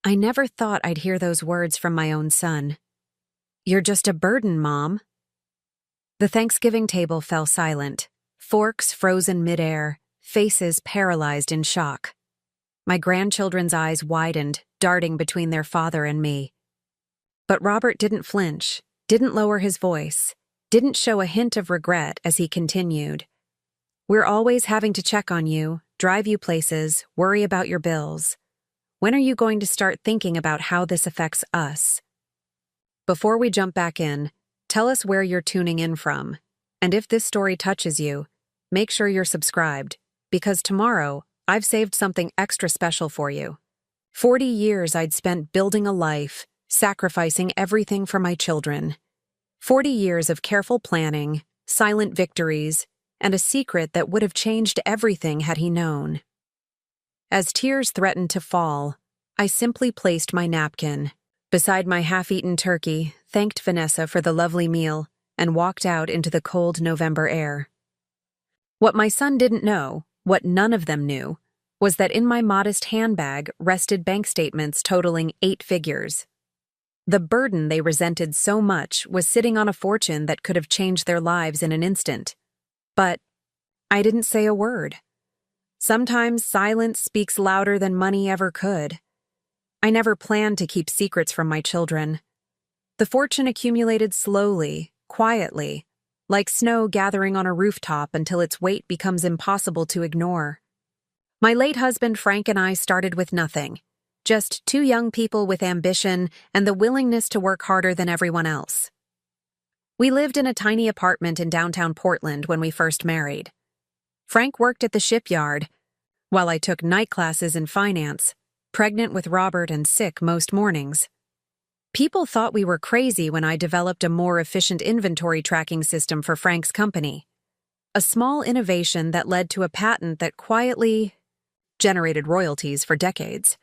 I never thought I'd hear those words from my own son. "You're just a burden, Mom." The Thanksgiving table fell silent, forks frozen midair, faces paralyzed in shock. My grandchildren's eyes widened, darting between their father and me. But Robert didn't flinch, didn't lower his voice, didn't show a hint of regret as he continued. "We're always having to check on you, drive you places, worry about your bills. When are you going to start thinking about how this affects us?" Before we jump back in, tell us where you're tuning in from. And if this story touches you, make sure you're subscribed, because tomorrow I've saved something extra special for you. 40 years I'd spent building a life, sacrificing everything for my children. 40 years of careful planning, silent victories, and a secret that would have changed everything had he known. As tears threatened to fall, I simply placed my napkin beside my half-eaten turkey, thanked Vanessa for the lovely meal, and walked out into the cold November air. What my son didn't know, what none of them knew, was that in my modest handbag rested bank statements totaling 8 figures. The burden they resented so much was sitting on a fortune that could have changed their lives in an instant. But I didn't say a word. Sometimes silence speaks louder than money ever could. I never planned to keep secrets from my children. The fortune accumulated slowly, quietly, like snow gathering on a rooftop until its weight becomes impossible to ignore. My late husband Frank and I started with nothing, just 2 young people with ambition and the willingness to work harder than everyone else. We lived in a tiny apartment in downtown Portland when we first married. Frank worked at the shipyard, while I took night classes in finance, pregnant with Robert and sick most mornings. People thought we were crazy when I developed a more efficient inventory tracking system for Frank's company, a small innovation that led to a patent that quietly generated royalties for decades.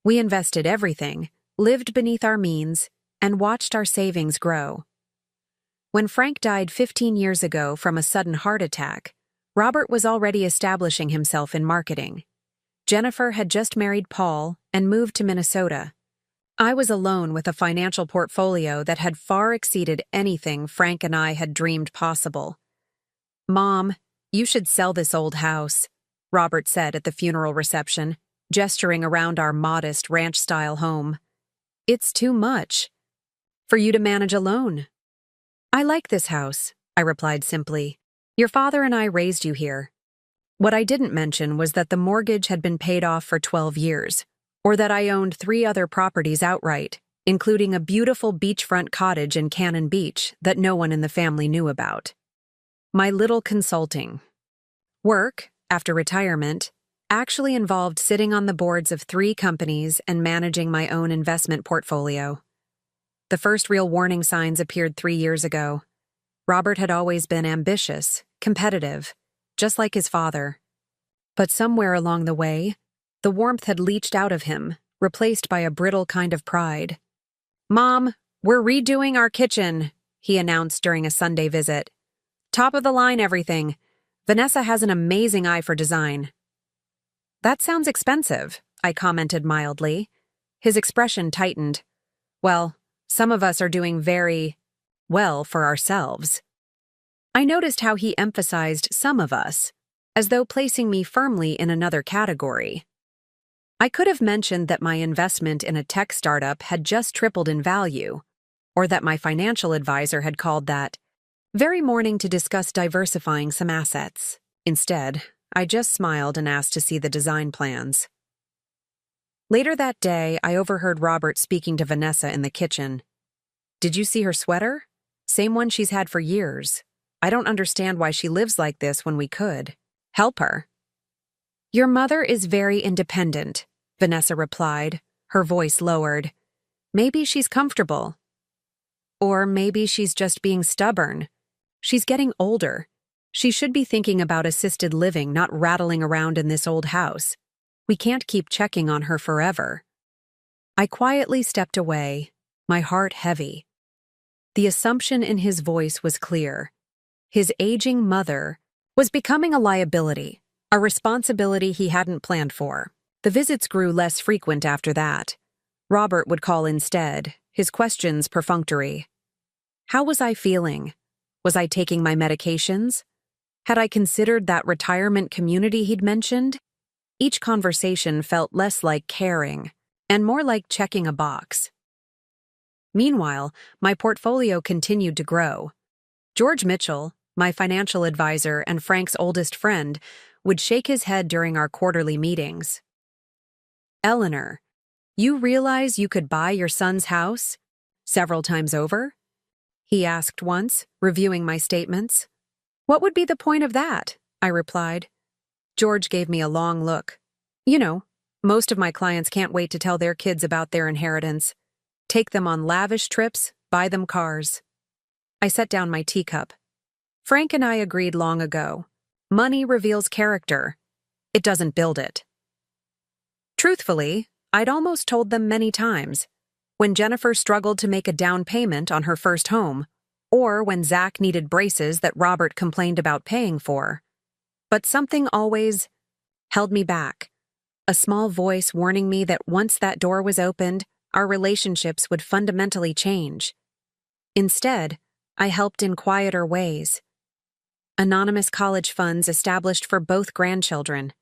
We invested everything, lived beneath our means, and watched our savings grow. When Frank died 15 years ago from a sudden heart attack, Robert was already establishing himself in marketing. Jennifer had just married Paul and moved to Minnesota. I was alone with a financial portfolio that had far exceeded anything Frank and I had dreamed possible. "Mom, you should sell this old house," Robert said at the funeral reception, gesturing around our modest ranch-style home. "It's too much for you to manage alone." "I like this house," I replied simply. "Your father and I raised you here." What I didn't mention was that the mortgage had been paid off for 12 years, or that I owned 3 other properties outright, including a beautiful beachfront cottage in Cannon Beach that no one in the family knew about. My little consulting work, after retirement, actually involved sitting on the boards of 3 companies and managing my own investment portfolio. The first real warning signs appeared 3 years ago. Robert had always been ambitious, competitive, just like his father. But somewhere along the way, the warmth had leached out of him, replaced by a brittle kind of pride. "Mom, we're redoing our kitchen," he announced during a Sunday visit. "Top of the line everything. Vanessa has an amazing eye for design." "That sounds expensive," I commented mildly. His expression tightened. "Well, some of us are doing very well for ourselves." I noticed how he emphasized "some of us," as though placing me firmly in another category. I could have mentioned that my investment in a tech startup had just tripled in value, or that my financial advisor had called that very morning to discuss diversifying some assets. Instead, I just smiled and asked to see the design plans. Later that day, I overheard Robert speaking to Vanessa in the kitchen. "Did you see her sweater? Same one she's had for years. I don't understand why she lives like this when we could help her." "Your mother is very independent," Vanessa replied, her voice lowered. "Maybe she's comfortable. Or maybe she's just being stubborn. She's getting older. She should be thinking about assisted living, not rattling around in this old house. We can't keep checking on her forever." I quietly stepped away, my heart heavy. The assumption in his voice was clear. His aging mother was becoming a liability, a responsibility he hadn't planned for. The visits grew less frequent after that. Robert would call instead, his questions perfunctory. How was I feeling? Was I taking my medications? Had I considered that retirement community he'd mentioned? Each conversation felt less like caring and more like checking a box. Meanwhile, my portfolio continued to grow. George Mitchell, my financial advisor and Frank's oldest friend, would shake his head during our quarterly meetings. Eleanor, you realize you could buy your son's house several times over? He asked once, reviewing my statements. What would be the point of that? I replied. George gave me a long look. You know, most of my clients can't wait to tell their kids about their inheritance. Take them on lavish trips, buy them cars. I set down my teacup. Frank and I agreed long ago. Money reveals character. It doesn't build it. Truthfully, I'd almost told them many times. When Jennifer struggled to make a down payment on her first home, or when Zach needed braces that Robert complained about paying for. But something always held me back. A small voice warning me that once that door was opened, our relationships would fundamentally change. Instead, I helped in quieter ways. Anonymous college funds established for both grandchildren.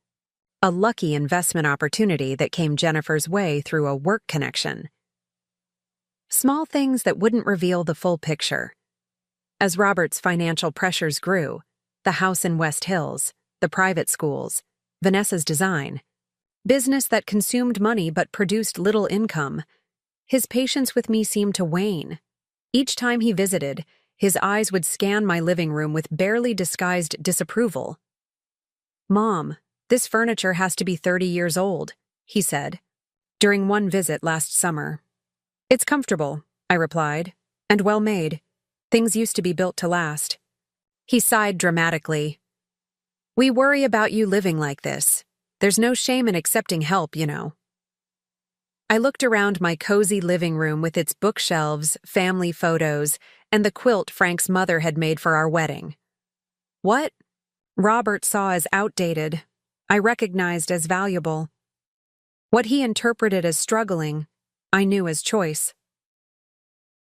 A lucky investment opportunity that came Jennifer's way through a work connection. Small things that wouldn't reveal the full picture. As Robert's financial pressures grew, the house in West Hills, the private schools, Vanessa's design, business that consumed money but produced little income, his patience with me seemed to wane. Each time he visited, his eyes would scan my living room with barely disguised disapproval. Mom, this furniture has to be 30 years old, he said, during one visit last summer. It's comfortable, I replied, and well made. Things used to be built to last. He sighed dramatically. We worry about you living like this. There's no shame in accepting help, you know. I looked around my cozy living room with its bookshelves, family photos, and the quilt Frank's mother had made for our wedding. What Robert saw as outdated, I recognized as valuable. What he interpreted as struggling, I knew as choice.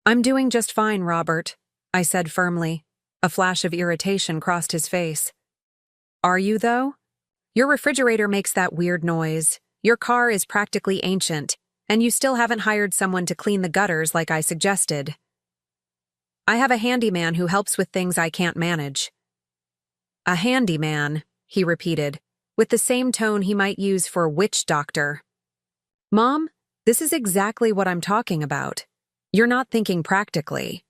I'm doing just fine, Robert, I said firmly. A flash of irritation crossed his face. Are you, though? Your refrigerator makes that weird noise. Your car is practically ancient, and you still haven't hired someone to clean the gutters like I suggested. I have a handyman who helps with things I can't manage. A handyman, he repeated, with the same tone he might use for witch doctor. Mom, this is exactly what I'm talking about. You're not thinking practically.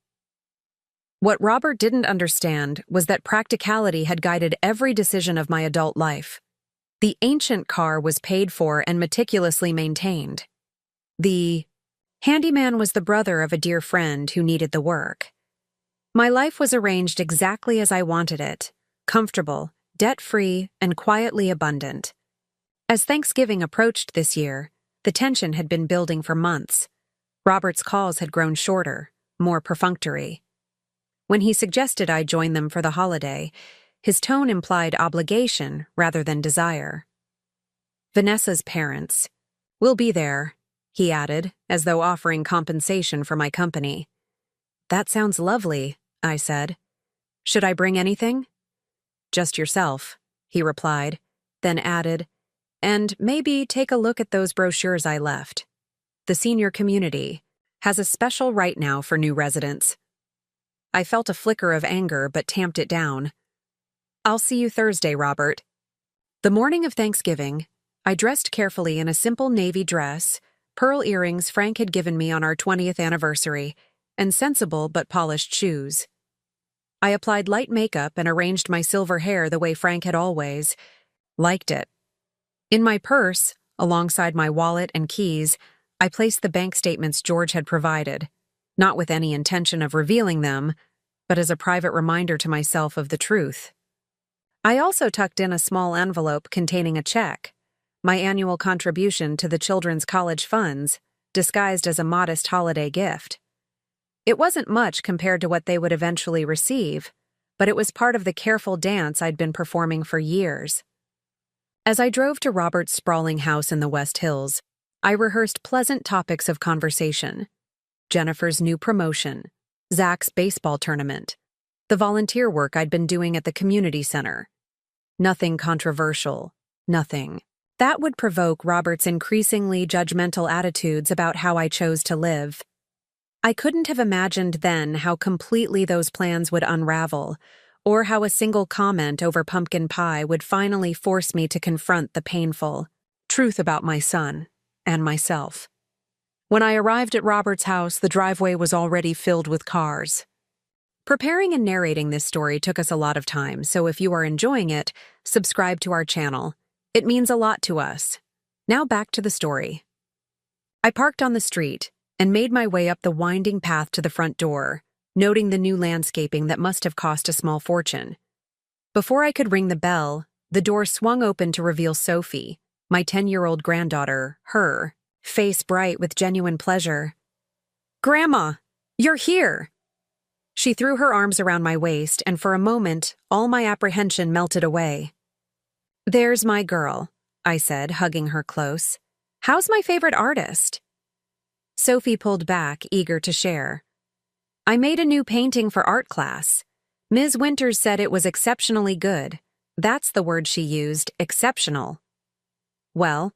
What Robert didn't understand was that practicality had guided every decision of my adult life. The ancient car was paid for and meticulously maintained. The handyman was the brother of a dear friend who needed the work. My life was arranged exactly as I wanted it, comfortable, debt-free, and quietly abundant. As Thanksgiving approached this year, the tension had been building for months. Robert's calls had grown shorter, more perfunctory. When he suggested I join them for the holiday, his tone implied obligation rather than desire. Vanessa's parents. We'll be there, he added, as though offering compensation for my company. That sounds lovely, I said. Should I bring anything? Just yourself, he replied, then added, and maybe take a look at those brochures I left. The senior community has a special right now for new residents. I felt a flicker of anger but tamped it down. I'll see you Thursday, Robert. The morning of Thanksgiving, I dressed carefully in a simple navy dress, pearl earrings Frank had given me on our 20th anniversary, and sensible but polished shoes. I applied light makeup and arranged my silver hair the way Frank had always liked it. In my purse, alongside my wallet and keys, I placed the bank statements George had provided, not with any intention of revealing them, but as a private reminder to myself of the truth. I also tucked in a small envelope containing a check, my annual contribution to the children's college funds, disguised as a modest holiday gift. It wasn't much compared to what they would eventually receive, but it was part of the careful dance I'd been performing for years. As I drove to Robert's sprawling house in the West Hills, I rehearsed pleasant topics of conversation: Jennifer's new promotion, Zach's baseball tournament, the volunteer work I'd been doing at the community center. Nothing controversial, nothing that would provoke Robert's increasingly judgmental attitudes about how I chose to live. I couldn't have imagined then how completely those plans would unravel, or how a single comment over pumpkin pie would finally force me to confront the painful truth about my son and myself. When I arrived at Robert's house, the driveway was already filled with cars. Preparing and narrating this story took us a lot of time, so if you are enjoying it, subscribe to our channel. It means a lot to us. Now back to the story. I parked on the street and made my way up the winding path to the front door, noting the new landscaping that must have cost a small fortune. Before I could ring the bell, the door swung open to reveal Sophie, my 10-year-old granddaughter, her face bright with genuine pleasure. "Grandma, you're here!" She threw her arms around my waist, and for a moment, all my apprehension melted away. "There's my girl," I said, hugging her close. "How's my favorite artist?" Sophie pulled back, eager to share. "I made a new painting for art class. Ms. Winters said it was exceptionally good. That's the word she used, exceptional." "Well,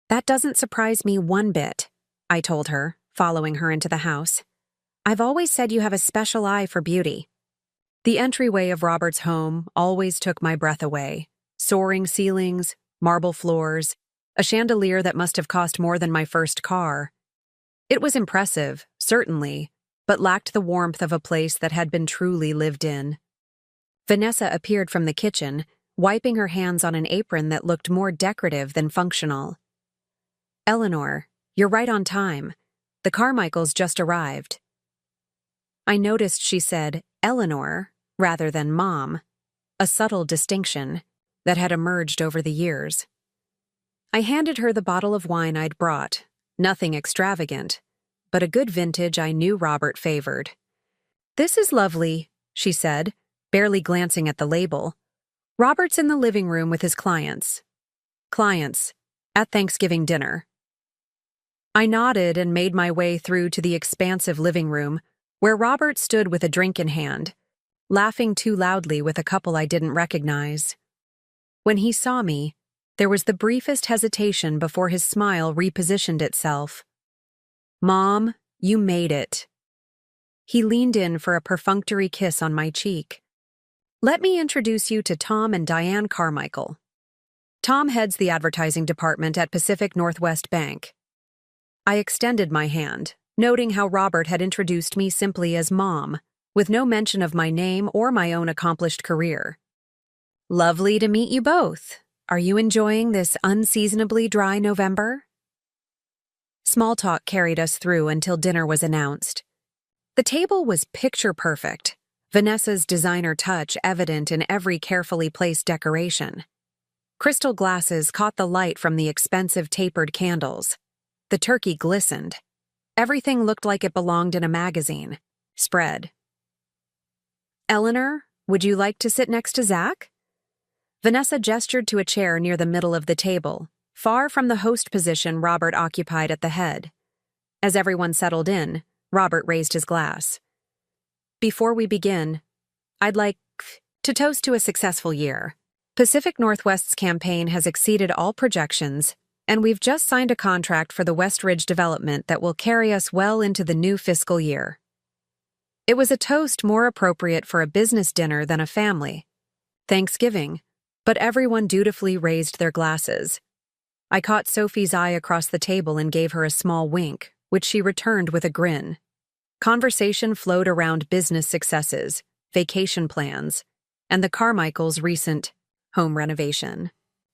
that doesn't surprise me one bit," I told her, following her into the house. "I've always said you have a special eye for beauty." The entryway of Robert's home always took my breath away. Soaring ceilings, marble floors, a chandelier that must have cost more than my first car. It was impressive, certainly, but lacked the warmth of a place that had been truly lived in. Vanessa appeared from the kitchen, wiping her hands on an apron that looked more decorative than functional. "Eleanor, you're right on time. The Carmichaels just arrived." I noticed she said Eleanor rather than Mom, a subtle distinction that had emerged over the years. I handed her the bottle of wine I'd brought, nothing extravagant, but a good vintage I knew Robert favored. "This is lovely," she said, barely glancing at the label. "Robert's in the living room with his clients." "Clients, at Thanksgiving dinner." I nodded and made my way through to the expansive living room, where Robert stood with a drink in hand, laughing too loudly with a couple I didn't recognize. When he saw me, there was the briefest hesitation before his smile repositioned itself. "Mom, you made it." He leaned in for a perfunctory kiss on my cheek. "Let me introduce you to Tom and Diane Carmichael. Tom heads the advertising department at Pacific Northwest Bank." I extended my hand, noting how Robert had introduced me simply as Mom, with no mention of my name or my own accomplished career. "Lovely to meet you both. Are you enjoying this unseasonably dry November?" Small talk carried us through until dinner was announced. The table was picture perfect, Vanessa's designer touch evident in every carefully placed decoration. Crystal glasses caught the light from the expensive tapered candles. The turkey glistened. Everything looked like it belonged in a magazine. Spread. "Eleanor, would you like to sit next to Zach?" Vanessa gestured to a chair near the middle of the table, far from the host position Robert occupied at the head. As everyone settled in, Robert raised his glass. "Before we begin, I'd like to toast to a successful year. Pacific Northwest's campaign has exceeded all projections, and we've just signed a contract for the West Ridge development that will carry us well into the new fiscal year." It was a toast more appropriate for a business dinner than a family Thanksgiving, but everyone dutifully raised their glasses. I caught Sophie's eye across the table and gave her a small wink, which she returned with a grin. Conversation flowed around business successes, vacation plans, and the Carmichaels' recent home renovation.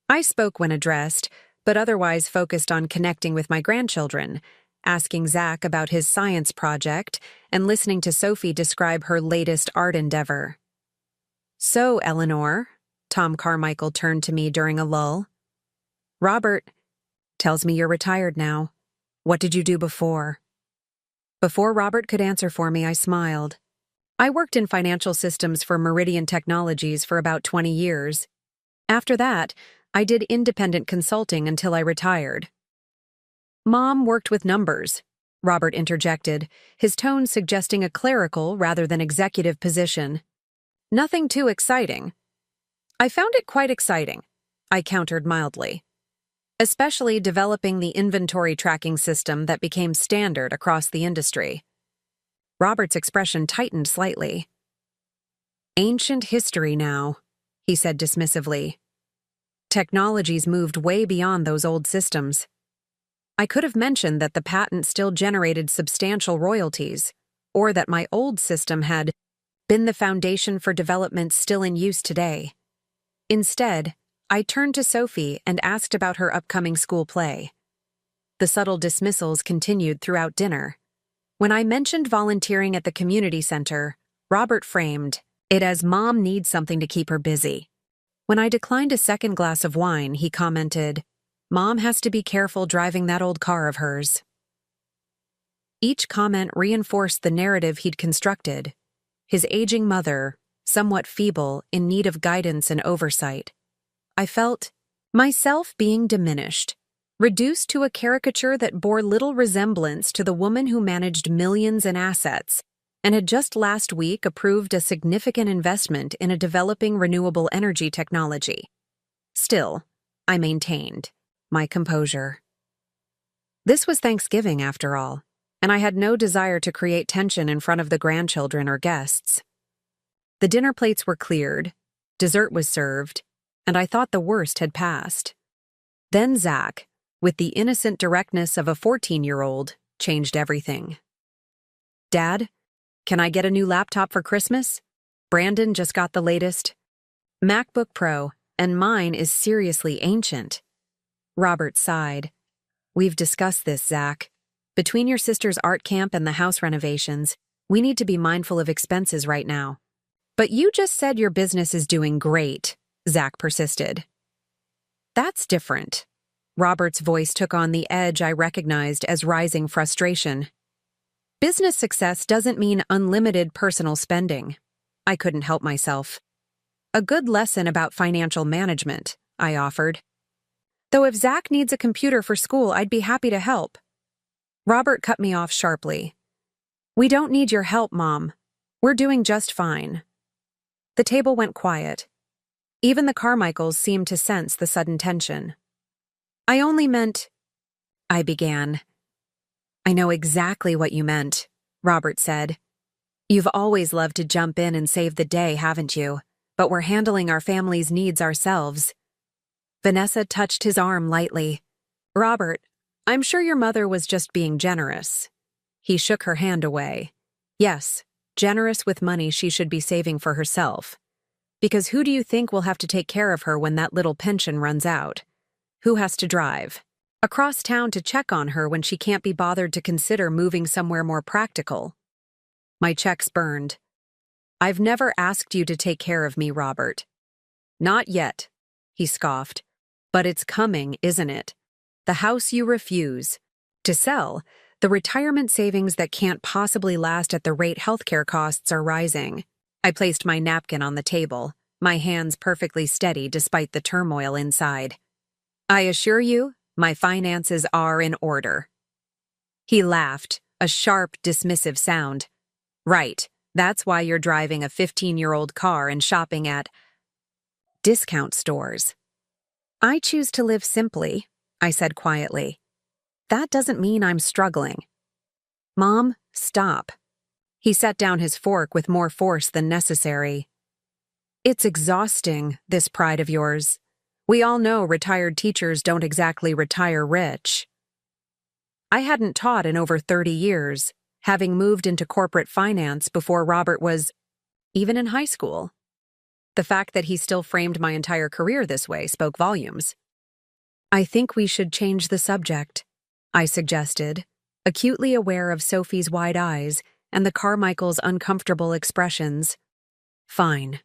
I spoke when addressed, but otherwise focused on connecting with my grandchildren, asking Zach about his science project and listening to Sophie describe her latest art endeavor. "So, Eleanor," Tom Carmichael turned to me during a lull. "Robert tells me you're retired now. What did you do before?" Before Robert could answer for me, I smiled. I worked in financial systems for Meridian Technologies for about 20 years. After that, I did independent consulting until I retired. Mom worked with numbers, Robert interjected, his tone suggesting a clerical rather than executive position. Nothing too exciting. I found it quite exciting, I countered mildly. Especially developing the inventory tracking system that became standard across the industry. Robert's expression tightened slightly. Ancient history now, he said dismissively. Technology's moved way beyond those old systems. I could have mentioned that the patent still generated substantial royalties, or that my old system had been the foundation for developments still in use today. Instead, I turned to Sophie and asked about her upcoming school play. The subtle dismissals continued throughout dinner. When I mentioned volunteering at the community center, Robert framed it as Mom needs something to keep her busy. When I declined a second glass of wine, he commented, Mom has to be careful driving that old car of hers. Each comment reinforced the narrative he'd constructed. His aging mother, somewhat feeble, in need of guidance and oversight. I felt myself being diminished, reduced to a caricature that bore little resemblance to the woman who managed millions in assets and had just last week approved a significant investment in a developing renewable energy technology. Still, I maintained my composure. This was Thanksgiving, after all, and I had no desire to create tension in front of the grandchildren or guests. The dinner plates were cleared, dessert was served, and I thought the worst had passed. Then Zach, with the innocent directness of a 14-year-old, changed everything. Dad, can I get a new laptop for Christmas? Brandon just got the latest MacBook Pro, and mine is seriously ancient. Robert sighed. We've discussed this, Zach. Between your sister's art camp and the house renovations, we need to be mindful of expenses right now. But you just said your business is doing great, Zach persisted. That's different. Robert's voice took on the edge I recognized as rising frustration. Business success doesn't mean unlimited personal spending. I couldn't help myself. A good lesson about financial management, I offered. Though if Zach needs a computer for school, I'd be happy to help. Robert cut me off sharply. We don't need your help, Mom. We're doing just fine. The table went quiet. Even the Carmichaels seemed to sense the sudden tension. I only meant... I began. I know exactly what you meant, Robert said. You've always loved to jump in and save the day, haven't you? But we're handling our family's needs ourselves. Vanessa touched his arm lightly. Robert, I'm sure your mother was just being generous. He shook her hand away. Yes, generous with money she should be saving for herself. Because who do you think will have to take care of her when that little pension runs out? Who has to drive across town to check on her when she can't be bothered to consider moving somewhere more practical? My checks burned. I've never asked you to take care of me, Robert. Not yet, he scoffed. But it's coming, isn't it? The house you refuse to sell, the retirement savings that can't possibly last at the rate healthcare costs are rising. I placed my napkin on the table, my hands perfectly steady despite the turmoil inside. I assure you, my finances are in order. He laughed, a sharp, dismissive sound. Right, that's why you're driving a 15-year-old car and shopping at discount stores. I choose to live simply, I said quietly. That doesn't mean I'm struggling. Mom, stop. He set down his fork with more force than necessary. It's exhausting, this pride of yours. We all know retired teachers don't exactly retire rich. I hadn't taught in over 30 years, having moved into corporate finance before Robert was even in high school. The fact that he still framed my entire career this way spoke volumes. I think we should change the subject, I suggested, acutely aware of Sophie's wide eyes and the Carmichaels' uncomfortable expressions. Fine,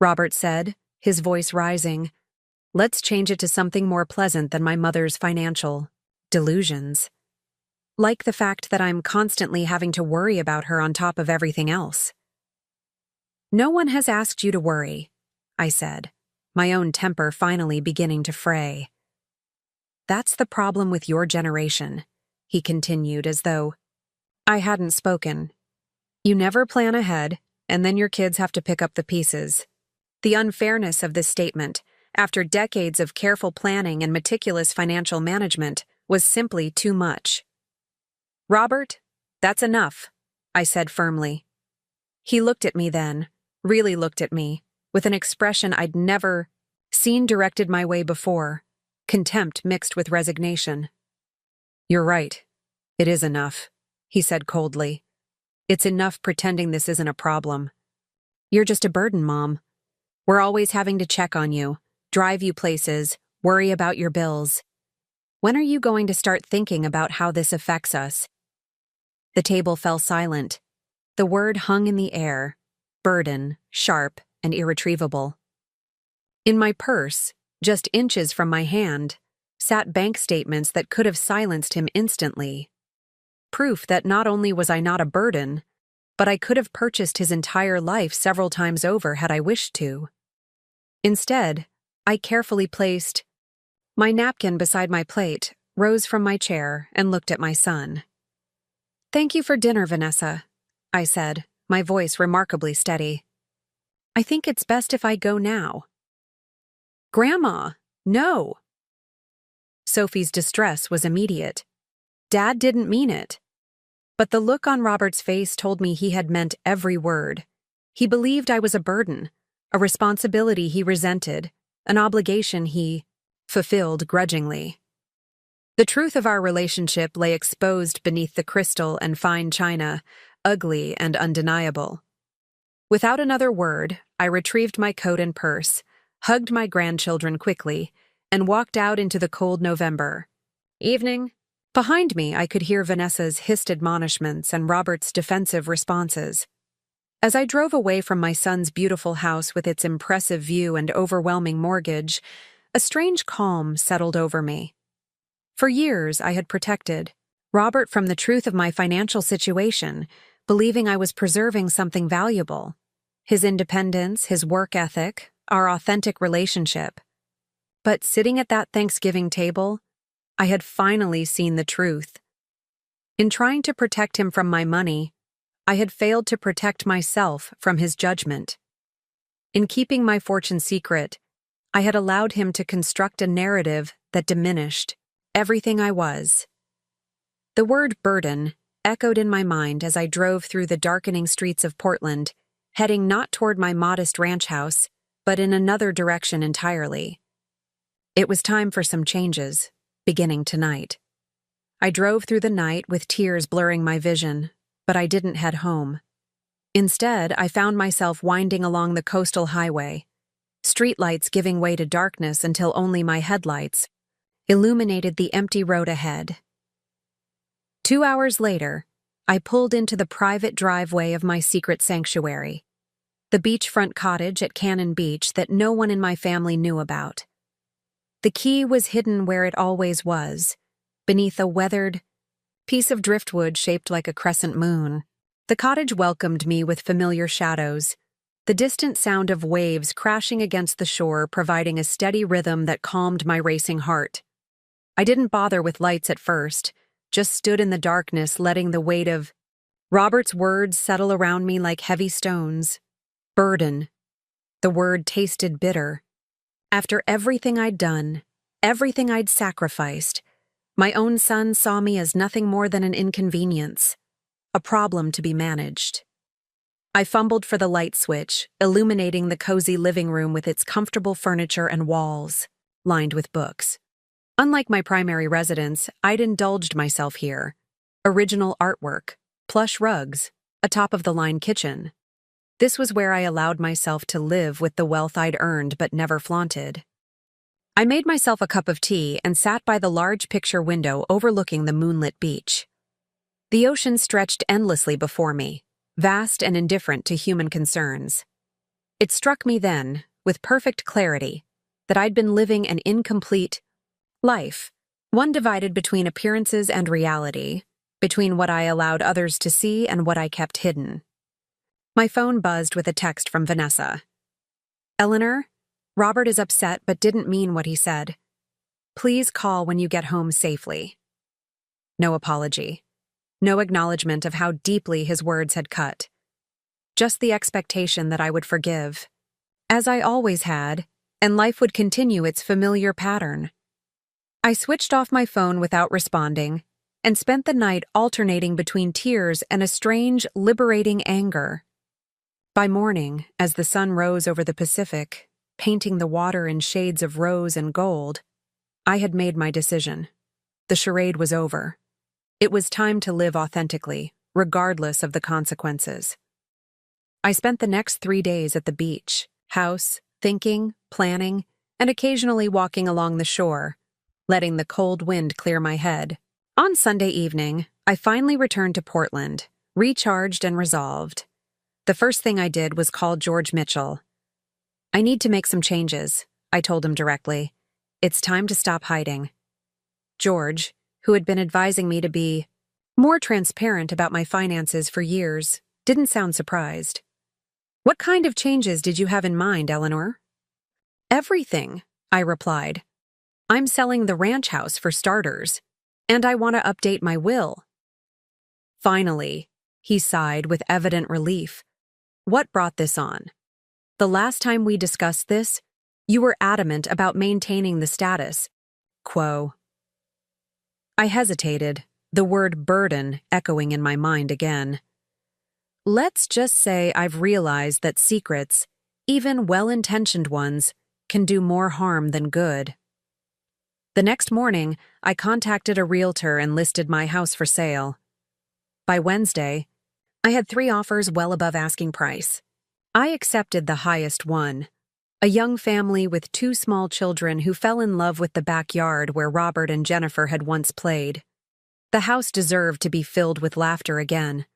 Robert said, his voice rising. Let's change it to something more pleasant than my mother's financial delusions. Like the fact that I'm constantly having to worry about her on top of everything else. No one has asked you to worry, I said, my own temper finally beginning to fray. That's the problem with your generation, he continued as though I hadn't spoken. You never plan ahead, and then your kids have to pick up the pieces. The unfairness of this statement, after decades of careful planning and meticulous financial management, was simply too much. Robert, that's enough, I said firmly. He looked at me then, really looked at me, with an expression I'd never seen directed my way before, contempt mixed with resignation. You're right. It is enough, he said coldly. It's enough pretending this isn't a problem. You're just a burden, Mom. We're always having to check on you, drive you places, worry about your bills. When are you going to start thinking about how this affects us? The table fell silent. The word hung in the air, burden, sharp, and irretrievable. In my purse, just inches from my hand, sat bank statements that could have silenced him instantly. Proof that not only was I not a burden, but I could have purchased his entire life several times over had I wished to. Instead, I carefully placed my napkin beside my plate, rose from my chair, and looked at my son. Thank you for dinner, Vanessa, I said, my voice remarkably steady. I think it's best if I go now. Grandma, no. Sophie's distress was immediate. Dad didn't mean it. But the look on Robert's face told me he had meant every word. He believed I was a burden, a responsibility he resented, an obligation he fulfilled grudgingly. The truth of our relationship lay exposed beneath the crystal and fine china, ugly and undeniable. Without another word, I retrieved my coat and purse, hugged my grandchildren quickly, and walked out into the cold November. Evening. Behind me, I could hear Vanessa's hissed admonishments and Robert's defensive responses. As I drove away from my son's beautiful house with its impressive view and overwhelming mortgage, a strange calm settled over me. For years, I had protected Robert from the truth of my financial situation, believing I was preserving something valuable. His independence, his work ethic, our authentic relationship. But sitting at that Thanksgiving table, I had finally seen the truth. In trying to protect him from my money, I had failed to protect myself from his judgment. In keeping my fortune secret, I had allowed him to construct a narrative that diminished everything I was. The word burden echoed in my mind as I drove through the darkening streets of Portland, heading not toward my modest ranch house, but in another direction entirely. It was time for some changes, beginning tonight. I drove through the night with tears blurring my vision, but I didn't head home. Instead, I found myself winding along the coastal highway, streetlights giving way to darkness until only my headlights illuminated the empty road ahead. 2 hours later, I pulled into the private driveway of my secret sanctuary, the beachfront cottage at Cannon Beach that no one in my family knew about. The key was hidden where it always was, beneath a weathered piece of driftwood shaped like a crescent moon. The cottage welcomed me with familiar shadows, the distant sound of waves crashing against the shore providing a steady rhythm that calmed my racing heart. I didn't bother with lights at first, just stood in the darkness letting the weight of Robert's words settle around me like heavy stones. Burden. The word tasted bitter. After everything I'd done, everything I'd sacrificed, my own son saw me as nothing more than an inconvenience, a problem to be managed. I fumbled for the light switch, illuminating the cozy living room with its comfortable furniture and walls, lined with books. Unlike my primary residence, I'd indulged myself here. Original artwork, plush rugs, a top-of-the-line kitchen. This was where I allowed myself to live with the wealth I'd earned but never flaunted. I made myself a cup of tea and sat by the large picture window overlooking the moonlit beach. The ocean stretched endlessly before me, vast and indifferent to human concerns. It struck me then, with perfect clarity, that I'd been living an incomplete life, one divided between appearances and reality, between what I allowed others to see and what I kept hidden. My phone buzzed with a text from Vanessa. Eleanor, Robert is upset but didn't mean what he said. Please call when you get home safely. No apology. No acknowledgement of how deeply his words had cut. Just the expectation that I would forgive, as I always had, and life would continue its familiar pattern. I switched off my phone without responding, and spent the night alternating between tears and a strange, liberating anger. By morning, as the sun rose over the Pacific, painting the water in shades of rose and gold, I had made my decision. The charade was over. It was time to live authentically, regardless of the consequences. I spent the next 3 days at the beach, house, thinking, planning, and occasionally walking along the shore, letting the cold wind clear my head. On Sunday evening, I finally returned to Portland, recharged and resolved. The first thing I did was call George Mitchell. I need to make some changes, I told him directly. It's time to stop hiding. George, who had been advising me to be more transparent about my finances for years, didn't sound surprised. What kind of changes did you have in mind, Eleanor? Everything, I replied. I'm selling the ranch house for starters, and I want to update my will. Finally, he sighed with evident relief. What brought this on? The last time we discussed this, you were adamant about maintaining the status quo. I hesitated, the word burden echoing in my mind again. Let's just say I've realized that secrets, even well-intentioned ones, can do more harm than good. The next morning, I contacted a realtor and listed my house for sale. By Wednesday, I had 3 offers well above asking price. I accepted the highest one, a young family with 2 small children who fell in love with the backyard where Robert and Jennifer had once played. The house deserved to be filled with laughter again.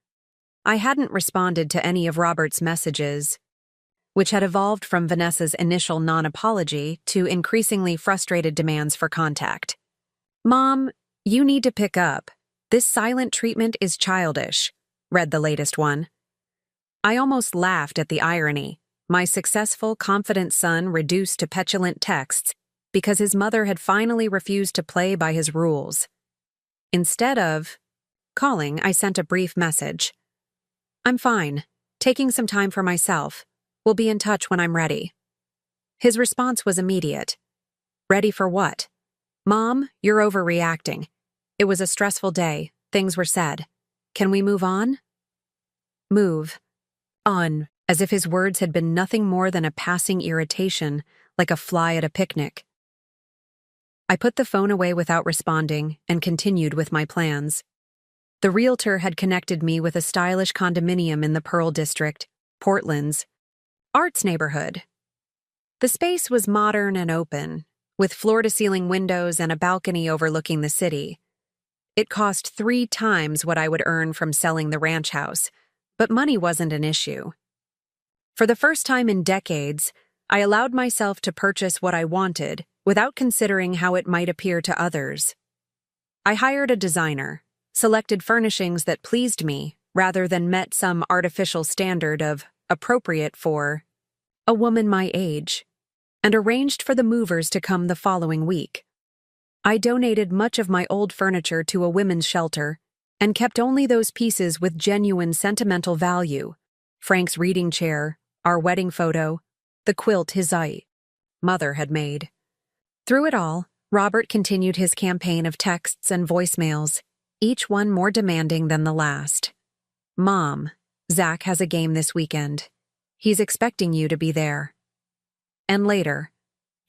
I hadn't responded to any of Robert's messages, which had evolved from Vanessa's initial non-apology to increasingly frustrated demands for contact. Mom, you need to pick up. This silent treatment is childish, read the latest one. I almost laughed at the irony. My successful, confident son reduced to petulant texts because his mother had finally refused to play by his rules. Instead of calling, I sent a brief message. I'm fine, taking some time for myself. We'll be in touch when I'm ready. His response was immediate. Ready for what? Mom, you're overreacting. It was a stressful day. Things were said. Can we move on? Move on, as if his words had been nothing more than a passing irritation, like a fly at a picnic. I put the phone away without responding and continued with my plans. The realtor had connected me with a stylish condominium in the Pearl District, Portland's arts neighborhood. The space was modern and open, with floor-to-ceiling windows and a balcony overlooking the city. It cost 3 times what I would earn from selling the ranch house, but money wasn't an issue. For the first time in decades, I allowed myself to purchase what I wanted without considering how it might appear to others. I hired a designer, selected furnishings that pleased me rather than met some artificial standard of appropriate for a woman my age, and arranged for the movers to come the following week. I donated much of my old furniture to a women's shelter and kept only those pieces with genuine sentimental value: Frank's reading chair, our wedding photo, the quilt his mother had made. Through it all, Robert continued his campaign of texts and voicemails, each one more demanding than the last. Mom, Zach has a game this weekend. He's expecting you to be there. And later,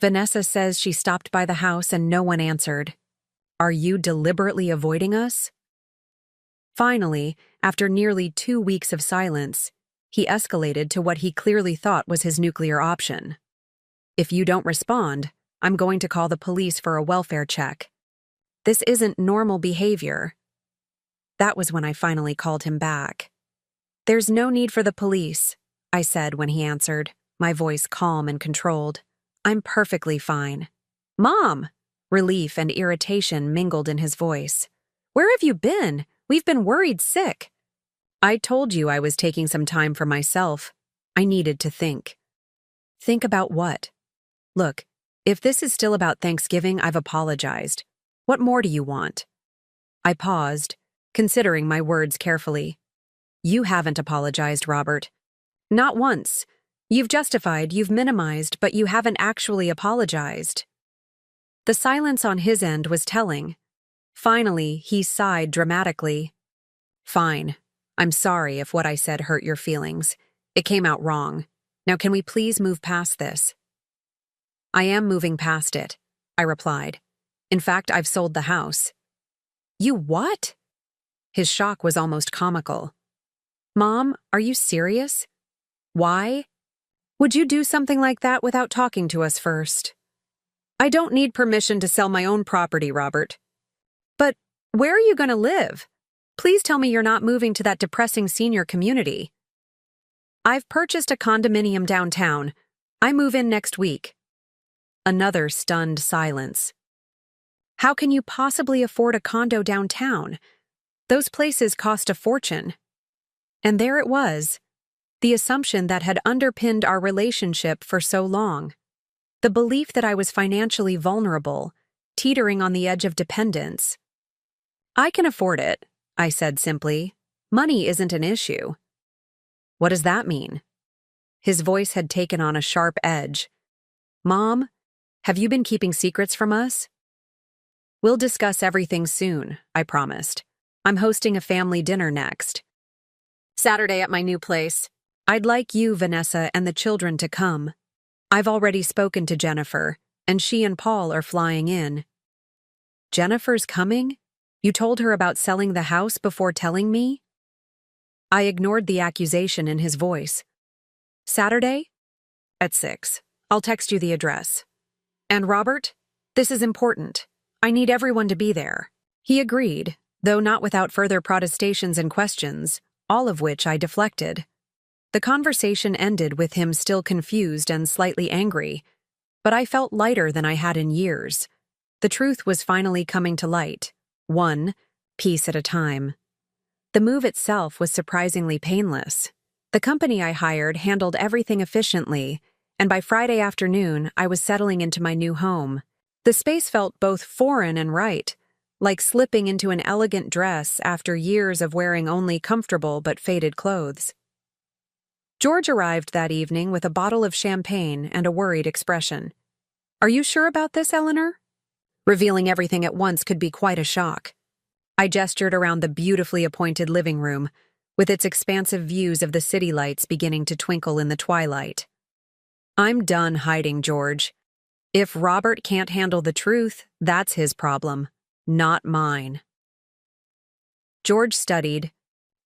Vanessa says she stopped by the house and no one answered. Are you deliberately avoiding us? Finally, after nearly 2 weeks of silence, he escalated to what he clearly thought was his nuclear option. If you don't respond, I'm going to call the police for a welfare check. This isn't normal behavior. That was when I finally called him back. There's no need for the police, I said when he answered, my voice calm and controlled. I'm perfectly fine. Mom! Relief and irritation mingled in his voice. Where have you been? We've been worried sick. I told you I was taking some time for myself. I needed to think. Think about what? Look, If this is still about Thanksgiving, I've apologized. What more do you want? I paused, considering my words carefully. You haven't apologized, Robert. Not once. You've justified, you've minimized, but you haven't actually apologized. The silence on his end was telling. Finally, he sighed dramatically. Fine. I'm sorry if what I said hurt your feelings. It came out wrong. Now can we please move past this? I am moving past it, I replied. In fact, I've sold the house. You what? His shock was almost comical. Mom, are you serious? Why? Would you do something like that without talking to us first? I don't need permission to sell my own property, Robert. But where are you going to live? Please tell me you're not moving to that depressing senior community. I've purchased a condominium downtown. I move in next week. Another stunned silence. How can you possibly afford a condo downtown? Those places cost a fortune. And there it was, the assumption that had underpinned our relationship for so long. The belief that I was financially vulnerable, teetering on the edge of dependence. I can afford it, I said simply. Money isn't an issue. What does that mean? His voice had taken on a sharp edge. Mom, have you been keeping secrets from us? We'll discuss everything soon, I promised. I'm hosting a family dinner next. Saturday at my new place. I'd like you, Vanessa, and the children to come. I've already spoken to Jennifer, and she and Paul are flying in. Jennifer's coming? You told her about selling the house before telling me? I ignored the accusation in his voice. Saturday? At 6. I'll text you the address. And Robert? This is important. I need everyone to be there. He agreed, though not without further protestations and questions, all of which I deflected. The conversation ended with him still confused and slightly angry, but I felt lighter than I had in years. The truth was finally coming to light, one piece at a time. The move itself was surprisingly painless. The company I hired handled everything efficiently, and by Friday afternoon, I was settling into my new home. The space felt both foreign and right, like slipping into an elegant dress after years of wearing only comfortable but faded clothes. George arrived that evening with a bottle of champagne and a worried expression. Are you sure about this, Eleanor? Revealing everything at once could be quite a shock. I gestured around the beautifully appointed living room, with its expansive views of the city lights beginning to twinkle in the twilight. I'm done hiding, George. If Robert can't handle the truth, that's his problem, not mine. George studied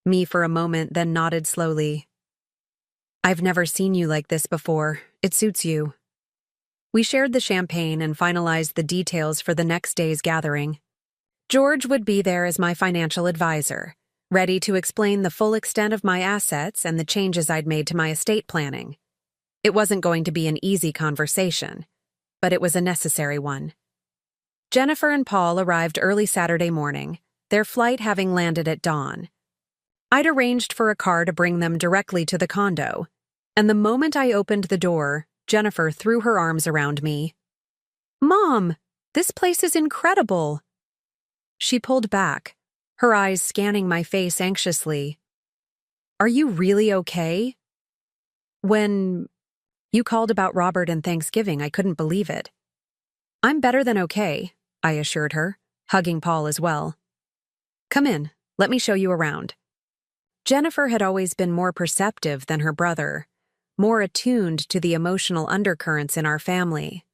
me for a moment, then nodded slowly. I've never seen you like this before. It suits you. We shared the champagne and finalized the details for the next day's gathering. George would be there as my financial advisor, ready to explain the full extent of my assets and the changes I'd made to my estate planning. It wasn't going to be an easy conversation, but it was a necessary one. Jennifer and Paul arrived early Saturday morning, their flight having landed at dawn. I'd arranged for a car to bring them directly to the condo, and the moment I opened the door, Jennifer threw her arms around me. Mom, this place is incredible. She pulled back, her eyes scanning my face anxiously. Are you really okay? When you called about Robert and Thanksgiving, I couldn't believe it. I'm better than okay, I assured her, hugging Paul as well. Come in, let me show you around. Jennifer had always been more perceptive than her brother, more attuned to the emotional undercurrents in our family.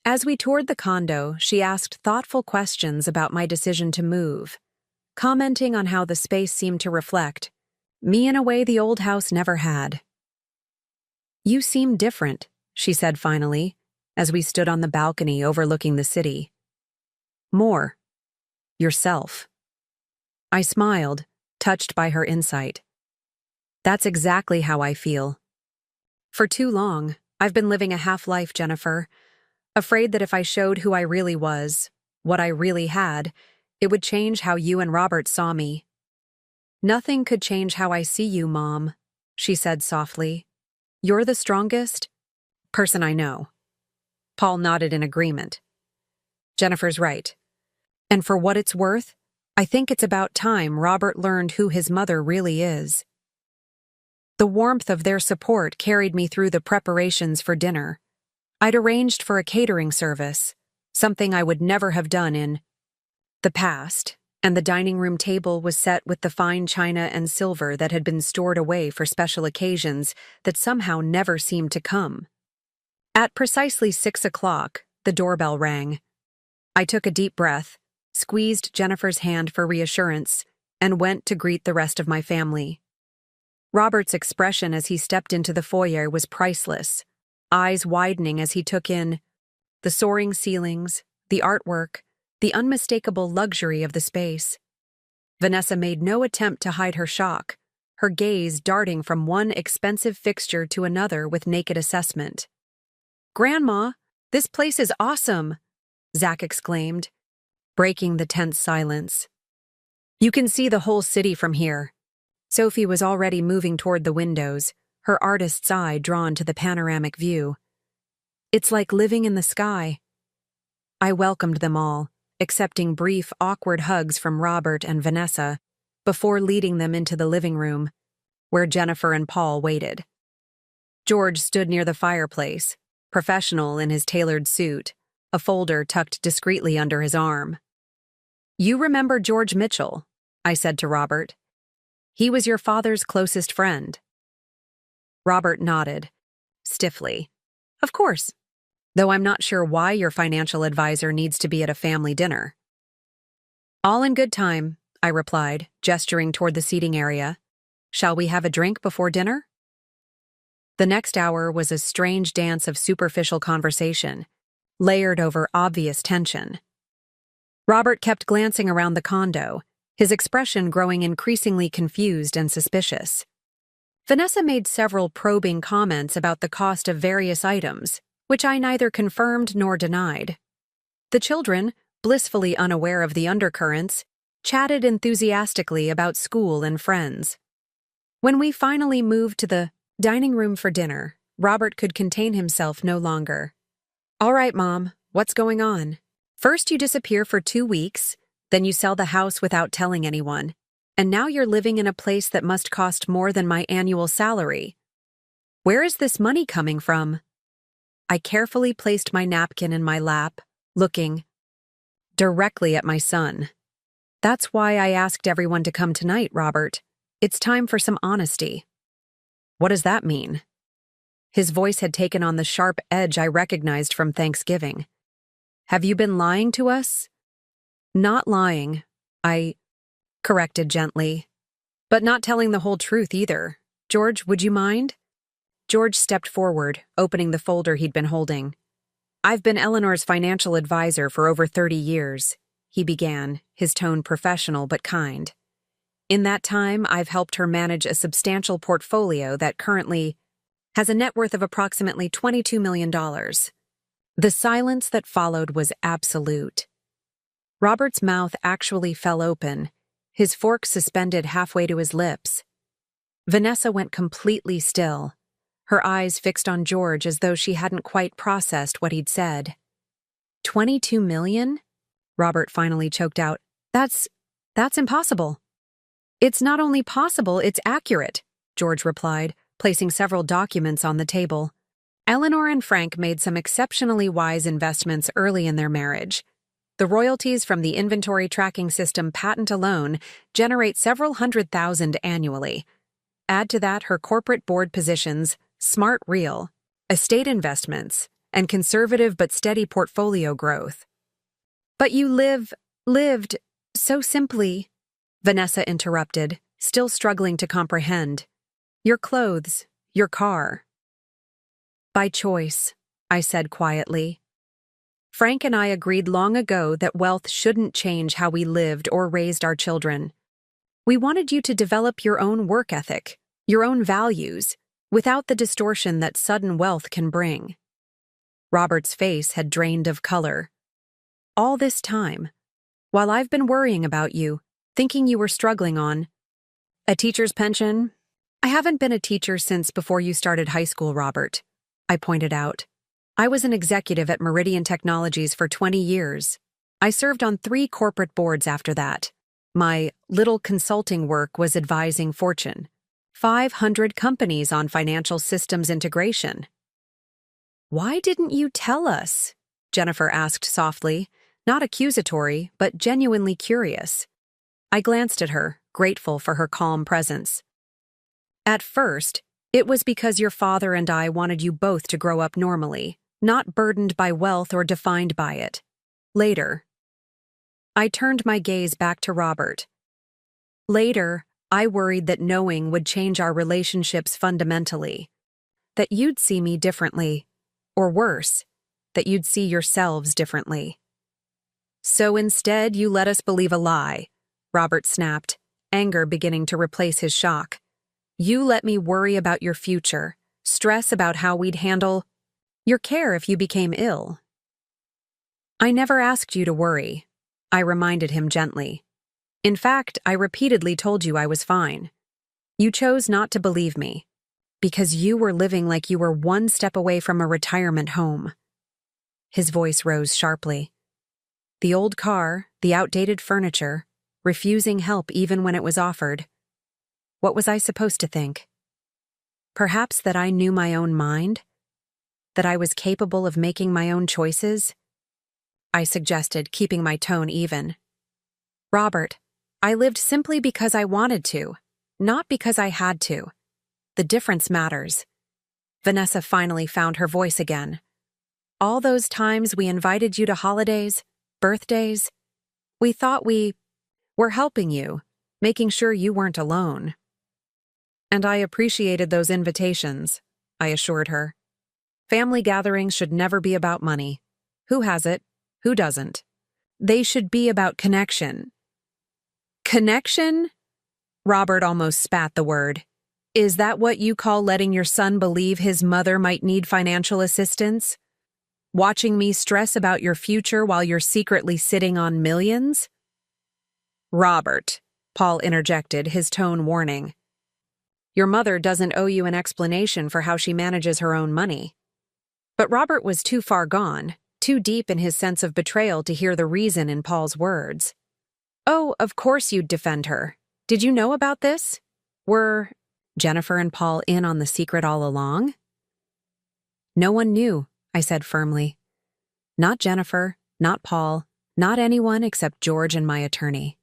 As we toured the condo, she asked thoughtful questions about my decision to move, commenting on how the space seemed to reflect me in a way the old house never had. You seem different, she said finally, as we stood on the balcony overlooking the city. More. Yourself. I smiled, touched by her insight. That's exactly how I feel. For too long, I've been living a half-life, Jennifer, afraid that if I showed who I really was, what I really had, it would change how you and Robert saw me. Nothing could change how I see you, Mom, she said softly. You're the strongest person I know. Paul nodded in agreement. Jennifer's right. And for what it's worth, I think it's about time Robert learned who his mother really is. The warmth of their support carried me through the preparations for dinner. I'd arranged for a catering service, something I would never have done in the past, and the dining room table was set with the fine china and silver that had been stored away for special occasions that somehow never seemed to come. At precisely 6 o'clock, the doorbell rang. I took a deep breath, squeezed Jennifer's hand for reassurance, and went to greet the rest of my family. Robert's expression as he stepped into the foyer was priceless, eyes widening as he took in the soaring ceilings, the artwork, the unmistakable luxury of the space. Vanessa made no attempt to hide her shock, her gaze darting from one expensive fixture to another with naked assessment. "Grandma, this place is awesome!" Zach exclaimed, breaking the tense silence. "You can see the whole city from here." Sophie was already moving toward the windows, her artist's eye drawn to the panoramic view. "It's like living in the sky." I welcomed them all, accepting brief, awkward hugs from Robert and Vanessa, before leading them into the living room, where Jennifer and Paul waited. George stood near the fireplace, professional in his tailored suit, a folder tucked discreetly under his arm. "You remember George Mitchell," I said to Robert. "He was your father's closest friend." Robert nodded, stiffly. "Of course, though I'm not sure why your financial advisor needs to be at a family dinner." "All in good time," I replied, gesturing toward the seating area. "Shall we have a drink before dinner?" The next hour was a strange dance of superficial conversation, layered over obvious tension. Robert kept glancing around the condo, his expression growing increasingly confused and suspicious. Vanessa made several probing comments about the cost of various items, which I neither confirmed nor denied. The children, blissfully unaware of the undercurrents, chatted enthusiastically about school and friends. When we finally moved to the dining room for dinner, Robert could contain himself no longer. "All right, Mom, what's going on? First you disappear for 2 weeks, then you sell the house without telling anyone, and now you're living in a place that must cost more than my annual salary. Where is this money coming from?" I carefully placed my napkin in my lap, looking directly at my son. "That's why I asked everyone to come tonight, Robert. It's time for some honesty." "What does that mean?" His voice had taken on the sharp edge I recognized from Thanksgiving. "Have you been lying to us?" "Not lying," I corrected gently. "But not telling the whole truth either. George, would you mind?" George stepped forward, opening the folder he'd been holding. "I've been Eleanor's financial advisor for over 30 years, he began, his tone professional but kind. "In that time, I've helped her manage a substantial portfolio that currently has a net worth of approximately $22 million. The silence that followed was absolute. Robert's mouth actually fell open, his fork suspended halfway to his lips. Vanessa went completely still, her eyes fixed on George as though she hadn't quite processed what he'd said. "$22 million?" Robert finally choked out. That's impossible." "It's not only possible, it's accurate," George replied, placing several documents on the table. "Eleanor and Frank made some exceptionally wise investments early in their marriage. The royalties from the inventory tracking system patent alone generate several $100,000 annually. Add to that her corporate board positions, smart real, estate investments, and conservative but steady portfolio growth." "But you lived so simply," Vanessa interrupted, still struggling to comprehend. "Your clothes, your car." "By choice," I said quietly. "Frank and I agreed long ago that wealth shouldn't change how we lived or raised our children. We wanted you to develop your own work ethic, your own values, without the distortion that sudden wealth can bring." Robert's face had drained of color. "All this time, while I've been worrying about you, thinking you were struggling on a teacher's pension." "I haven't been a teacher since before you started high school, Robert," I pointed out. I was an executive at Meridian Technologies for 20 years. I served on 3 corporate boards after that. My little consulting work was advising Fortune 500 companies on financial systems integration. "Why didn't you tell us?" Jennifer asked softly, not accusatory, but genuinely curious. I glanced at her, grateful for her calm presence. "At first, it was because your father and I wanted you both to grow up normally, not burdened by wealth or defined by it. Later." I turned my gaze back to Robert. "Later, I worried that knowing would change our relationships fundamentally. That you'd see me differently. Or worse, that you'd see yourselves differently. So instead, you let us believe a lie," Robert snapped, anger beginning to replace his shock. "You let me worry about your future, stress about how we'd handle your care if you became ill." "I never asked you to worry," I reminded him gently. "In fact, I repeatedly told you I was fine. You chose not to believe me, because you were living like you were one step away from a retirement home." His voice rose sharply. The old car, the outdated furniture, refusing help even when it was offered. What was I supposed to think? Perhaps that I knew my own mind? That I was capable of making my own choices? I suggested, keeping my tone even. "Robert, I lived simply because I wanted to, not because I had to. The difference matters." Vanessa finally found her voice again. "All those times we invited you to holidays, birthdays, we thought we were helping you, making sure you weren't alone." "And I appreciated those invitations," I assured her. "Family gatherings should never be about money. Who has it? Who doesn't? They should be about connection." "Connection?" Robert almost spat the word. "Is that what you call letting your son believe his mother might need financial assistance? Watching me stress about your future while you're secretly sitting on millions?" "Robert," Paul interjected, his tone warning. "Your mother doesn't owe you an explanation for how she manages her own money." But Robert was too far gone, too deep in his sense of betrayal to hear the reason in Paul's words. "Oh, of course you'd defend her. Did you know about this? Were Jennifer and Paul in on the secret all along?" "No one knew," I said firmly. "Not Jennifer, not Paul, not anyone except George and my attorney."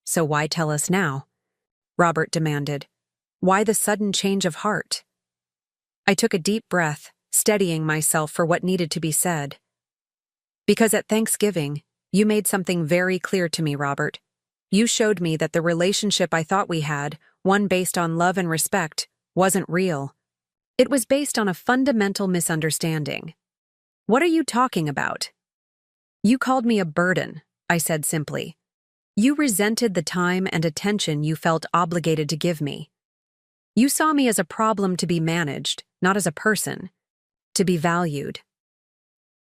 "So why tell us now?" Robert demanded. "Why the sudden change of heart?" I took a deep breath, steadying myself for what needed to be said. "Because at Thanksgiving, you made something very clear to me, Robert. You showed me that the relationship I thought we had, one based on love and respect, wasn't real. It was based on a fundamental misunderstanding." "What are you talking about?" "You called me a burden," I said simply. "You resented the time and attention you felt obligated to give me. You saw me as a problem to be managed, not as a person, to be valued."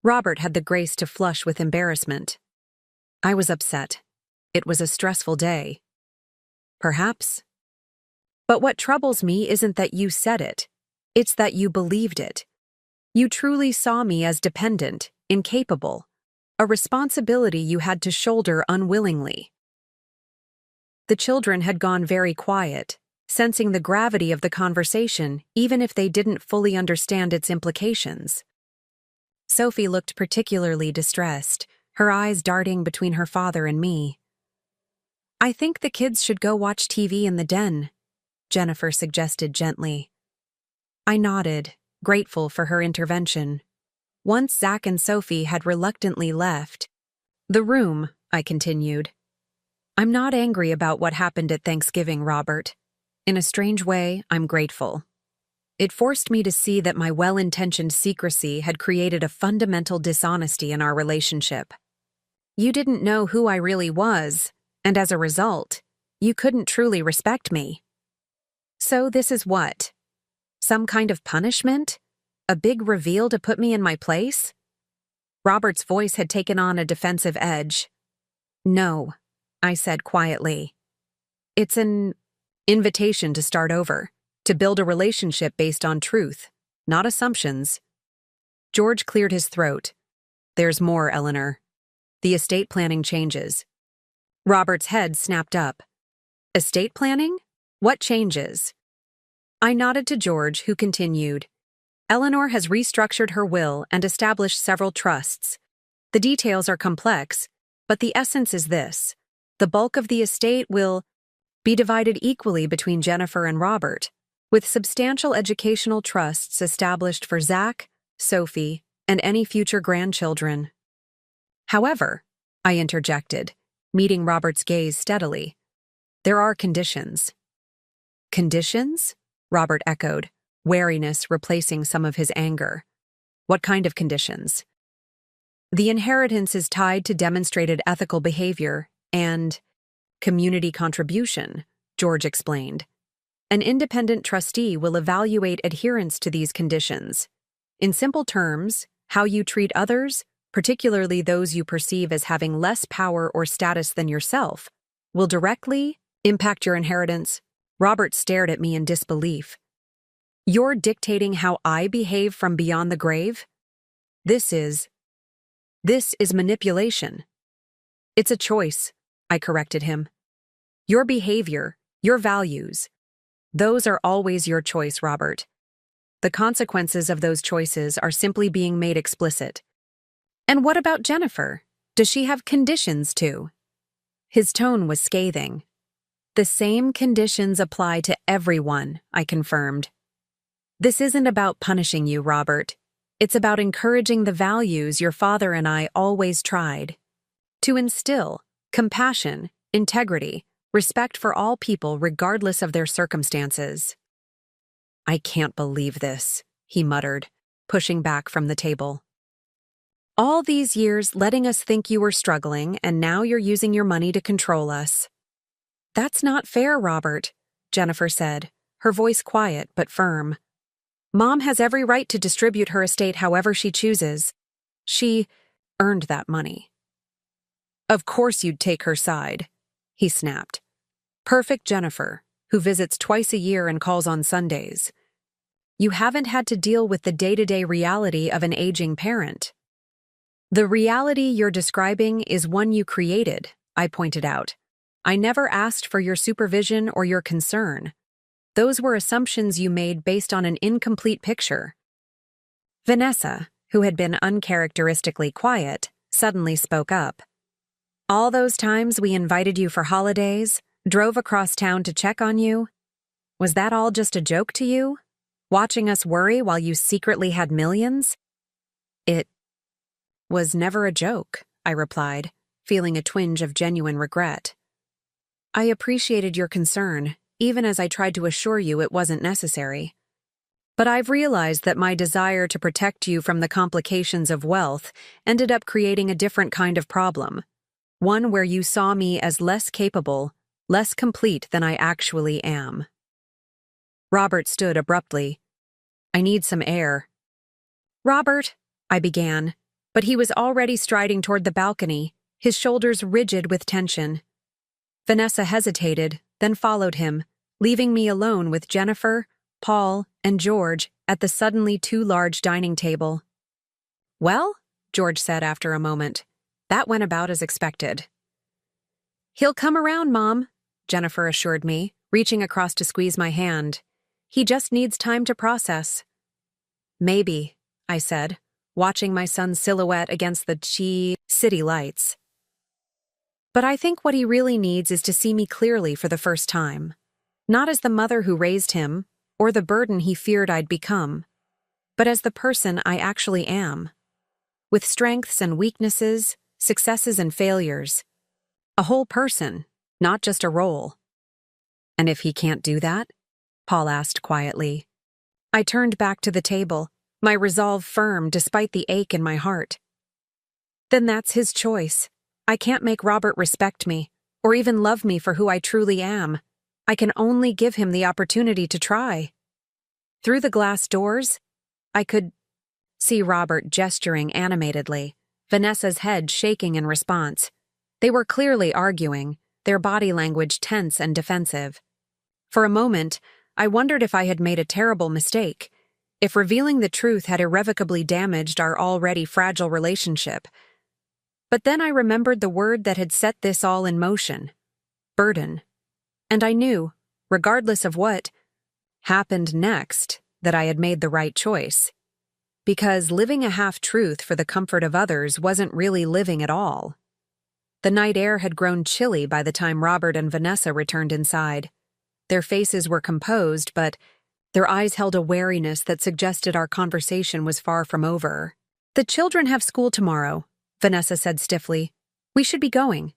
Robert had the grace to flush with embarrassment. I was upset. It was a stressful day. "Perhaps. But what troubles me isn't that you said it. It's that you believed it. You truly saw me as dependent, incapable, a responsibility you had to shoulder unwillingly." The children had gone very quiet, sensing the gravity of the conversation even if they didn't fully understand its implications. Sophie looked particularly distressed, her eyes darting between her father and me. "I think the kids should go watch TV in the den," Jennifer suggested gently. I nodded, grateful for her intervention. Once Zach and Sophie had reluctantly left the room, I continued. "I'm not angry about what happened at Thanksgiving, Robert. In a strange way, I'm grateful. It forced me to see that my well-intentioned secrecy had created a fundamental dishonesty in our relationship. You didn't know who I really was, and as a result, you couldn't truly respect me. So this is what? Some kind of punishment? A big reveal to put me in my place?" Robert's voice had taken on a defensive edge. "No," I said quietly. "It's an invitation to start over, to build a relationship based on truth, not assumptions." George cleared his throat. There's more, Eleanor. The estate planning changes. Robert's head snapped up. Estate planning? What changes? I nodded to George, who continued. Eleanor has restructured her will and established several trusts. The details are complex, but the essence is this. The bulk of the estate will be divided equally between Jennifer and Robert, with substantial educational trusts established for Zach, Sophie, and any future grandchildren. However, I interjected, meeting Robert's gaze steadily, there are conditions. Conditions? Robert echoed, wariness replacing some of his anger. What kind of conditions? The inheritance is tied to demonstrated ethical behavior and community contribution, George explained. An independent trustee will evaluate adherence to these conditions. In simple terms, how you treat others, particularly those you perceive as having less power or status than yourself, will directly impact your inheritance. Robert stared at me in disbelief. You're dictating how I behave from beyond the grave? This is manipulation. It's a choice, I corrected him. Your behavior, your values, those are always your choice, Robert. The consequences of those choices are simply being made explicit. And what about Jennifer? Does she have conditions too? His tone was scathing. The same conditions apply to everyone, I confirmed. This isn't about punishing you, Robert. It's about encouraging the values your father and I always tried to instill: compassion, integrity, respect for all people regardless of their circumstances. I can't believe this, he muttered, pushing back from the table. All these years letting us think you were struggling, and now you're using your money to control us. That's not fair, Robert, Jennifer said, her voice quiet but firm. Mom has every right to distribute her estate however she chooses. She earned that money. Of course you'd take her side, he snapped. Perfect Jennifer, who visits twice a year and calls on Sundays. You haven't had to deal with the day-to-day reality of an aging parent. The reality you're describing is one you created, I pointed out. I never asked for your supervision or your concern. Those were assumptions you made based on an incomplete picture. Vanessa, who had been uncharacteristically quiet, suddenly spoke up. All those times we invited you for holidays, drove across town to check on you, was that all just a joke to you? Watching us worry while you secretly had millions? It was never a joke, I replied, feeling a twinge of genuine regret. I appreciated your concern, even as I tried to assure you it wasn't necessary. But I've realized that my desire to protect you from the complications of wealth ended up creating a different kind of problem, one where you saw me as less capable, less complete than I actually am. Robert stood abruptly. I need some air. Robert, I began, but he was already striding toward the balcony, his shoulders rigid with tension. Vanessa hesitated, then followed him, leaving me alone with Jennifer, Paul, and George at the suddenly too large dining table. Well, George said after a moment, that went about as expected. He'll come around, Mom, Jennifer assured me, reaching across to squeeze my hand. He just needs time to process. Maybe, I said, watching my son's silhouette against the city lights. But I think what he really needs is to see me clearly for the first time. Not as the mother who raised him, or the burden he feared I'd become, but as the person I actually am. With strengths and weaknesses, successes and failures. A whole person, not just a role. And if he can't do that? Paul asked quietly. I turned back to the table, my resolve firm despite the ache in my heart. Then that's his choice. I can't make Robert respect me, or even love me for who I truly am. I can only give him the opportunity to try. Through the glass doors, I could see Robert gesturing animatedly, Vanessa's head shaking in response. They were clearly arguing, their body language tense and defensive. For a moment, I wondered if I had made a terrible mistake, if revealing the truth had irrevocably damaged our already fragile relationship. But then I remembered the word that had set this all in motion: burden. And I knew, regardless of what happened next, that I had made the right choice. Because living a half-truth for the comfort of others wasn't really living at all. The night air had grown chilly by the time Robert and Vanessa returned inside. Their faces were composed, but their eyes held a wariness that suggested our conversation was far from over. "The children have school tomorrow," Vanessa said stiffly. "We should be going."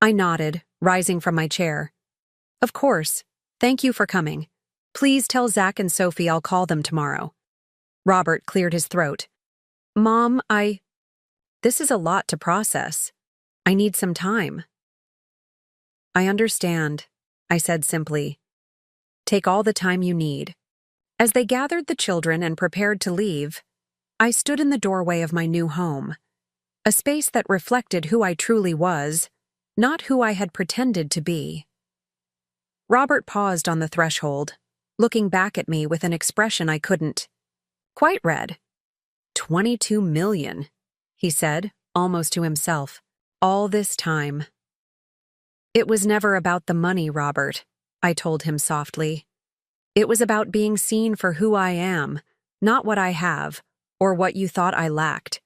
I nodded, rising from my chair. "Of course. Thank you for coming. Please tell Zach and Sophie I'll call them tomorrow." Robert cleared his throat. "Mom, this is a lot to process. I need some time." "I understand," I said simply. "Take all the time you need." As they gathered the children and prepared to leave, I stood in the doorway of my new home, a space that reflected who I truly was, not who I had pretended to be. Robert paused on the threshold, looking back at me with an expression I couldn't quite read. "$22 million, he said, almost to himself. "All this time." "It was never about the money, Robert," I told him softly. "It was about being seen for who I am, not what I have, or what you thought I lacked."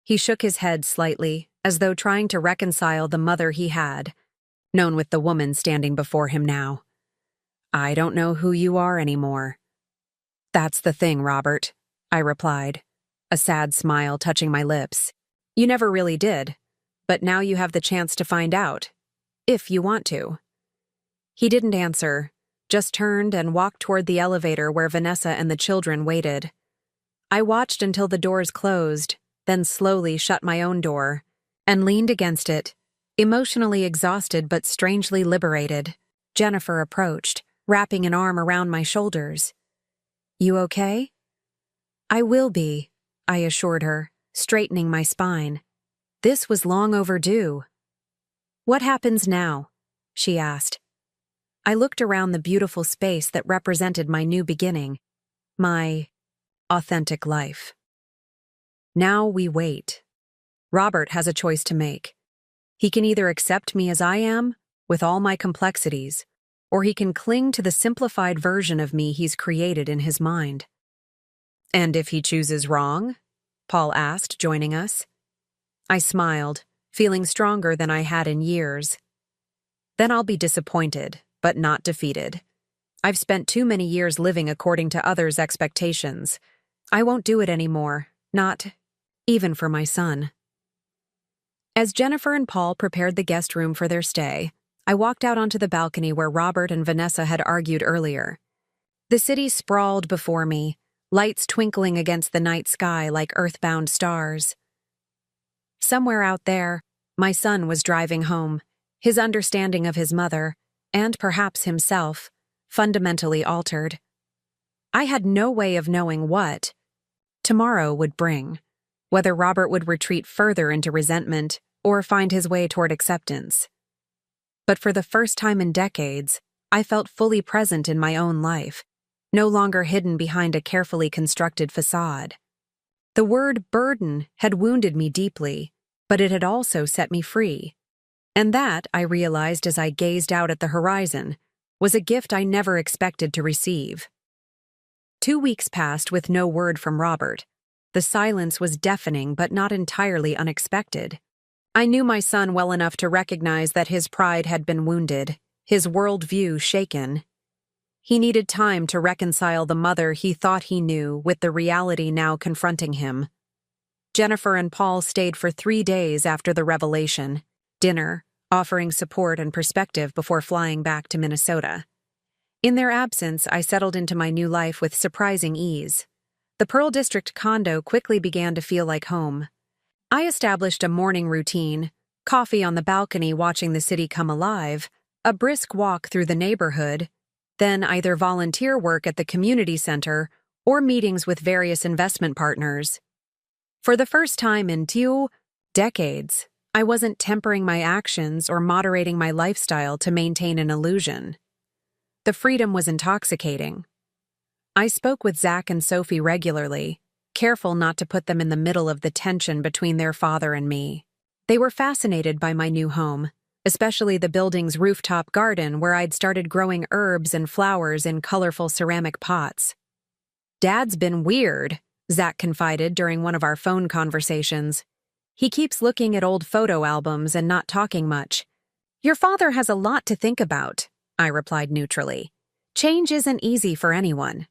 He shook his head slightly, as though trying to reconcile the mother he had known with the woman standing before him now. "I don't know who you are anymore." "That's the thing, Robert," I replied, a sad smile touching my lips. "You never really did, but now you have the chance to find out, if you want to." He didn't answer, just turned and walked toward the elevator where Vanessa and the children waited. I watched until the doors closed, then slowly shut my own door, and leaned against it, emotionally exhausted but strangely liberated. Jennifer approached, wrapping an arm around my shoulders. "You okay?" "I will be," I assured her, straightening my spine. This was long overdue. "What happens now?" she asked. I looked around the beautiful space that represented my new beginning, my authentic life. "Now we wait. Robert has a choice to make. He can either accept me as I am, with all my complexities, or he can cling to the simplified version of me he's created in his mind." "And if he chooses wrong?" Paul asked, joining us. I smiled, feeling stronger than I had in years. "Then I'll be disappointed, but not defeated. I've spent too many years living according to others' expectations. I won't do it anymore, not even for my son." As Jennifer and Paul prepared the guest room for their stay, I walked out onto the balcony where Robert and Vanessa had argued earlier. The city sprawled before me, lights twinkling against the night sky like earthbound stars. Somewhere out there, my son was driving home, his understanding of his mother, and perhaps himself, fundamentally altered. I had no way of knowing what tomorrow would bring, whether Robert would retreat further into resentment or find his way toward acceptance. But for the first time in decades, I felt fully present in my own life, no longer hidden behind a carefully constructed facade. The word burden had wounded me deeply, but it had also set me free. And that, I realized as I gazed out at the horizon, was a gift I never expected to receive. 2 weeks passed with no word from Robert. The silence was deafening but not entirely unexpected. I knew my son well enough to recognize that his pride had been wounded, his worldview shaken. He needed time to reconcile the mother he thought he knew with the reality now confronting him. Jennifer and Paul stayed for 3 days after the revelation, dinner, offering support and perspective before flying back to Minnesota. In their absence, I settled into my new life with surprising ease. The Pearl District condo quickly began to feel like home. I established a morning routine, coffee on the balcony watching the city come alive, a brisk walk through the neighborhood, then either volunteer work at the community center or meetings with various investment partners. For the first time in 2 decades, I wasn't tempering my actions or moderating my lifestyle to maintain an illusion. The freedom was intoxicating. I spoke with Zach and Sophie regularly, careful not to put them in the middle of the tension between their father and me. They were fascinated by my new home, especially the building's rooftop garden where I'd started growing herbs and flowers in colorful ceramic pots. "Dad's been weird," Zach confided during one of our phone conversations. "He keeps looking at old photo albums and not talking much." "Your father has a lot to think about," I replied neutrally. "Change isn't easy for anyone."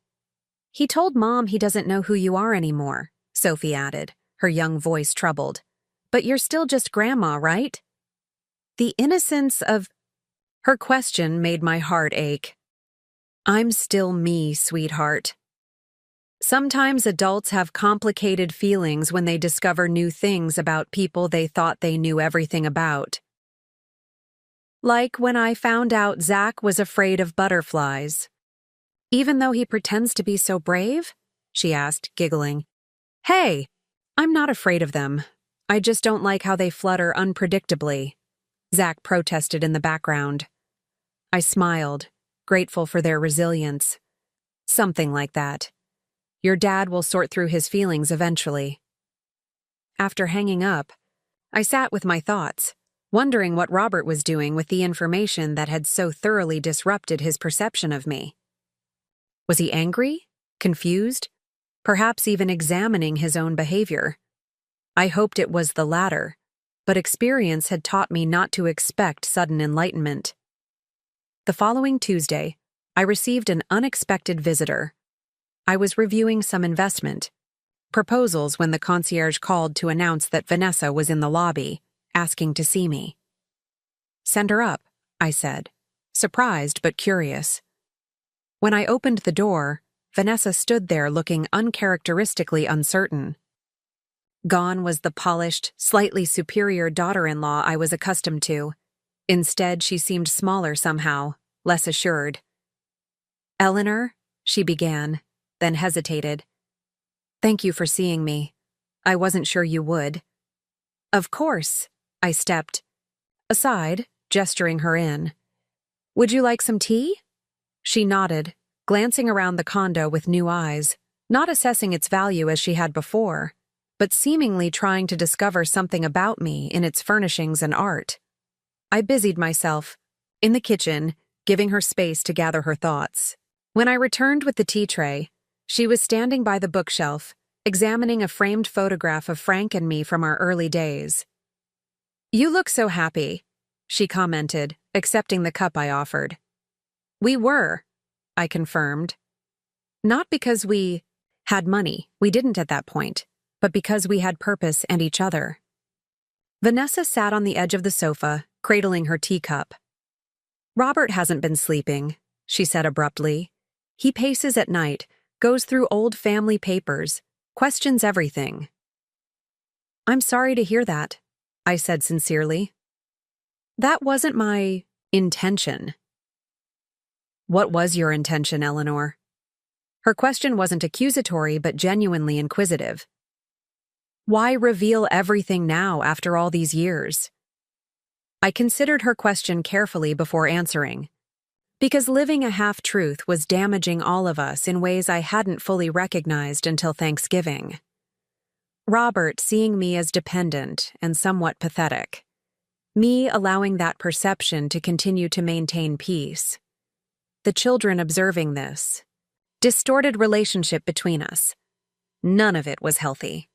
"He told Mom he doesn't know who you are anymore," Sophie added, her young voice troubled. "But you're still just Grandma, right?" The innocence of her question made my heart ache. "I'm still me, sweetheart." Sometimes adults have complicated feelings when they discover new things about people they thought they knew everything about. Like when I found out Zach was afraid of butterflies. "Even though he pretends to be so brave?" she asked, giggling. "Hey, I'm not afraid of them. I just don't like how they flutter unpredictably," Zach protested in the background. I smiled, grateful for their resilience. "Something like that. Your dad will sort through his feelings eventually." After hanging up, I sat with my thoughts, wondering what Robert was doing with the information that had so thoroughly disrupted his perception of me. Was he angry? Confused? Perhaps even examining his own behavior? I hoped it was the latter, but experience had taught me not to expect sudden enlightenment. The following Tuesday, I received an unexpected visitor. I was reviewing some investment proposals when the concierge called to announce that Vanessa was in the lobby, asking to see me. "Send her up," I said, surprised but curious. When I opened the door, Vanessa stood there looking uncharacteristically uncertain. Gone was the polished, slightly superior daughter-in-law I was accustomed to. Instead, she seemed smaller somehow, less assured. "Eleanor," she began, then hesitated. "Thank you for seeing me. I wasn't sure you would." "Of course," I stepped aside, gesturing her in. "Would you like some tea?" She nodded, glancing around the condo with new eyes, not assessing its value as she had before, but seemingly trying to discover something about me in its furnishings and art. I busied myself, in the kitchen, giving her space to gather her thoughts. When I returned with the tea tray, she was standing by the bookshelf, examining a framed photograph of Frank and me from our early days. "You look so happy," she commented, accepting the cup I offered. "We were," I confirmed. "Not because we had money, we didn't at that point, but because we had purpose and each other." Vanessa sat on the edge of the sofa, cradling her teacup. "Robert hasn't been sleeping," she said abruptly. "He paces at night, goes through old family papers, questions everything." "I'm sorry to hear that," I said sincerely. "That wasn't my intention." "What was your intention, Eleanor?" Her question wasn't accusatory but genuinely inquisitive. "Why reveal everything now after all these years?" I considered her question carefully before answering. Because living a half-truth was damaging all of us in ways I hadn't fully recognized until Thanksgiving. Robert seeing me as dependent and somewhat pathetic. Me allowing that perception to continue to maintain peace. The children observing this. Distorted relationship between us. None of it was healthy.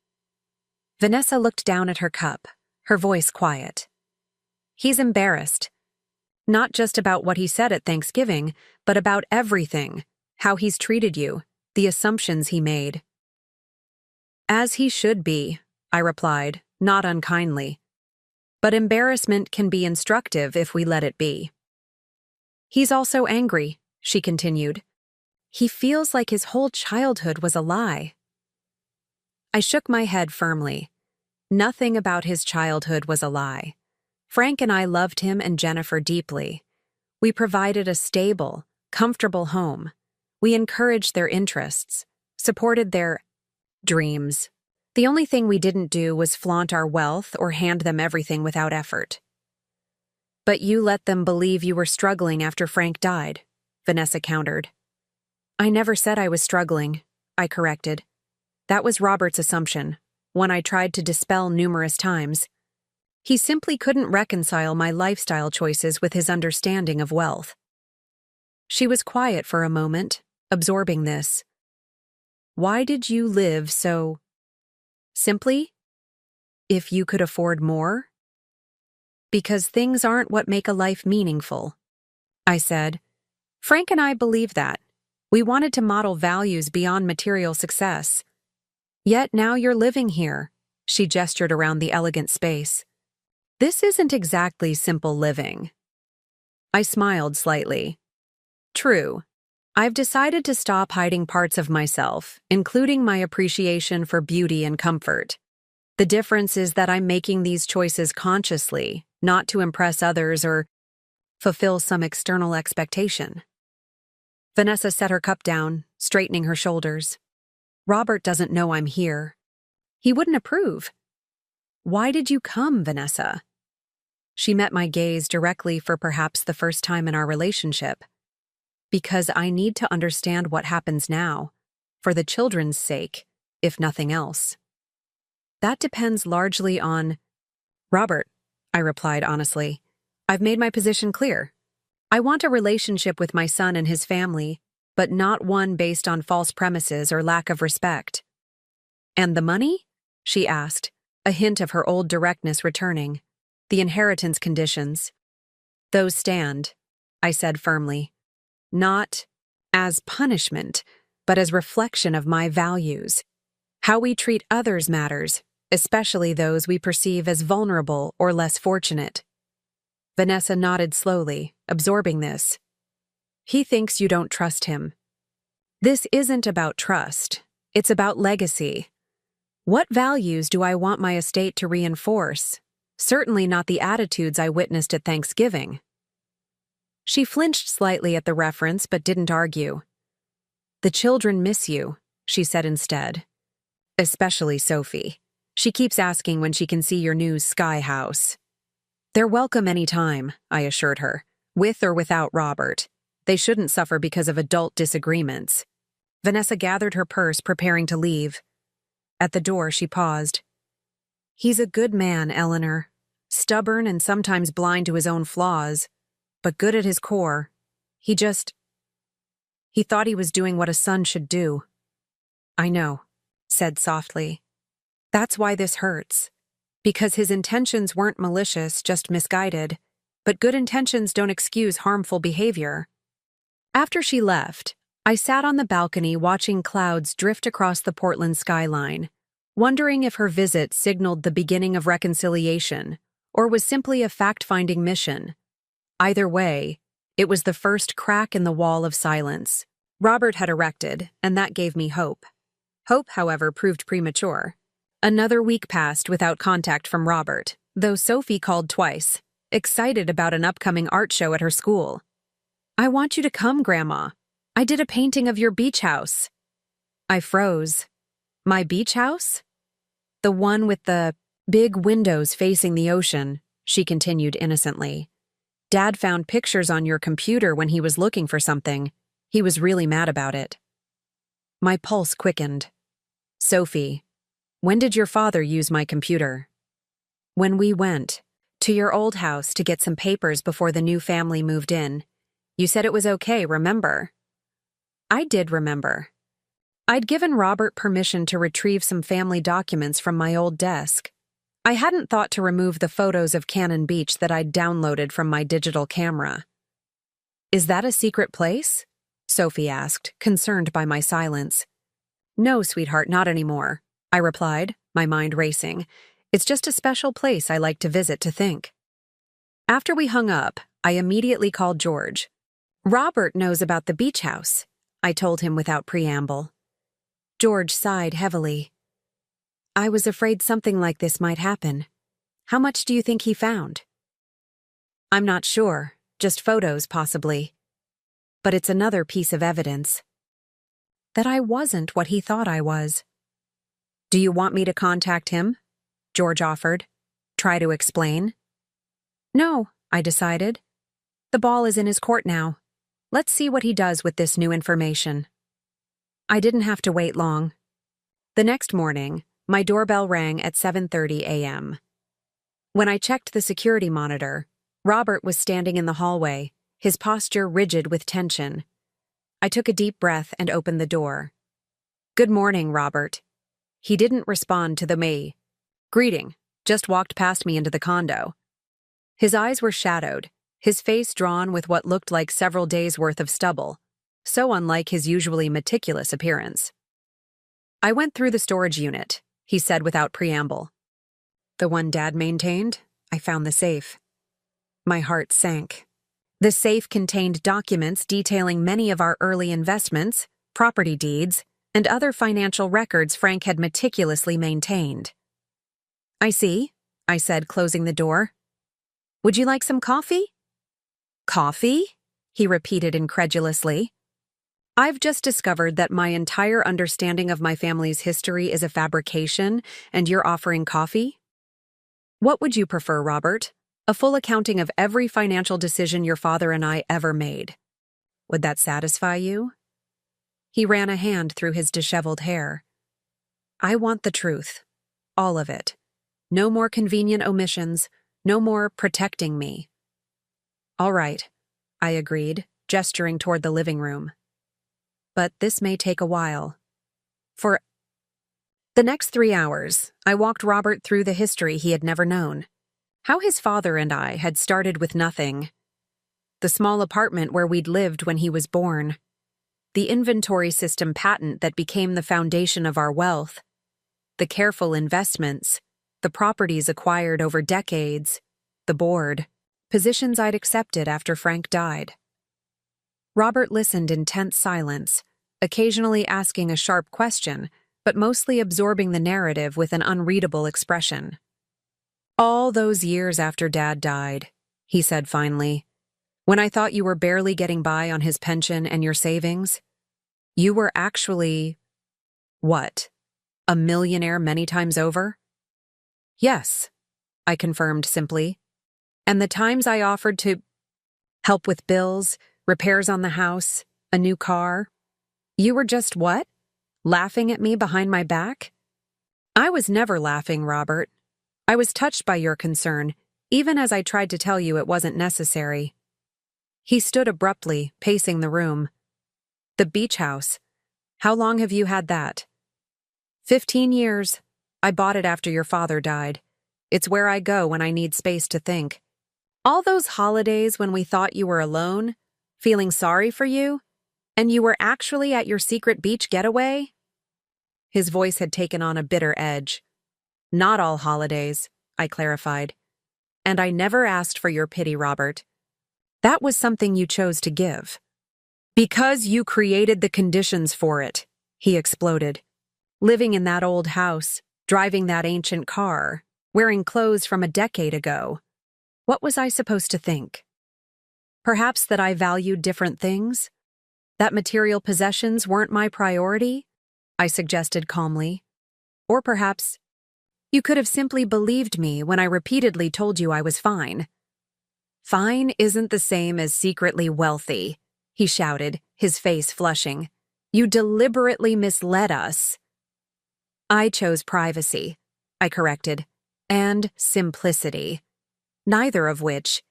Vanessa looked down at her cup, her voice quiet. "He's embarrassed. Not just about what he said at Thanksgiving, but about everything, how he's treated you, the assumptions he made." "As he should be," I replied, not unkindly. "But embarrassment can be instructive if we let it be." "He's also angry," she continued. "He feels like his whole childhood was a lie." I shook my head firmly. Nothing about his childhood was a lie. Frank and I loved him and Jennifer deeply. We provided a stable, comfortable home. We encouraged their interests, supported their dreams. The only thing we didn't do was flaunt our wealth or hand them everything without effort. "But you let them believe you were struggling after Frank died," Vanessa countered. I never said I was struggling, I corrected. That was Robert's assumption, one I tried to dispel numerous times. He simply couldn't reconcile my lifestyle choices with his understanding of wealth. She was quiet for a moment, absorbing this. Why did you live so simply? If you could afford more? Because things aren't what make a life meaningful, I said. Frank and I believe that. We wanted to model values beyond material success. Yet now you're living here, she gestured around the elegant space. This isn't exactly simple living. I smiled slightly. True. I've decided to stop hiding parts of myself, including my appreciation for beauty and comfort. The difference is that I'm making these choices consciously, not to impress others or fulfill some external expectation. Vanessa set her cup down, straightening her shoulders. Robert doesn't know I'm here. He wouldn't approve. Why did you come, Vanessa? She met my gaze directly for perhaps the first time in our relationship. Because I need to understand what happens now, for the children's sake, if nothing else. That depends largely on Robert, I replied honestly. I've made my position clear. I want a relationship with my son and his family, but not one based on false premises or lack of respect. And the money? She asked, a hint of her old directness returning. The inheritance conditions. Those stand, I said firmly. Not as punishment, but as reflection of my values. How we treat others matters, especially those we perceive as vulnerable or less fortunate. Vanessa nodded slowly, absorbing this. He thinks you don't trust him. This isn't about trust. It's about legacy. What values do I want my estate to reinforce? Certainly not the attitudes I witnessed at Thanksgiving. She flinched slightly at the reference but didn't argue. The children miss you, she said instead. Especially Sophie. She keeps asking when she can see your new sky house. They're welcome any time, I assured her, with or without Robert. They shouldn't suffer because of adult disagreements. Vanessa gathered her purse, preparing to leave. At the door, she paused. He's a good man, Eleanor. Stubborn and sometimes blind to his own flaws, but good at his core. He thought he was doing what a son should do. I know, said softly. That's why this hurts. Because his intentions weren't malicious, just misguided. But good intentions don't excuse harmful behavior. After she left, I sat on the balcony watching clouds drift across the Portland skyline, wondering if her visit signaled the beginning of reconciliation or was simply a fact-finding mission. Either way, it was the first crack in the wall of silence Robert had erected, and that gave me hope. Hope, however, proved premature. Another week passed without contact from Robert, though Sophie called twice, excited about an upcoming art show at her school. I want you to come, Grandma. I did a painting of your beach house. I froze. My beach house? The one with the big windows facing the ocean, she continued innocently. Dad found pictures on your computer when he was looking for something. He was really mad about it. My pulse quickened. Sophie, when did your father use my computer? When we went to your old house to get some papers before the new family moved in. You said it was okay, remember? I did remember. I'd given Robert permission to retrieve some family documents from my old desk. I hadn't thought to remove the photos of Cannon Beach that I'd downloaded from my digital camera. Is that a secret place? Sophie asked, concerned by my silence. No, sweetheart, not anymore, I replied, my mind racing. It's just a special place I like to visit to think. After we hung up, I immediately called George. Robert knows about the beach house, I told him without preamble. George sighed heavily. I was afraid something like this might happen. How much do you think he found? I'm not sure, just photos possibly. But it's another piece of evidence. That I wasn't what he thought I was. Do you want me to contact him? George offered. Try to explain? No, I decided. The ball is in his court now. Let's see what he does with this new information. I didn't have to wait long. The next morning, my doorbell rang at 7:30 a.m. When I checked the security monitor, Robert was standing in the hallway, his posture rigid with tension. I took a deep breath and opened the door. "Good morning, Robert." He didn't respond to the me. "Greeting. Just walked past me into the condo." His eyes were shadowed, his face drawn with what looked like several days' worth of stubble, so unlike his usually meticulous appearance. "I went through the storage unit," he said without preamble. "The one Dad maintained? I found the safe." My heart sank. The safe contained documents detailing many of our early investments, property deeds, and other financial records Frank had meticulously maintained. "I see," I said, closing the door. "Would you like some coffee?" "Coffee?" he repeated incredulously. "I've just discovered that my entire understanding of my family's history is a fabrication, and you're offering coffee? What would you prefer, Robert? A full accounting of every financial decision your father and I ever made. Would that satisfy you?" He ran a hand through his disheveled hair. "I want the truth. All of it. No more convenient omissions, no more protecting me." "All right," I agreed, gesturing toward the living room. "But this may take a while." For the next 3 hours, I walked Robert through the history he had never known. How his father and I had started with nothing. The small apartment where we'd lived when he was born. The inventory system patent that became the foundation of our wealth. The careful investments. The properties acquired over decades. The board. Positions I'd accepted after Frank died. Robert listened in tense silence, occasionally asking a sharp question, but mostly absorbing the narrative with an unreadable expression. "All those years after Dad died," he said finally, "when I thought you were barely getting by on his pension and your savings, you were actually, what, a millionaire many times over?" "Yes," I confirmed simply. "And the times I offered to help with bills, repairs on the house, a new car, you were just what? Laughing at me behind my back?" "I was never laughing, Robert. I was touched by your concern, even as I tried to tell you it wasn't necessary." He stood abruptly, pacing the room. "The beach house. How long have you had that?" 15 years. I bought it after your father died. It's where I go when I need space to think. All those holidays when we thought you were alone, feeling sorry for you, and you were actually at your secret beach getaway?" His voice had taken on a bitter edge. "Not all holidays," I clarified. "And I never asked for your pity, Robert. That was something you chose to give." "Because you created the conditions for it," he exploded. "Living in that old house, driving that ancient car, wearing clothes from a decade ago. What was I supposed to think? Perhaps that I valued different things? That material possessions weren't my priority?" I suggested calmly. "Or perhaps you could have simply believed me when I repeatedly told you I was fine." "Fine isn't the same as secretly wealthy," he shouted, his face flushing. "You deliberately misled us." "I chose privacy," I corrected, "and simplicity, neither of which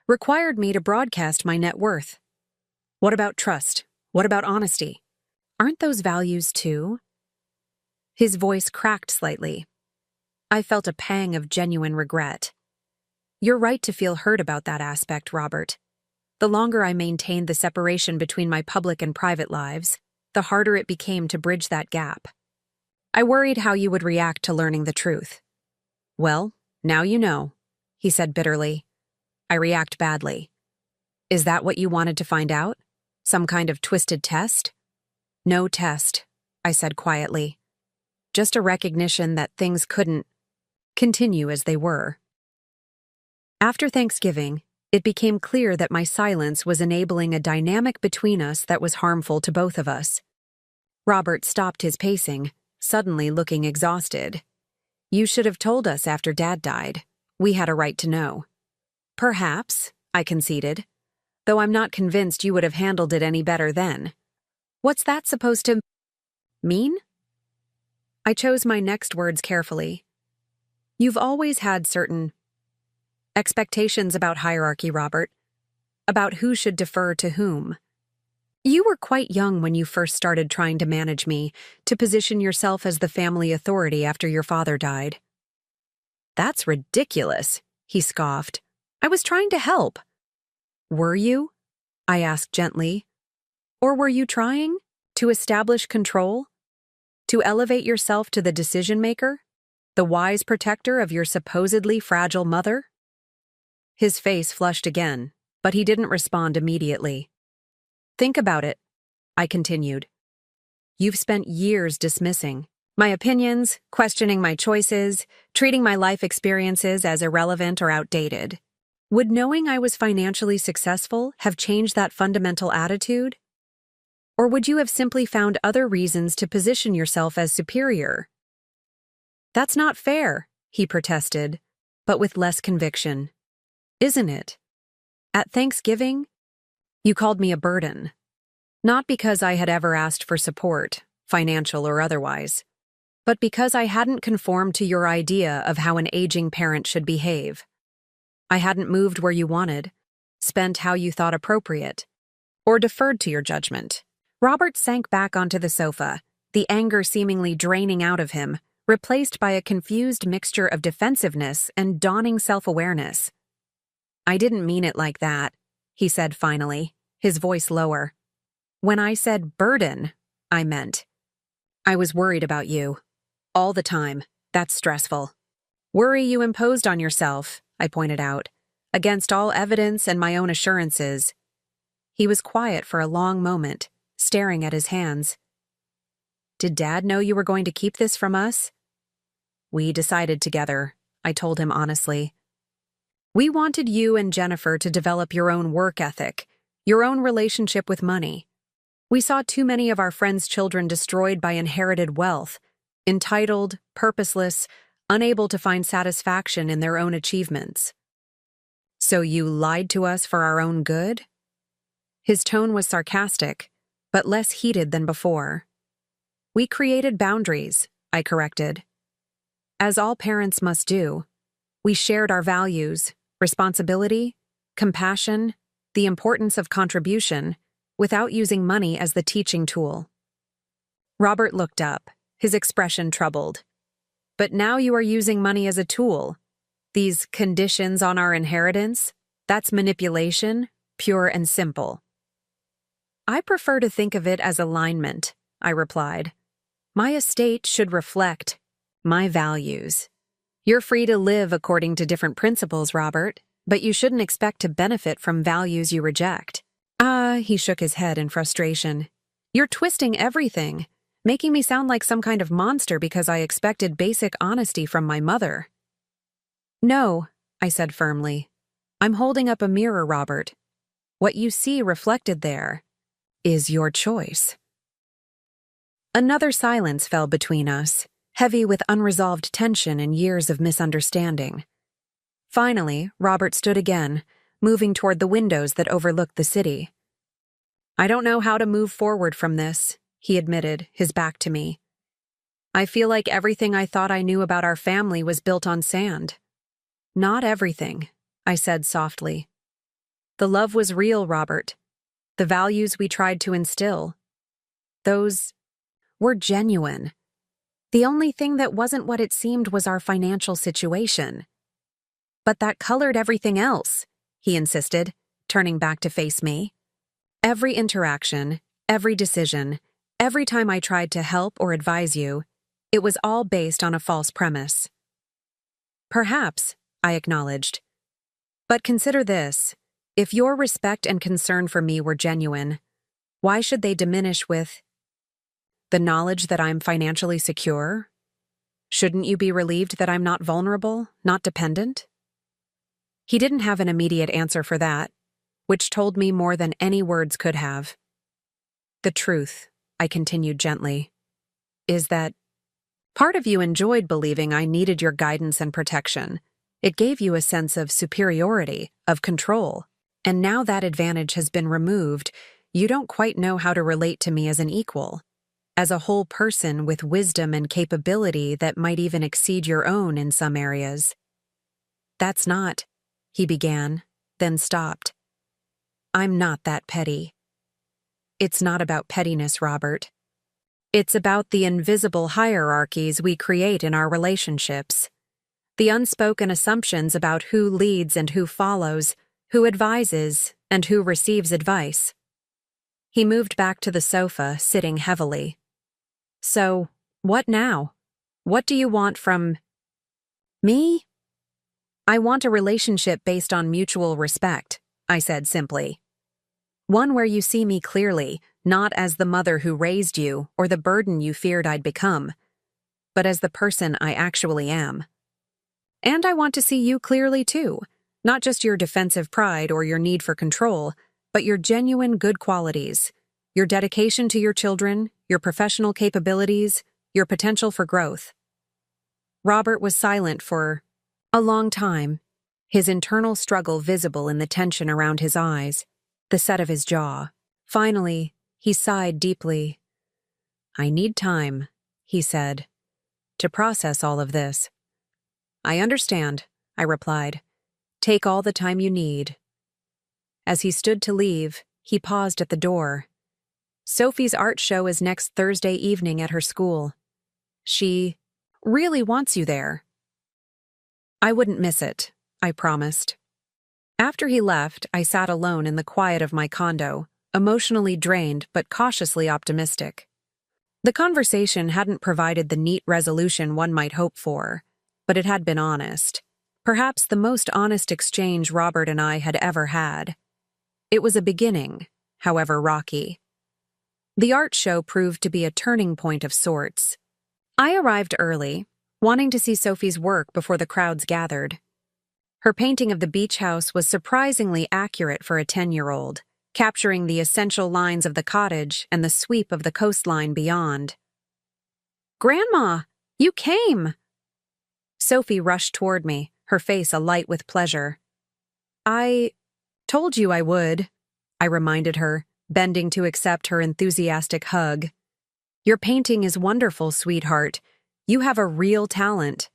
required me to broadcast my net worth. What about trust? What about honesty? Aren't those values too?" His voice cracked slightly. I felt a pang of genuine regret. "You're right to feel hurt about that aspect, Robert. The longer I maintained the separation between my public and private lives, the harder it became to bridge that gap. I worried how you would react to learning the truth." "Well, now you know," he said bitterly. "I react badly. Is that what you wanted to find out? Some kind of twisted test?" "No test," I said quietly. "Just a recognition that things couldn't continue as they were." After Thanksgiving, it became clear that my silence was enabling a dynamic between us that was harmful to both of us. Robert stopped his pacing, suddenly looking exhausted. "You should have told us after Dad died. We had a right to know." "Perhaps," I conceded, "though I'm not convinced you would have handled it any better then." "What's that supposed to Mean? I chose my next words carefully. You've always had certain expectations about hierarchy, Robert, about who should defer to whom. You were quite young when you first started trying to manage me, to position yourself as the family authority after your father died. That's ridiculous, he scoffed. I was trying to help. Were you? I asked gently. Or were you trying to establish control? To elevate yourself to the decision maker? The wise protector of your supposedly fragile mother? His face flushed again, but he didn't respond immediately. Think about it, I continued. You've spent years dismissing my opinions, questioning my choices, treating my life experiences as irrelevant or outdated. Would knowing I was financially successful have changed that fundamental attitude? Or would you have simply found other reasons to position yourself as superior? That's not fair, he protested, but with less conviction. Isn't it? At Thanksgiving, you called me a burden. Not because I had ever asked for support, financial or otherwise, but because I hadn't conformed to your idea of how an aging parent should behave. I hadn't moved where you wanted, spent how you thought appropriate, or deferred to your judgment. Robert sank back onto the sofa, the anger seemingly draining out of him, replaced by a confused mixture of defensiveness and dawning self-awareness. I didn't mean it like that, he said finally, his voice lower. When I said burden, I meant. I was worried about you. All the time. That's stressful. Worry you imposed on yourself, I pointed out, against all evidence and my own assurances. He was quiet for a long moment, staring at his hands. Did Dad know you were going to keep this from us? We decided together, I told him honestly. We wanted you and Jennifer to develop your own work ethic, your own relationship with money. We saw too many of our friends' children destroyed by inherited wealth, entitled, purposeless, unable to find satisfaction in their own achievements. So you lied to us for our own good? His tone was sarcastic, but less heated than before. We created boundaries, I corrected. As all parents must do, we shared our values, responsibility, compassion, the importance of contribution, without using money as the teaching tool. Robert looked up, his expression troubled. But now you are using money as a tool. These conditions on our inheritance, that's manipulation, pure and simple. I prefer to think of it as alignment, I replied. My estate should reflect my values. You're free to live according to different principles, Robert, but you shouldn't expect to benefit from values you reject. He shook his head in frustration. You're twisting everything, making me sound like some kind of monster because I expected basic honesty from my mother. No, I said firmly. I'm holding up a mirror, Robert. What you see reflected there is your choice. Another silence fell between us, heavy with unresolved tension and years of misunderstanding. Finally, Robert stood again, moving toward the windows that overlooked the city. I don't know how to move forward from this, he admitted, his back to me. I feel like everything I thought I knew about our family was built on sand. Not everything, I said softly. The love was real, Robert. The values we tried to instill. Those were genuine. The only thing that wasn't what it seemed was our financial situation. But that colored everything else, he insisted, turning back to face me. Every interaction, every decision, every time I tried to help or advise you, it was all based on a false premise. Perhaps, I acknowledged. But consider this. If your respect and concern for me were genuine, why should they diminish with the knowledge that I'm financially secure? Shouldn't you be relieved that I'm not vulnerable, not dependent? He didn't have an immediate answer for that, which told me more than any words could have. The truth, I continued gently, is that part of you enjoyed believing I needed your guidance and protection. It gave you a sense of superiority, of control. And now that advantage has been removed, you don't quite know how to relate to me as an equal. as a whole person with wisdom and capability that might even exceed your own in some areas. That's not, he began, then stopped. I'm not that petty. It's not about pettiness, Robert. It's about the invisible hierarchies we create in our relationships. The unspoken assumptions about who leads and who follows, who advises and who receives advice. He moved back to the sofa, sitting heavily. So, what now? What do you want from me? I want a relationship based on mutual respect, I said simply. One where you see me clearly, not as the mother who raised you or the burden you feared I'd become, but as the person I actually am. And I want to see you clearly too, not just your defensive pride or your need for control, but your genuine good qualities, your dedication to your children, your professional capabilities, your potential for growth. Robert was silent for a long time, his internal struggle visible in the tension around his eyes, the set of his jaw. Finally, he sighed deeply. I need time, he said, to process all of this. I understand, I replied. Take all the time you need. As he stood to leave, he paused at the door. Sophie's art show is next Thursday evening at her school. She really wants you there. I wouldn't miss it, I promised. After he left, I sat alone in the quiet of my condo, emotionally drained but cautiously optimistic. The conversation hadn't provided the neat resolution one might hope for, but it had been honest. Perhaps the most honest exchange Robert and I had ever had. It was a beginning, however rocky. The art show proved to be a turning point of sorts. I arrived early, wanting to see Sophie's work before the crowds gathered. Her painting of the beach house was surprisingly accurate for a 10-year-old, capturing the essential lines of the cottage and the sweep of the coastline beyond. Grandma, you came! Sophie rushed toward me, her face alight with pleasure. I told you I would, I reminded her, bending to accept her enthusiastic hug. Your painting is wonderful, sweetheart. You have a real talent.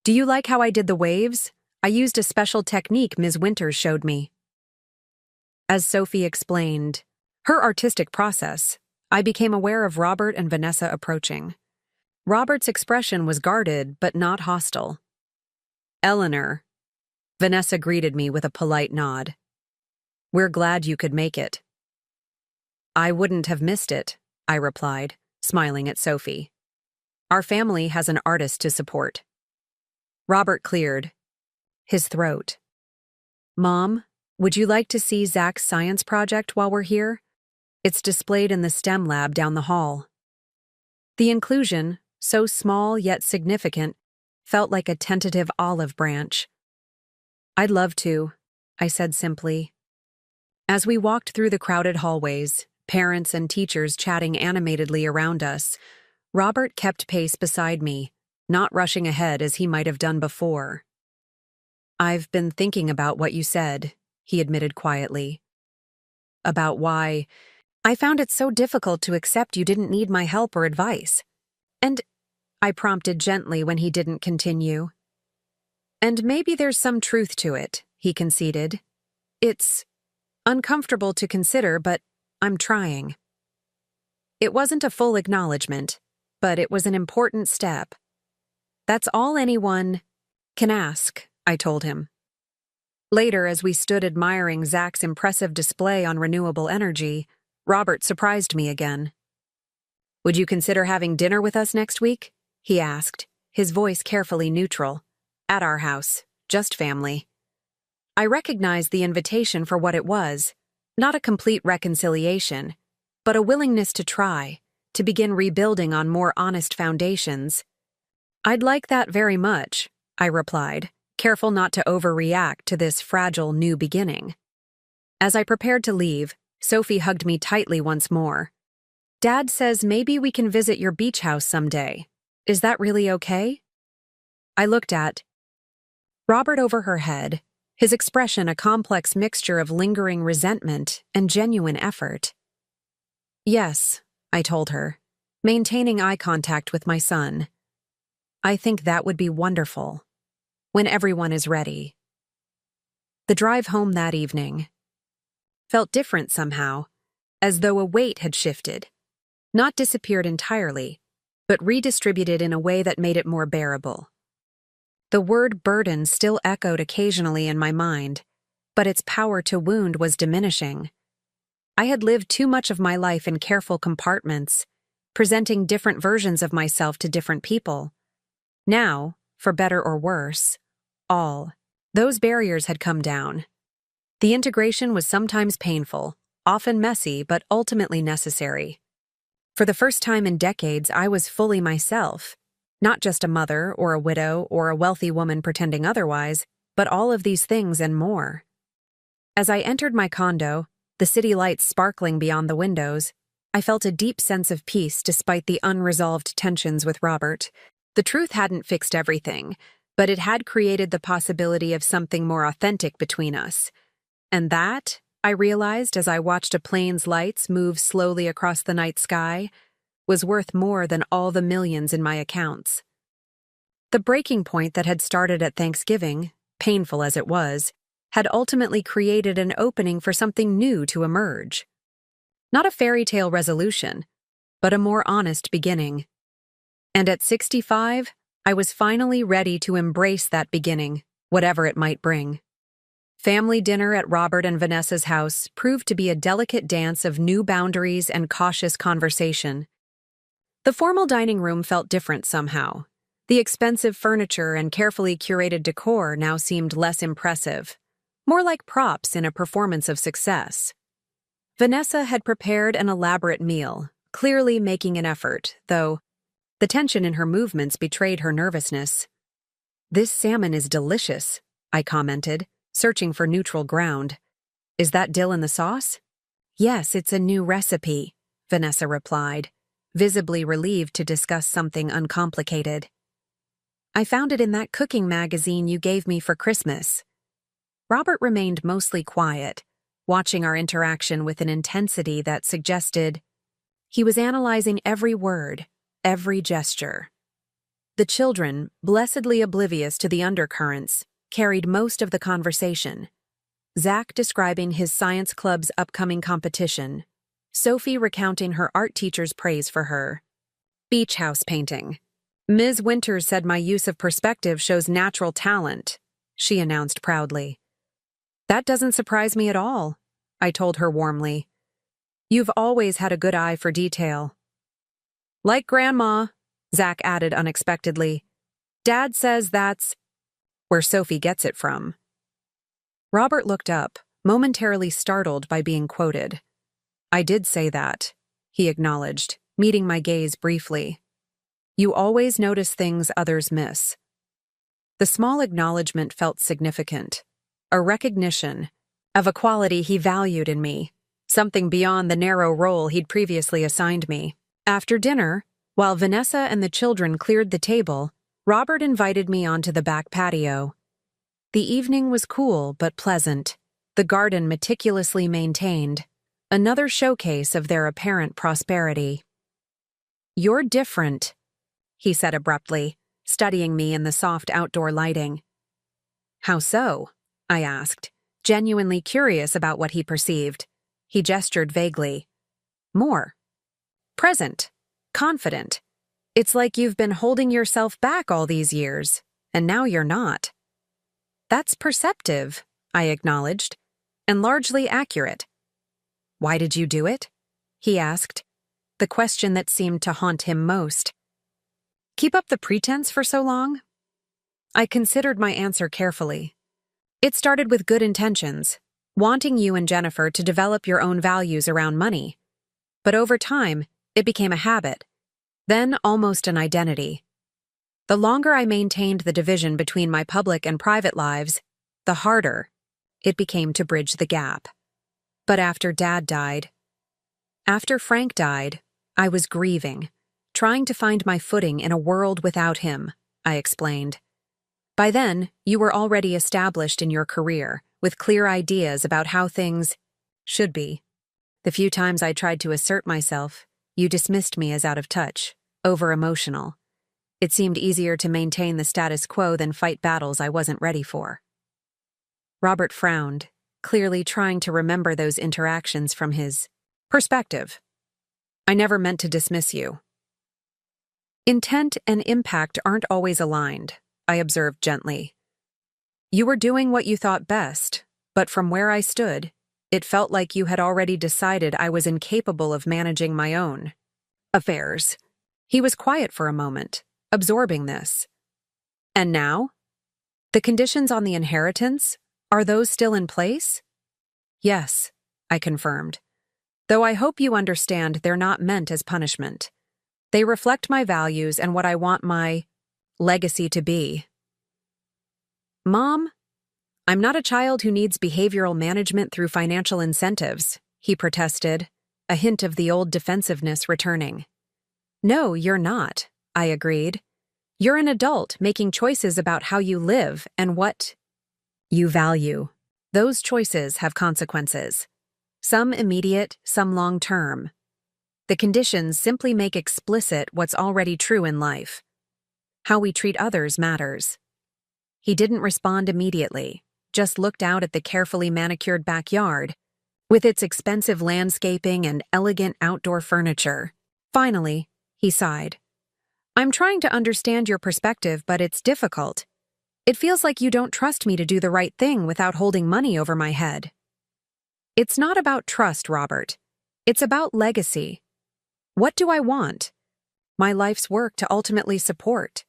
Do you like how I did the waves? I used a special technique Ms. Winters showed me. As Sophie explained her artistic process, I became aware of Robert and Vanessa approaching. Robert's expression was guarded but not hostile. Eleanor, Vanessa greeted me with a polite nod. We're glad you could make it. I wouldn't have missed it, I replied, smiling at Sophie. Our family has an artist to support. Robert cleared his throat. Mom, would you like to see Zach's science project while we're here? It's displayed in the STEM lab down the hall. The inclusion, so small yet significant, felt like a tentative olive branch. I'd love to, I said simply. As we walked through the crowded hallways, parents and teachers chatting animatedly around us, Robert kept pace beside me, not rushing ahead as he might have done before. I've been thinking about what you said, he admitted quietly. About why I found it so difficult to accept you didn't need my help or advice. And I prompted gently when he didn't continue. And maybe there's some truth to it, he conceded. It's uncomfortable to consider, but I'm trying. It wasn't a full acknowledgement, but it was an important step. That's all anyone can ask, I told him. Later, as we stood admiring Zach's impressive display on renewable energy, Robert surprised me again. Would you consider having dinner with us next week? He asked, his voice carefully neutral. At our house, just family. I recognized the invitation for what it was, not a complete reconciliation, but a willingness to try, to begin rebuilding on more honest foundations. I'd like that very much, I replied, careful not to overreact to this fragile new beginning. As I prepared to leave, Sophie hugged me tightly once more. Dad says maybe we can visit your beach house someday. Is that really okay? I looked at Robert over her head, his expression a complex mixture of lingering resentment and genuine effort. Yes, I told her, Maintaining eye contact with my son. I think that would be wonderful. When everyone is ready. The drive home that evening felt different somehow, as though a weight had shifted. Not disappeared entirely, but redistributed in a way that made it more bearable. The word burden still echoed occasionally in my mind, but its power to wound was diminishing. I had lived too much of my life in careful compartments, presenting different versions of myself to different people. Now, for better or worse, all those barriers had come down. The integration was sometimes painful, often messy, but ultimately necessary. For the first time in decades, I was fully myself, not just a mother or a widow or a wealthy woman pretending otherwise, but all of these things and more. As I entered my condo, the city lights sparkling beyond the windows, I felt a deep sense of peace despite the unresolved tensions with Robert. The truth hadn't fixed everything, but it had created the possibility of something more authentic between us. And that, I realized as I watched a plane's lights move slowly across the night sky, was worth more than all the millions in my accounts. The breaking point that had started at Thanksgiving, painful as it was, had ultimately created an opening for something new to emerge. Not a fairy tale resolution, but a more honest beginning. And at 65, I was finally ready to embrace that beginning, whatever it might bring. Family dinner at Robert and Vanessa's house proved to be a delicate dance of new boundaries and cautious conversation. The formal dining room felt different somehow. The expensive furniture and carefully curated decor now seemed less impressive, more like props in a performance of success. Vanessa had prepared an elaborate meal, clearly making an effort, though the tension in her movements betrayed her nervousness. "This salmon is delicious," I commented, searching for neutral ground. "Is that dill in the sauce?" "Yes, it's a new recipe," Vanessa replied, visibly relieved to discuss something uncomplicated. "I found it in that cooking magazine you gave me for Christmas." Robert remained mostly quiet, watching our interaction with an intensity that suggested he was analyzing every word, every gesture. The children, blessedly oblivious to the undercurrents, carried most of the conversation. Zach describing his science club's upcoming competition, Sophie recounting her art teacher's praise for her. "Beach house painting. Ms. Winters said my use of perspective shows natural talent," she announced proudly. "That doesn't surprise me at all," I told her warmly. "You've always had a good eye for detail." "Like Grandma," Zach added unexpectedly. "Dad says that's where Sophie gets it from." Robert looked up, momentarily startled by being quoted. "I did say that," he acknowledged, meeting my gaze briefly. "You always notice things others miss." The small acknowledgement felt significant, a recognition of a quality he valued in me, something beyond the narrow role he'd previously assigned me. After dinner, while Vanessa and the children cleared the table, Robert invited me onto the back patio. The evening was cool but pleasant, the garden meticulously maintained, another showcase of their apparent prosperity. "You're different," he said abruptly, studying me in the soft outdoor lighting. "How so?" I asked, genuinely curious about what he perceived. He gestured vaguely. "More present, confident. It's like you've been holding yourself back all these years, and now you're not." "That's perceptive," I acknowledged, "and largely accurate." "Why did you do it?" he asked, the question that seemed to haunt him most. "Keep up the pretense for so long?" I considered my answer carefully. "It started with good intentions, wanting you and Jennifer to develop your own values around money. But over time, it became a habit, then almost an identity. The longer I maintained the division between my public and private lives, the harder it became to bridge the gap. But after Frank died, I was grieving, trying to find my footing in a world without him," I explained. "By then, you were already established in your career, with clear ideas about how things should be. The few times I tried to assert myself, You dismissed me as out of touch, over-emotional. It seemed easier to maintain the status quo than fight battles I wasn't ready for. Robert frowned, clearly trying to remember those interactions from his perspective. I never meant to dismiss you. Intent and impact aren't always aligned, I observed gently. You were doing what you thought best, but from where I stood, it felt like you had already decided I was incapable of managing my own affairs. He was quiet for a moment, absorbing this. And now? The conditions on the inheritance, are those still in place? Yes, I confirmed. Though I hope you understand they're not meant as punishment. They reflect my values and what I want my legacy to be. Mom, I'm not a child who needs behavioral management through financial incentives, he protested, a hint of the old defensiveness returning. No, you're not, I agreed. You're an adult making choices about how you live and what you value. Those choices have consequences. Some immediate, some long-term. The conditions simply make explicit what's already true in life. How we treat others matters. He didn't respond immediately, just looked out at the carefully manicured backyard, with its expensive landscaping and elegant outdoor furniture. Finally, he sighed. I'm trying to understand your perspective, but it's difficult. It feels like you don't trust me to do the right thing without holding money over my head. It's not about trust, Robert. It's about legacy. What do I want? My life's work to ultimately support.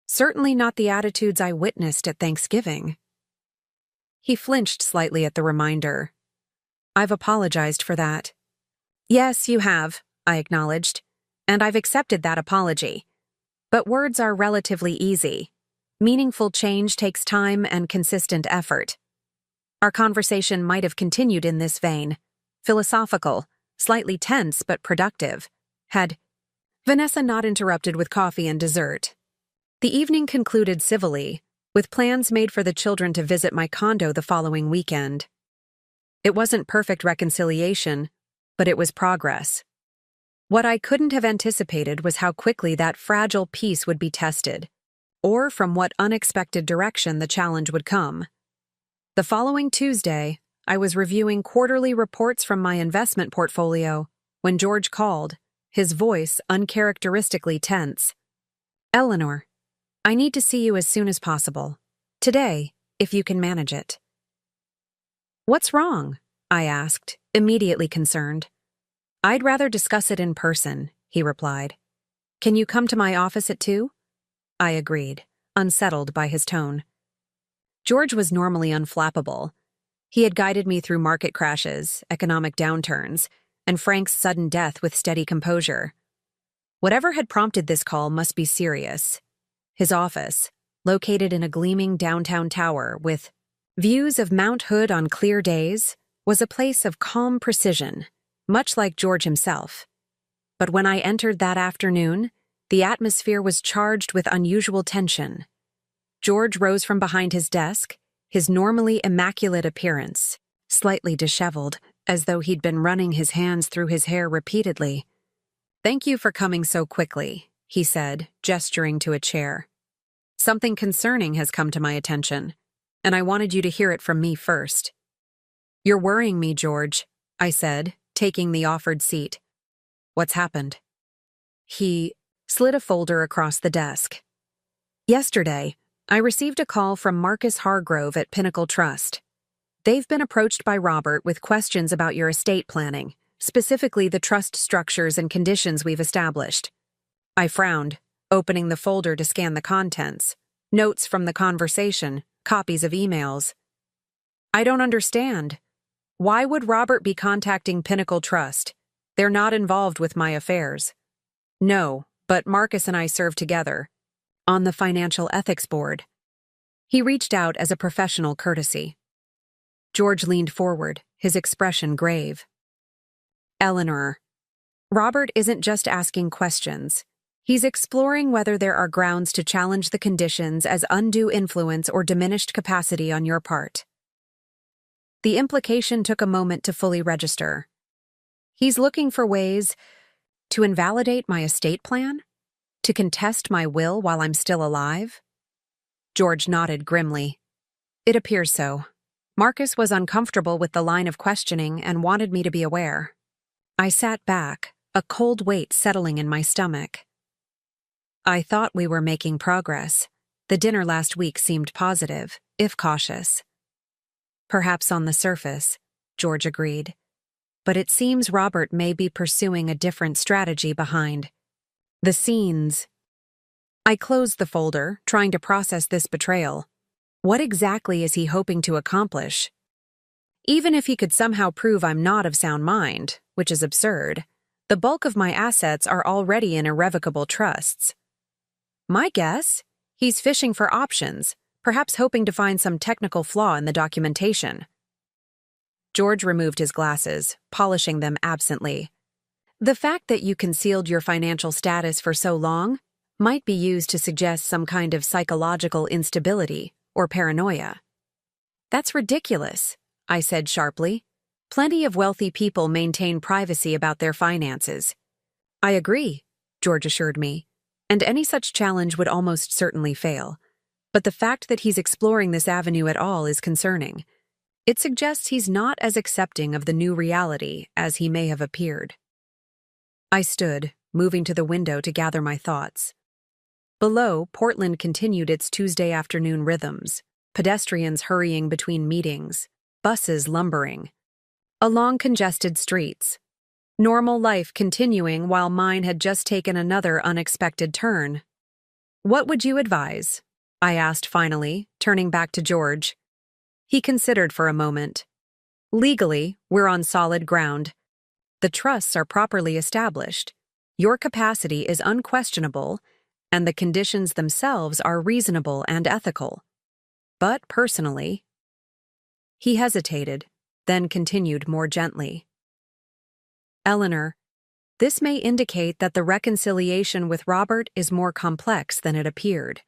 Certainly not the attitudes I witnessed at Thanksgiving. He flinched slightly at the reminder. I've apologized for that. Yes, you have, I acknowledged, and I've accepted that apology. But words are relatively easy. Meaningful change takes time and consistent effort. Our conversation might have continued in this vein, philosophical, slightly tense but productive, had Vanessa not interrupted with coffee and dessert. The evening concluded civilly, with plans made for the children to visit my condo the following weekend. It wasn't perfect reconciliation, but it was progress. What I couldn't have anticipated was how quickly that fragile peace would be tested, or from what unexpected direction the challenge would come. The following Tuesday, I was reviewing quarterly reports from my investment portfolio when George called, his voice uncharacteristically tense. Eleanor, I need to see you as soon as possible. Today, if you can manage it. What's wrong? I asked, immediately concerned. I'd rather discuss it in person, he replied. Can you come to my office at 2? I agreed, unsettled by his tone. George was normally unflappable. He had guided me through market crashes, economic downturns, and Frank's sudden death with steady composure. Whatever had prompted this call must be serious. His office, located in a gleaming downtown tower with views of Mount Hood on clear days, was a place of calm precision, much like George himself. But when I entered that afternoon, the atmosphere was charged with unusual tension. George rose from behind his desk, his normally immaculate appearance, slightly disheveled, as though he'd been running his hands through his hair repeatedly. Thank you for coming so quickly, he said, gesturing to a chair. Something concerning has come to my attention, and I wanted you to hear it from me first. You're worrying me, George, I said, taking the offered seat. What's happened? He slid a folder across the desk. Yesterday, I received a call from Marcus Hargrove at Pinnacle Trust. They've been approached by Robert with questions about your estate planning, specifically the trust structures and conditions we've established. I frowned, opening the folder to scan the contents, notes from the conversation, copies of emails. I don't understand. Why would Robert be contacting Pinnacle Trust? They're not involved with my affairs. No, but Marcus and I serve together. On the Financial Ethics Board. He reached out as a professional courtesy. George leaned forward, his expression grave. Eleanor, Robert isn't just asking questions. He's exploring whether there are grounds to challenge the conditions as undue influence or diminished capacity on your part. The implication took a moment to fully register. He's looking for ways To invalidate my estate plan? To contest my will while I'm still alive? George nodded grimly. It appears so. Marcus was uncomfortable with the line of questioning and wanted me to be aware. I sat back, a cold weight settling in my stomach. I thought we were making progress. The dinner last week seemed positive, if cautious. Perhaps on the surface, George agreed. But it seems Robert may be pursuing a different strategy behind the scenes. I closed the folder, trying to process this betrayal. What exactly is he hoping to accomplish? Even if he could somehow prove I'm not of sound mind, which is absurd, the bulk of my assets are already in irrevocable trusts. My guess? He's fishing for options, perhaps hoping to find some technical flaw in the documentation. George removed his glasses, polishing them absently. The fact that you concealed your financial status for so long might be used to suggest some kind of psychological instability or paranoia. That's ridiculous, I said sharply. Plenty of wealthy people maintain privacy about their finances. I agree, George assured me, and any such challenge would almost certainly fail. But the fact that he's exploring this avenue at all is concerning. It suggests he's not as accepting of the new reality as he may have appeared. I stood, moving to the window to gather my thoughts. Below, Portland continued its Tuesday afternoon rhythms, pedestrians hurrying between meetings, buses lumbering. Along congested streets. Normal life continuing while mine had just taken another unexpected turn. What would you advise? I asked finally, turning back to George. He considered for a moment. Legally, we're on solid ground. The trusts are properly established. Your capacity is unquestionable, and the conditions themselves are reasonable and ethical. But personally, he hesitated, then continued more gently. Eleanor, this may indicate that the reconciliation with Robert is more complex than it appeared.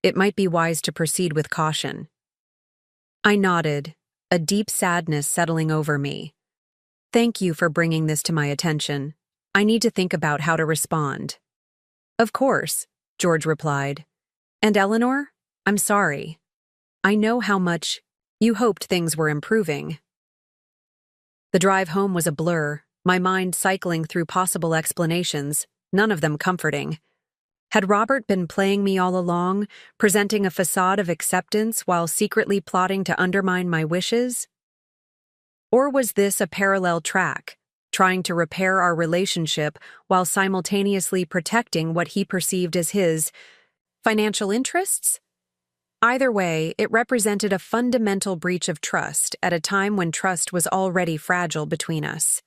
It might be wise to proceed with caution. I nodded, a deep sadness settling over me. Thank you for bringing this to my attention. I need to think about how to respond. Of course, George replied. And Eleanor, I'm sorry. I know how much you hoped things were improving. The drive home was a blur, my mind cycling through possible explanations, none of them comforting. Had Robert been playing me all along, presenting a facade of acceptance while secretly plotting to undermine my wishes? Or was this a parallel track, trying to repair our relationship while simultaneously protecting what he perceived as his financial interests? Either way, it represented a fundamental breach of trust at a time when trust was already fragile between us.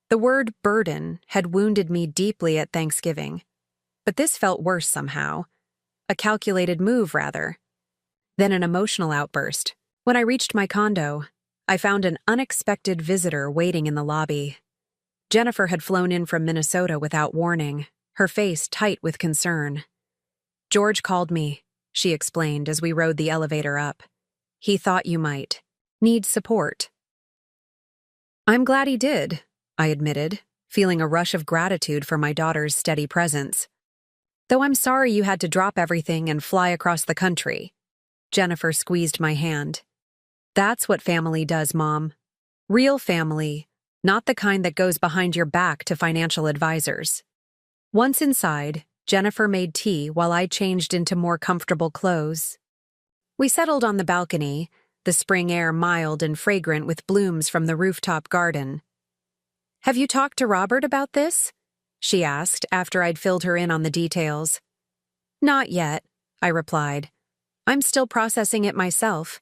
The word burden had wounded me deeply at Thanksgiving. But this felt worse somehow. A calculated move, rather. Then an emotional outburst. When I reached my condo, I found an unexpected visitor waiting in the lobby. Jennifer had flown in from Minnesota without warning, her face tight with concern. George called me, she explained as we rode the elevator up. He thought you might need support. I'm glad he did, I admitted, feeling a rush of gratitude for my daughter's steady presence. Though I'm sorry you had to drop everything and fly across the country. Jennifer squeezed my hand. That's what family does, Mom. Real family, not the kind that goes behind your back to financial advisors. Once inside, Jennifer made tea while I changed into more comfortable clothes. We settled on the balcony, the spring air mild and fragrant with blooms from the rooftop garden. Have you talked to Robert about this? She asked after I'd filled her in on the details. Not yet, I replied. I'm still processing it myself.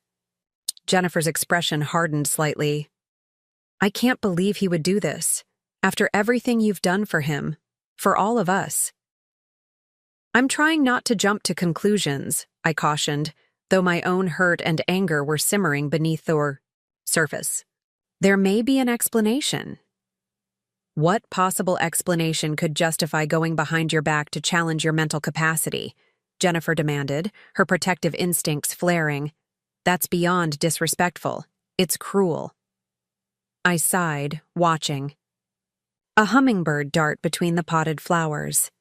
Jennifer's expression hardened slightly. I can't believe he would do this, after everything you've done for him, for all of us. I'm trying not to jump to conclusions, I cautioned, though my own hurt and anger were simmering beneath the surface. There may be an explanation. What possible explanation could justify going behind your back to challenge your mental capacity? Jennifer demanded, her protective instincts flaring. That's beyond disrespectful. It's cruel. I sighed, watching. a hummingbird dart between the potted flowers.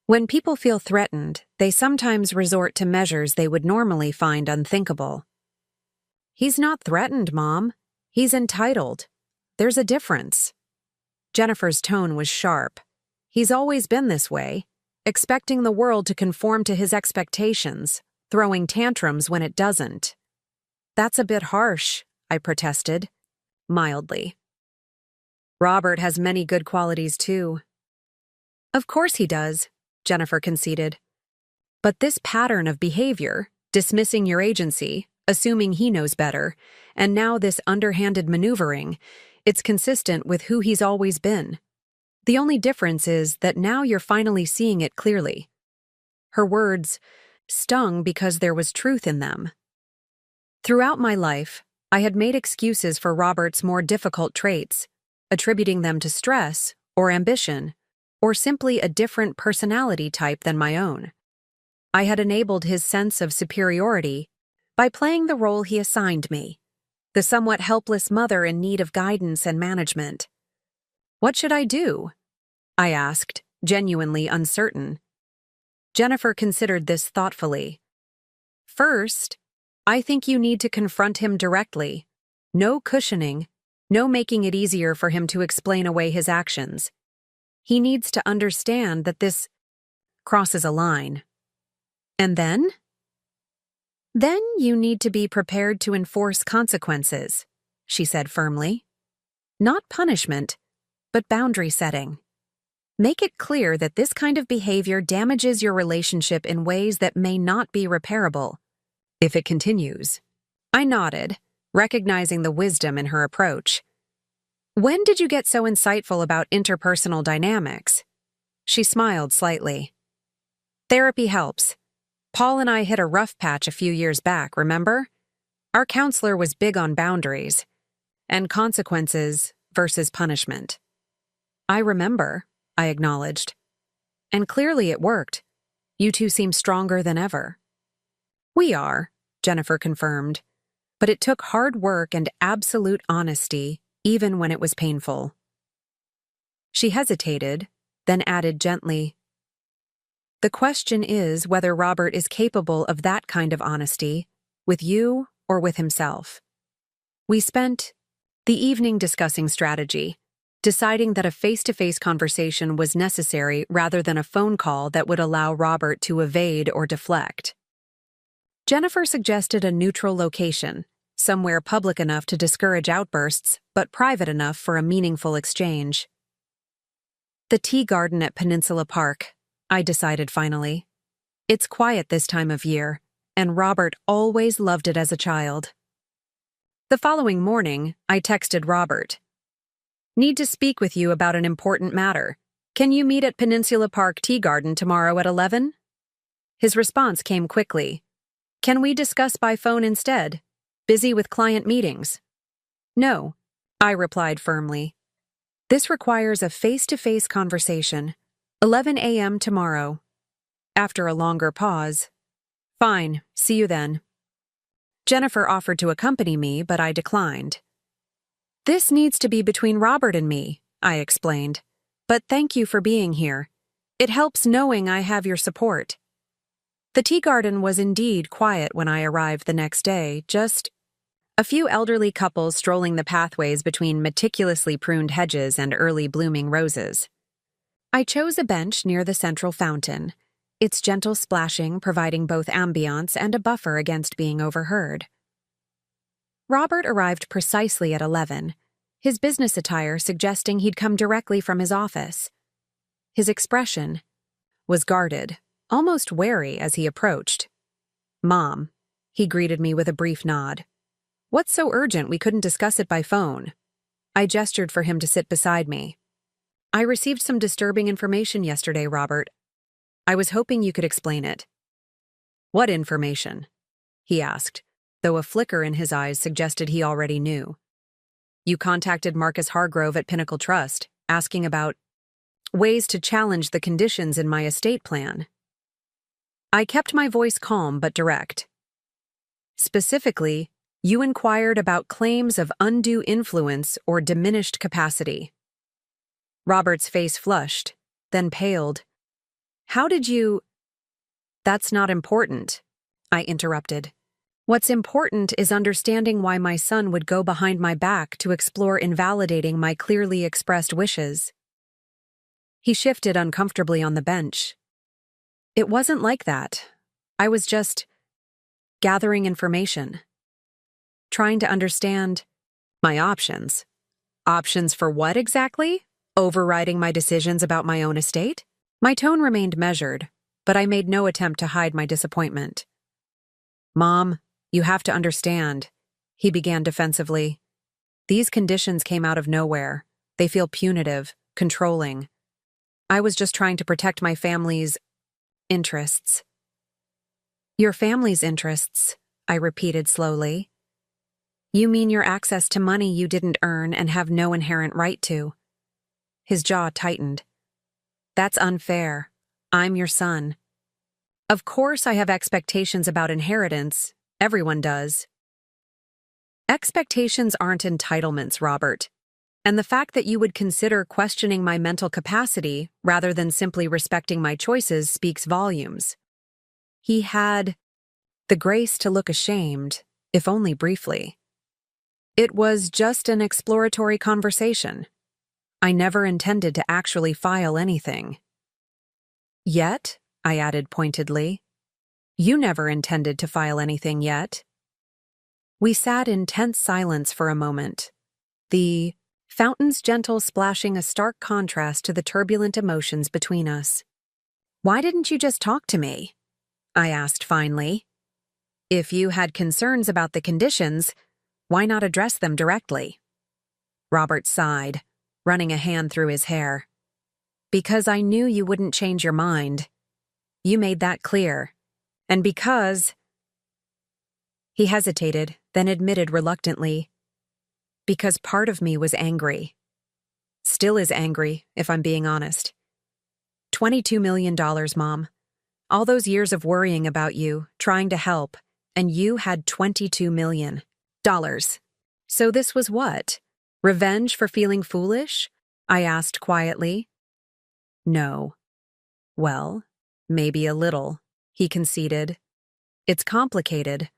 When people feel threatened, they sometimes resort to measures they would normally find unthinkable. He's not threatened, Mom. He's entitled. There's a difference. Jennifer's tone was sharp. He's always been this way, expecting the world to conform to his expectations, throwing tantrums when it doesn't. That's a bit harsh, I protested, mildly. Robert has many good qualities, too. Of course he does, Jennifer conceded. But this pattern of behavior, dismissing your agency, assuming he knows better, and now this underhanded maneuvering, it's consistent with who he's always been. The only difference is that now you're finally seeing it clearly. Her words stung because there was truth in them. Throughout my life, I had made excuses for Robert's more difficult traits, attributing them to stress or ambition, or simply a different personality type than my own. I had enabled his sense of superiority by playing the role he assigned me, the somewhat helpless mother in need of guidance and management. What should I do? I asked, genuinely uncertain. Jennifer considered this thoughtfully. First, I think you need to confront him directly. No cushioning, no making it easier for him to explain away his actions. He needs to understand that this crosses a line. And then? Then you need to be prepared to enforce consequences, she said firmly. Not punishment, but boundary setting. Make it clear that this kind of behavior damages your relationship in ways that may not be repairable if it continues. I nodded, recognizing the wisdom in her approach. When did you get so insightful about interpersonal dynamics? She smiled slightly. Therapy helps. Paul and I hit a rough patch a few years back, remember? Our counselor was big on boundaries and consequences versus punishment. I remember, I acknowledged. And clearly it worked. You two seem stronger than ever. We are, Jennifer confirmed. But it took hard work and absolute honesty, even when it was painful. She hesitated, then added gently, the question is whether Robert is capable of that kind of honesty, with you or with himself. We spent the evening discussing strategy, deciding that a face-to-face conversation was necessary rather than a phone call that would allow Robert to evade or deflect. Jennifer suggested a neutral location, somewhere public enough to discourage outbursts, but private enough for a meaningful exchange. The tea garden at Peninsula Park, I decided finally. It's quiet this time of year, and Robert always loved it as a child. The following morning, I texted Robert. Need to speak with you about an important matter. Can you meet at Peninsula Park Tea Garden tomorrow at 11? His response came quickly. Can we discuss by phone instead? Busy with client meetings? No, I replied firmly. This requires a face-to-face conversation. 11 a.m. tomorrow. After a longer pause. Fine, see you then. Jennifer offered to accompany me, but I declined. This needs to be between Robert and me, I explained. But thank you for being here. It helps knowing I have your support. The tea garden was indeed quiet when I arrived the next day, just a few elderly couples strolling the pathways between meticulously pruned hedges and early blooming roses. I chose a bench near the central fountain, its gentle splashing providing both ambiance and a buffer against being overheard. Robert arrived precisely at 11, his business attire suggesting he'd come directly from his office. His expression was guarded, almost wary as he approached. Mom, he greeted me with a brief nod. What's so urgent we couldn't discuss it by phone? I gestured for him to sit beside me. I received some disturbing information yesterday, Robert. I was hoping you could explain it. What information? He asked, though a flicker in his eyes suggested he already knew. You contacted Marcus Hargrove at Pinnacle Trust, asking about ways to challenge the conditions in my estate plan. I kept my voice calm but direct. Specifically, you inquired about claims of undue influence or diminished capacity. Robert's face flushed, then paled. How did you— That's not important, I interrupted. What's important is understanding why my son would go behind my back to explore invalidating my clearly expressed wishes. He shifted uncomfortably on the bench. It wasn't like that. I was just gathering information, trying to understand my options. Options for what exactly? Overriding my decisions about my own estate? My tone remained measured, but I made no attempt to hide my disappointment. Mom, you have to understand, he began defensively. These conditions came out of nowhere. They feel punitive, controlling. I was just trying to protect my family's interests. Your family's interests, I repeated slowly. You mean your access to money you didn't earn and have no inherent right to. His jaw tightened. That's unfair. I'm your son. Of course I have expectations about inheritance. Everyone does. Expectations aren't entitlements, Robert. And the fact that you would consider questioning my mental capacity rather than simply respecting my choices speaks volumes. He had the grace to look ashamed, if only briefly. It was just an exploratory conversation. I never intended to actually file anything. Yet, I added pointedly, you never intended to file anything yet. We sat in tense silence for a moment, the fountain's gentle splashing a stark contrast to the turbulent emotions between us. Why didn't you just talk to me? I asked finally. If you had concerns about the conditions, why not address them directly? Robert sighed, running a hand through his hair. Because I knew you wouldn't change your mind. You made that clear. And because— He hesitated, then admitted reluctantly. Because part of me was angry. Still is angry, if I'm being honest. $22 million, Mom. All those years of worrying about you, trying to help, and you had $22 million. So this was what? Revenge for feeling foolish? I asked quietly. No. Well, maybe a little, he conceded. It's complicated.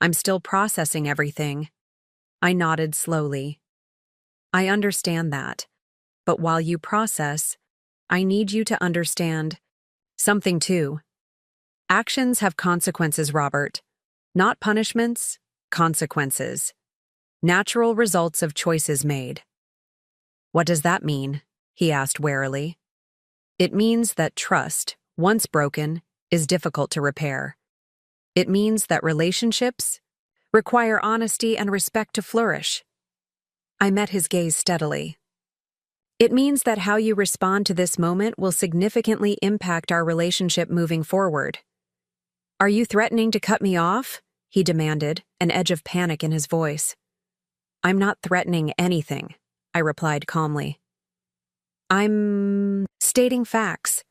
I'm still processing everything. I nodded slowly. I understand that. But while you process, I need you to understand something too. Actions have consequences, Robert. Not punishments, consequences. Natural results of choices made. What does that mean? He asked warily. It means that trust, once broken, is difficult to repair. It means that relationships require honesty and respect to flourish. I met his gaze steadily. It means that how you respond to this moment will significantly impact our relationship moving forward. Are you threatening to cut me off? He demanded, an edge of panic in his voice. I'm not threatening anything, I replied calmly. I'm stating facts.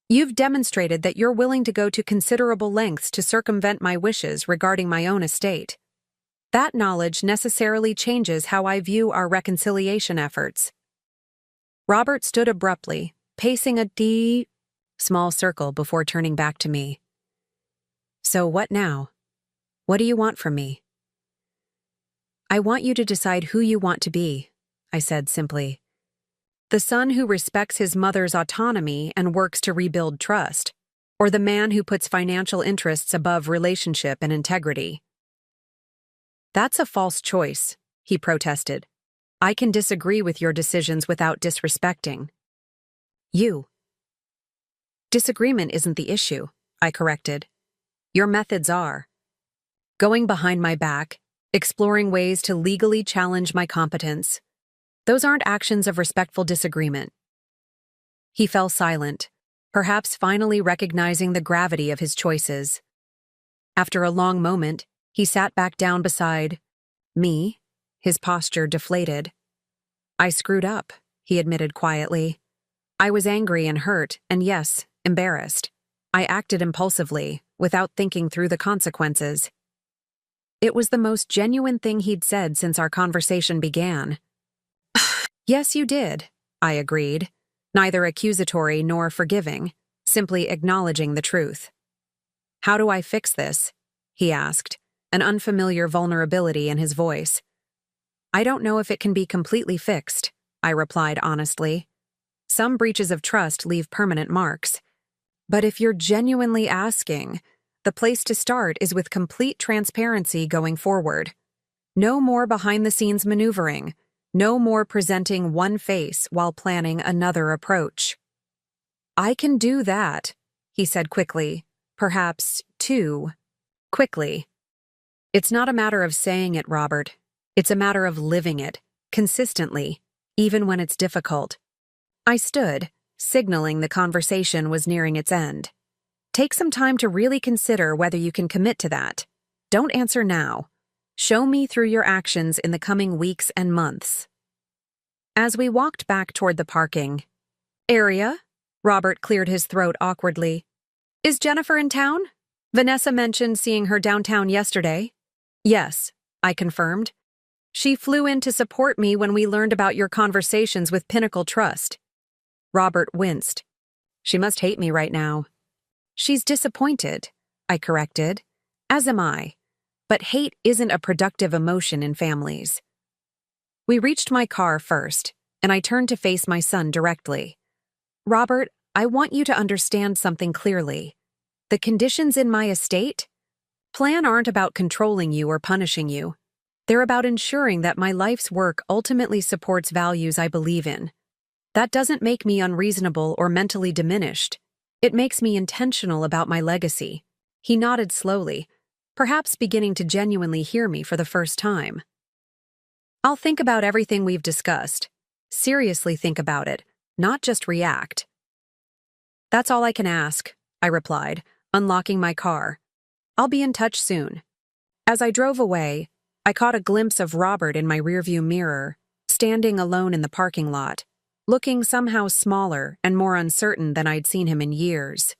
You've demonstrated that you're willing to go to considerable lengths to circumvent my wishes regarding my own estate. That knowledge necessarily changes how I view our reconciliation efforts. Robert stood abruptly, pacing a small circle before turning back to me. So what now? What do you want from me? I want you to decide who you want to be, I said simply. The son who respects his mother's autonomy and works to rebuild trust, or the man who puts financial interests above relationship and integrity. That's a false choice, he protested. I can disagree with your decisions without disrespecting you. Disagreement isn't the issue, I corrected. Your methods are. Going behind my back, exploring ways to legally challenge my competence. Those aren't actions of respectful disagreement. He fell silent, perhaps finally recognizing the gravity of his choices. After a long moment, he sat back down beside me, his posture deflated. I screwed up, he admitted quietly. I was angry and hurt, and yes, embarrassed. I acted impulsively, without thinking through the consequences. It was the most genuine thing he'd said since our conversation began. Yes, you did, I agreed, neither accusatory nor forgiving, simply acknowledging the truth. How do I fix this? He asked, an unfamiliar vulnerability in his voice. I don't know if it can be completely fixed, I replied honestly. Some breaches of trust leave permanent marks. But if you're genuinely asking, the place to start is with complete transparency going forward. No more behind-the-scenes maneuvering. No more presenting one face while planning another approach. I can do that, he said quickly, perhaps too quickly. It's not a matter of saying it, Robert. It's a matter of living it, consistently, even when it's difficult. I stood, signaling the conversation was nearing its end. Take some time to really consider whether you can commit to that. Don't answer now. Show me through your actions in the coming weeks and months. As we walked back toward the parking area, Robert cleared his throat awkwardly. Is Jennifer in town? Vanessa mentioned seeing her downtown yesterday. Yes, I confirmed. She flew in to support me when we learned about your conversations with Pinnacle Trust. Robert winced. She must hate me right now. She's disappointed, I corrected. As am I. But hate isn't a productive emotion in families. We reached my car first, and I turned to face my son directly. Robert, I want you to understand something clearly. The conditions in my estate plan aren't about controlling you or punishing you. They're about ensuring that my life's work ultimately supports values I believe in. That doesn't make me unreasonable or mentally diminished. It makes me intentional about my legacy. He nodded slowly, perhaps beginning to genuinely hear me for the first time. I'll think about everything we've discussed. Seriously think about it, not just react. That's all I can ask, I replied, unlocking my car. I'll be in touch soon. As I drove away, I caught a glimpse of Robert in my rearview mirror, standing alone in the parking lot, looking somehow smaller and more uncertain than I'd seen him in years.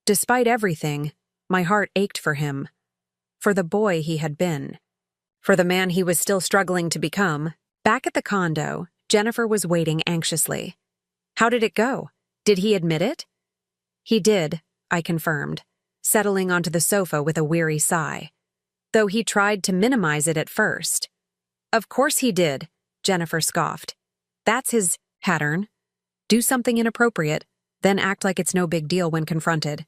Despite everything, my heart ached for him, for the boy he had been, for the man he was still struggling to become. Back at the condo, Jennifer was waiting anxiously. How did it go? Did he admit it? He did, I confirmed, settling onto the sofa with a weary sigh, though he tried to minimize it at first. Of course he did, Jennifer scoffed. That's his pattern. Do something inappropriate, then act like it's no big deal when confronted.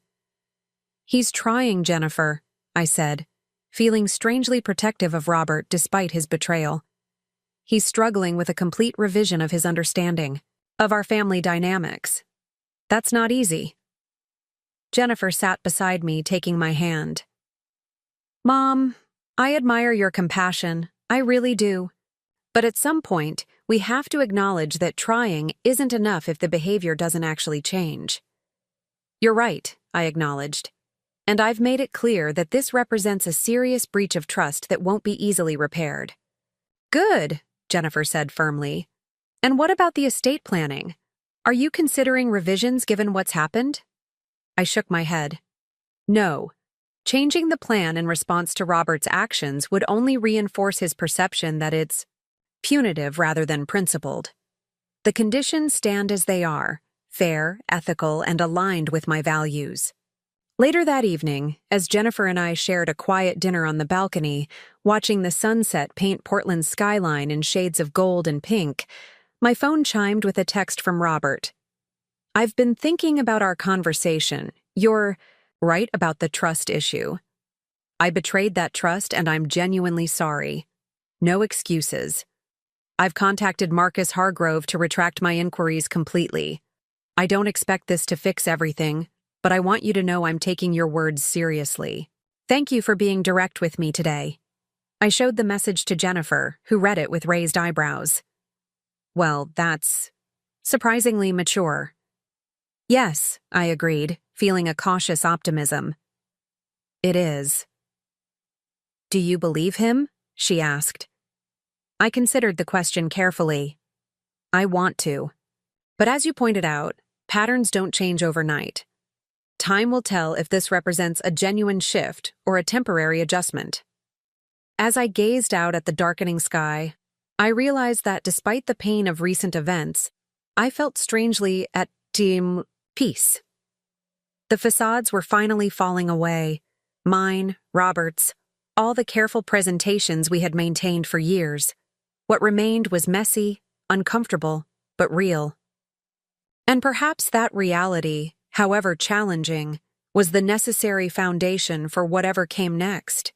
He's trying, Jennifer, I said, feeling strangely protective of Robert despite his betrayal. He's struggling with a complete revision of his understanding of our family dynamics. That's not easy. Jennifer sat beside me, taking my hand. Mom, I admire your compassion. I really do. But at some point, we have to acknowledge that trying isn't enough if the behavior doesn't actually change. You're right, I acknowledged. And I've made it clear that this represents a serious breach of trust that won't be easily repaired. Good, Jennifer said firmly. And what about the estate planning? Are you considering revisions given what's happened? I shook my head. No. Changing the plan in response to Robert's actions would only reinforce his perception that it's punitive rather than principled. The conditions stand as they are, fair, ethical, and aligned with my values. Later that evening, as Jennifer and I shared a quiet dinner on the balcony, watching the sunset paint Portland's skyline in shades of gold and pink, my phone chimed with a text from Robert. I've been thinking about our conversation. You're right about the trust issue. I betrayed that trust and I'm genuinely sorry. No excuses. I've contacted Marcus Hargrove to retract my inquiries completely. I don't expect this to fix everything, but I want you to know I'm taking your words seriously. Thank you for being direct with me today. I showed the message to Jennifer, who read it with raised eyebrows. Well, that's surprisingly mature. Yes, I agreed, feeling a cautious optimism. It is. Do you believe him? She asked. I considered the question carefully. I want to. But as you pointed out, patterns don't change overnight. Time will tell if this represents a genuine shift or a temporary adjustment. As I gazed out at the darkening sky, I realized that despite the pain of recent events, I felt strangely at peace. The facades were finally falling away. Mine, Robert's, all the careful presentations we had maintained for years. What remained was messy, uncomfortable, but real. And perhaps that reality, however challenging, was the necessary foundation for whatever came next.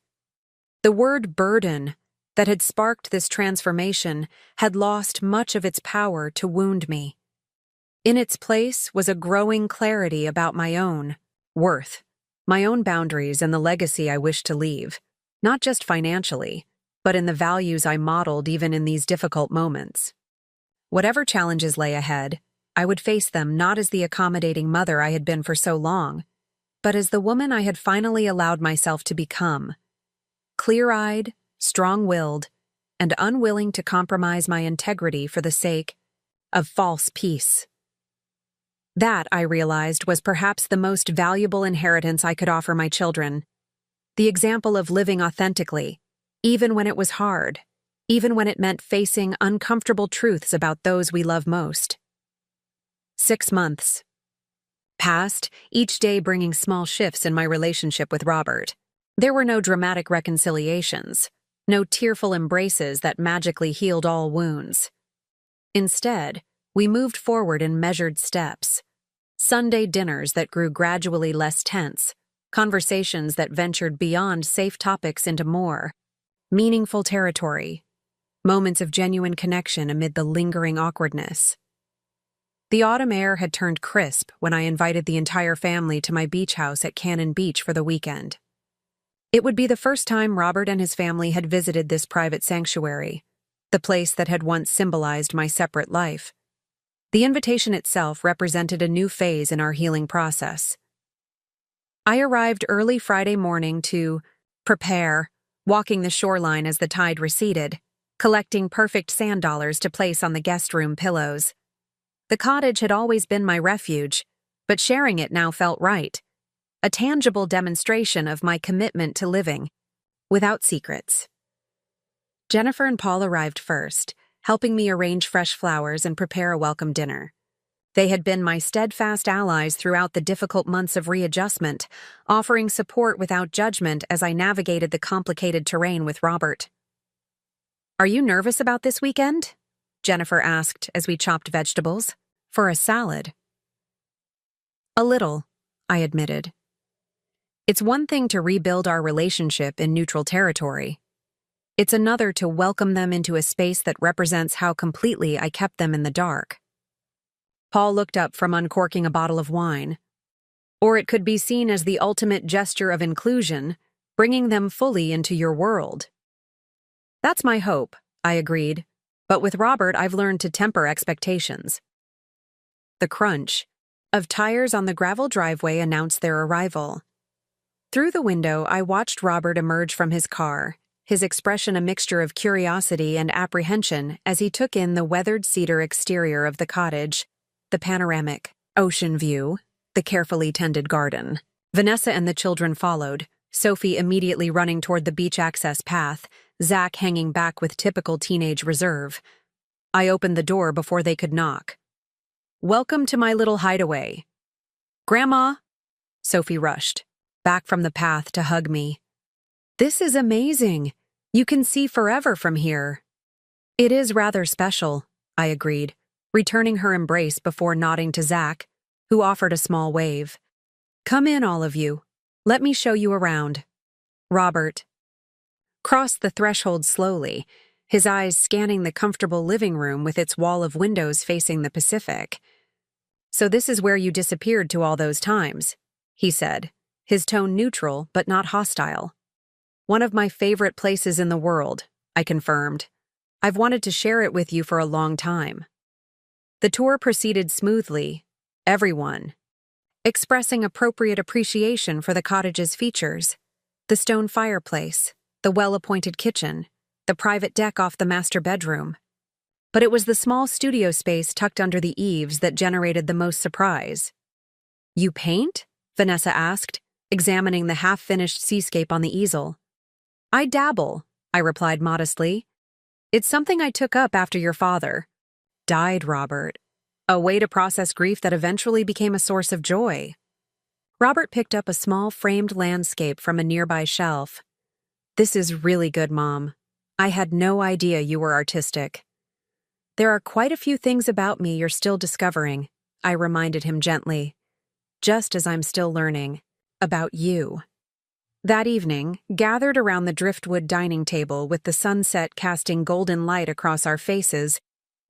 The word burden that had sparked this transformation had lost much of its power to wound me. In its place was a growing clarity about my own worth, my own boundaries, and the legacy I wished to leave, not just financially, but in the values I modeled even in these difficult moments. Whatever challenges lay ahead, I would face them not as the accommodating mother I had been for so long, but as the woman I had finally allowed myself to become. Clear-eyed, strong-willed, and unwilling to compromise my integrity for the sake of false peace. That, I realized, was perhaps the most valuable inheritance I could offer my children. The example of living authentically, even when it was hard, even when it meant facing uncomfortable truths about those we love most. 6 months passed, each day bringing small shifts in my relationship with Robert. There were no dramatic reconciliations, no tearful embraces that magically healed all wounds. Instead, we moved forward in measured steps. Sunday dinners that grew gradually less tense, conversations that ventured beyond safe topics into more meaningful territory, moments of genuine connection amid the lingering awkwardness. The autumn air had turned crisp when I invited the entire family to my beach house at Cannon Beach for the weekend. It would be the first time Robert and his family had visited this private sanctuary, the place that had once symbolized my separate life. The invitation itself represented a new phase in our healing process. I arrived early Friday morning to prepare, walking the shoreline as the tide receded, collecting perfect sand dollars to place on the guest room pillows. The cottage had always been my refuge, but sharing it now felt right. A tangible demonstration of my commitment to living, without secrets. Jennifer and Paul arrived first, helping me arrange fresh flowers and prepare a welcome dinner. They had been my steadfast allies throughout the difficult months of readjustment, offering support without judgment as I navigated the complicated terrain with Robert. "Are you nervous about this weekend?" Jennifer asked as we chopped vegetables. "For a salad." "A little," I admitted. It's one thing to rebuild our relationship in neutral territory. It's another to welcome them into a space that represents how completely I kept them in the dark. Paul looked up from uncorking a bottle of wine. "Or it could be seen as the ultimate gesture of inclusion, bringing them fully into your world." "That's my hope," I agreed. But with Robert, I've learned to temper expectations. The crunch of tires on the gravel driveway announced their arrival. Through the window, I watched Robert emerge from his car, his expression a mixture of curiosity and apprehension as he took in the weathered cedar exterior of the cottage, the panoramic ocean view, the carefully tended garden. Vanessa and the children followed, Sophie immediately running toward the beach access path, Zach hanging back with typical teenage reserve. I opened the door before they could knock. "Welcome to my little hideaway." "Grandma!" Sophie rushed, back from the path to hug me. "This is amazing. You can see forever from here." "It is rather special," I agreed, returning her embrace before nodding to Zach, who offered a small wave. "Come in, all of you. Let me show you around." Robert crossed the threshold slowly, his eyes scanning the comfortable living room with its wall of windows facing the Pacific. "So this is where you disappeared to all those times," he said, his tone neutral but not hostile. "One of my favorite places in the world," I confirmed. "I've wanted to share it with you for a long time." The tour proceeded smoothly, everyone expressing appropriate appreciation for the cottage's features: the stone fireplace, the well-appointed kitchen, the private deck off the master bedroom. But it was the small studio space tucked under the eaves that generated the most surprise. "You paint?" Vanessa asked, examining the half-finished seascape on the easel. "I dabble," I replied modestly. "It's something I took up after your father died, Robert." a way to process grief that eventually became a source of joy. Robert picked up a small framed landscape from a nearby shelf. "This is really good, Mom. I had no idea you were artistic." "There are quite a few things about me you're still discovering," I reminded him gently, "just as I'm still learning about you." That evening, gathered around the driftwood dining table with the sunset casting golden light across our faces,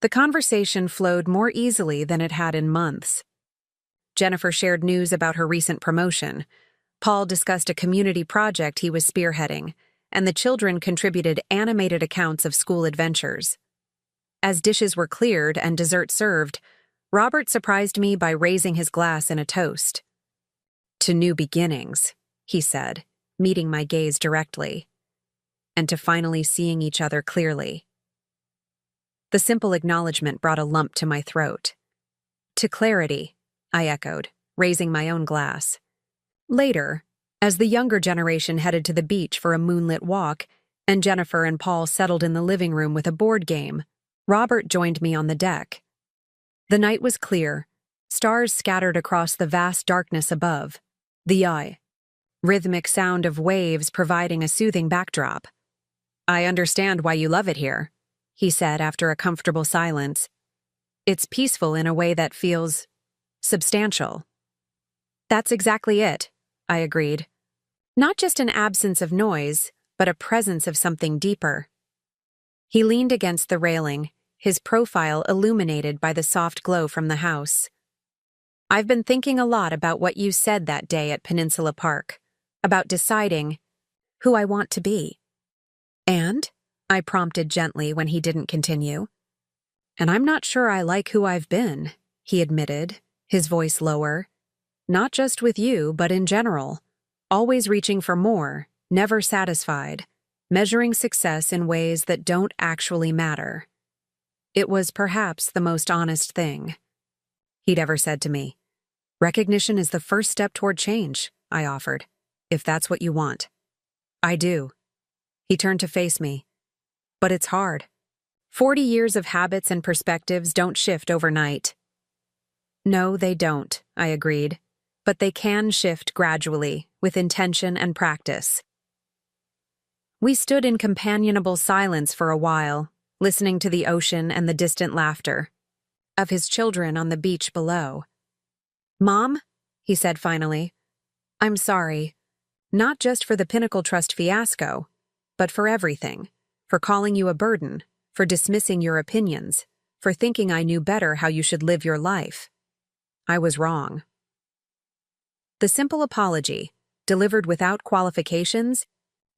the conversation flowed more easily than it had in months. Jennifer shared news about her recent promotion. Paul discussed a community project he was spearheading, and the children contributed animated accounts of school adventures. As dishes were cleared and dessert served, Robert surprised me by raising his glass in a toast. "To new beginnings," he said, meeting my gaze directly, "and to finally seeing each other clearly." The simple acknowledgement brought a lump to my throat. "To clarity," I echoed, raising my own glass. Later, as the younger generation headed to the beach for a moonlit walk, and Jennifer and Paul settled in the living room with a board game, Robert joined me on the deck. The night was clear, stars scattered across the vast darkness above, the rhythmic sound of waves providing a soothing backdrop. "I understand why you love it here," he said after a comfortable silence. "It's peaceful in a way that feels substantial." "That's exactly it," I agreed. "Not just an absence of noise, but a presence of something deeper." He leaned against the railing, his profile illuminated by the soft glow from the house. "I've been thinking a lot about what you said that day at Peninsula Park, about deciding who I want to be." "And?" I prompted gently when he didn't continue. "And I'm not sure I like who I've been," he admitted, his voice lower. "Not just with you, but in general. Always reaching for more, never satisfied, measuring success in ways that don't actually matter." It was perhaps the most honest thing he'd ever said to me. "Recognition is the first step toward change," I offered, "if that's what you want." "I do." He turned to face me. "But it's hard. 40 years of habits and perspectives don't shift overnight." "No, they don't," I agreed. "But they can shift gradually, with intention and practice." We stood in companionable silence for a while, listening to the ocean and the distant laughter of his children on the beach below. "Mom," he said finally, "I'm sorry. Not just for the Pinnacle Trust fiasco, but for everything. For calling you a burden, for dismissing your opinions, for thinking I knew better how you should live your life. I was wrong." The simple apology, delivered without qualifications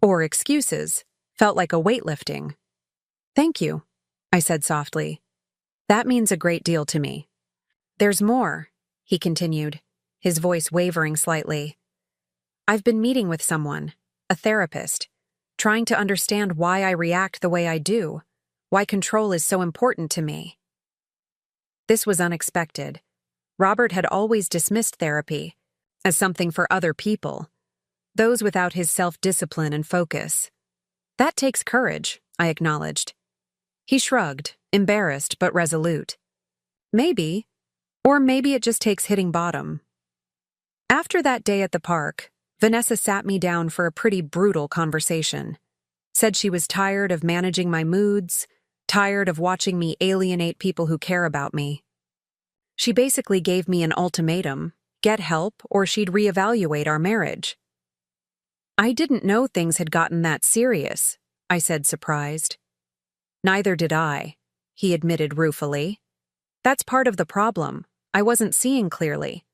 or excuses, felt like a weightlifting. "Thank you," I said softly. "That means a great deal to me." "There's more," he continued, his voice wavering slightly. "I've been meeting with someone, a therapist, trying to understand why I react the way I do, why control is so important to me." This was unexpected. Robert had always dismissed therapy as something for other people, those without his self-discipline and focus. "That takes courage," I acknowledged. He shrugged, embarrassed but resolute. "Maybe. Or maybe it just takes hitting bottom." After that day at the park, Vanessa sat me down for a pretty brutal conversation. Said she was tired of managing my moods, tired of watching me alienate people who care about me. She basically gave me an ultimatum: get help or she'd reevaluate our marriage. "I didn't know things had gotten that serious," I said, surprised. "Neither did I," he admitted ruefully. "That's part of the problem. I wasn't seeing clearly.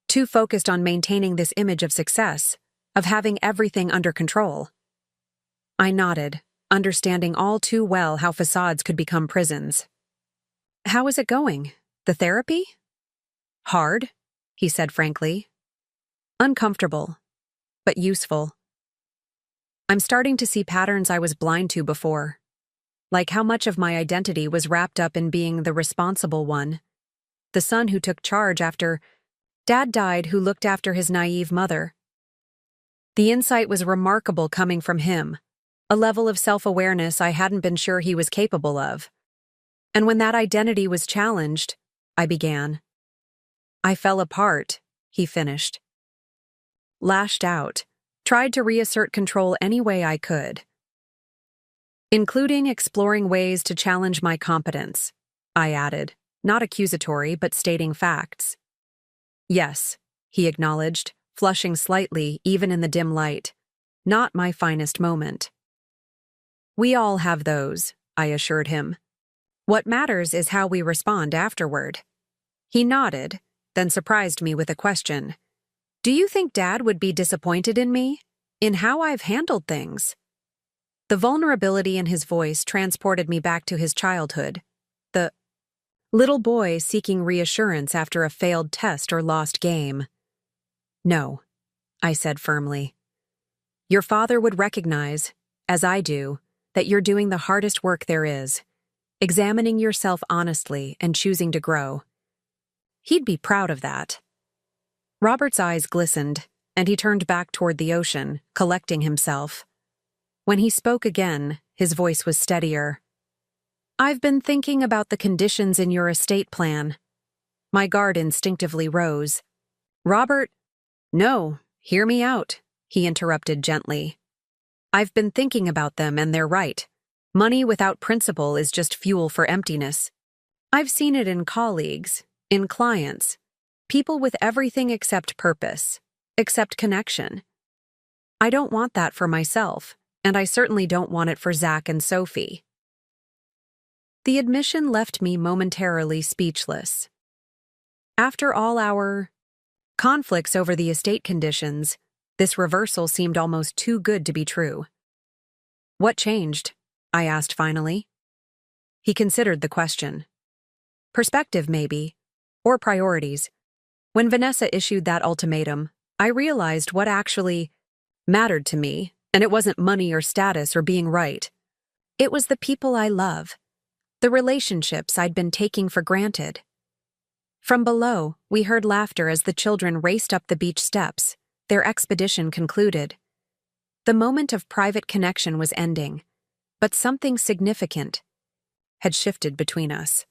Too focused on maintaining this image of success, of having everything under control." I nodded, understanding all too well how facades could become prisons. "How is it going? The therapy?" "Hard," he said frankly. "Uncomfortable, but useful. I'm starting to see patterns I was blind to before, like how much of my identity was wrapped up in being the responsible one, the son who took charge after Dad died, who looked after his naive mother. The insight was remarkable coming from him, a level of self-awareness I hadn't been sure he was capable of. And when that identity was challenged, I began. I fell apart, he finished. Lashed out, tried to reassert control any way I could, including exploring ways to challenge my competence, I added, not accusatory but stating facts. Yes, he acknowledged, flushing slightly even in the dim light. Not my finest moment. We all have those, I assured him. What matters is how we respond afterward. He nodded, then surprised me with a question. Do you think Dad would be disappointed in me? In how I've handled things? The vulnerability in his voice transported me back to his childhood. The little boy seeking reassurance after a failed test or lost game. No, I said firmly. Your father would recognize, as I do, that you're doing the hardest work there is, examining yourself honestly and choosing to grow. He'd be proud of that. Robert's eyes glistened, and he turned back toward the ocean, collecting himself. When he spoke again, his voice was steadier. I've been thinking about the conditions in your estate plan. My guard instinctively rose. Robert, no, hear me out, he interrupted gently. I've been thinking about them and they're right. Money without principle is just fuel for emptiness. I've seen it in colleagues, in clients, people with everything except purpose, except connection. I don't want that for myself, and I certainly don't want it for Zach and Sophie. The admission left me momentarily speechless. After all our conflicts over the estate conditions, this reversal seemed almost too good to be true. What changed? I asked finally. He considered the question. Perspective, maybe, or priorities. When Vanessa issued that ultimatum, I realized what actually mattered to me, and it wasn't money or status or being right. It was the people I love, the relationships I'd been taking for granted. From below, we heard laughter as the children raced up the beach steps, their expedition concluded. The moment of private connection was ending, but something significant had shifted between us.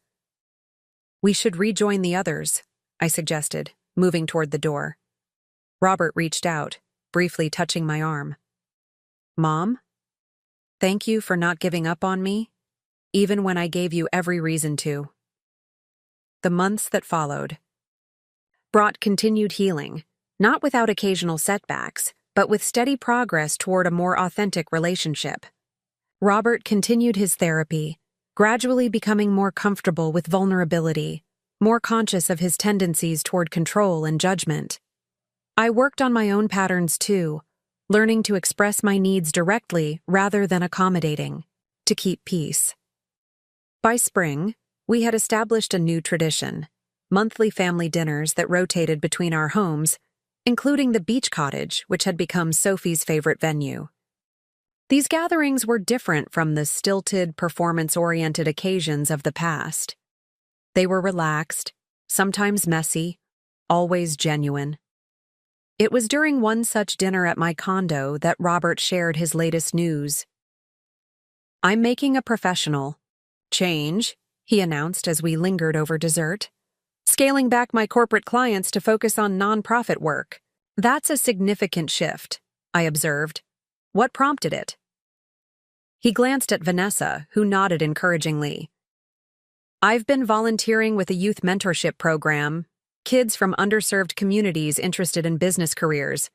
We should rejoin the others, I suggested, moving toward the door. Robert reached out, briefly touching my arm. Mom? Thank you for not giving up on me, even when I gave you every reason to. The months that followed brought continued healing, not without occasional setbacks, but with steady progress toward a more authentic relationship. Robert continued his therapy, gradually becoming more comfortable with vulnerability, more conscious of his tendencies toward control and judgment. I worked on my own patterns too, learning to express my needs directly rather than accommodating, to keep peace. By spring, we had established a new tradition, monthly family dinners that rotated between our homes, including the beach cottage, which had become Sophie's favorite venue. These gatherings were different from the stilted, performance-oriented occasions of the past. They were relaxed, sometimes messy, always genuine. It was during one such dinner at my condo that Robert shared his latest news. I'm making a professional change, he announced as we lingered over dessert. Scaling back my corporate clients to focus on nonprofit work. That's a significant shift, I observed. What prompted it? He glanced at Vanessa, who nodded encouragingly. I've been volunteering with a youth mentorship program, kids from underserved communities interested in business careers.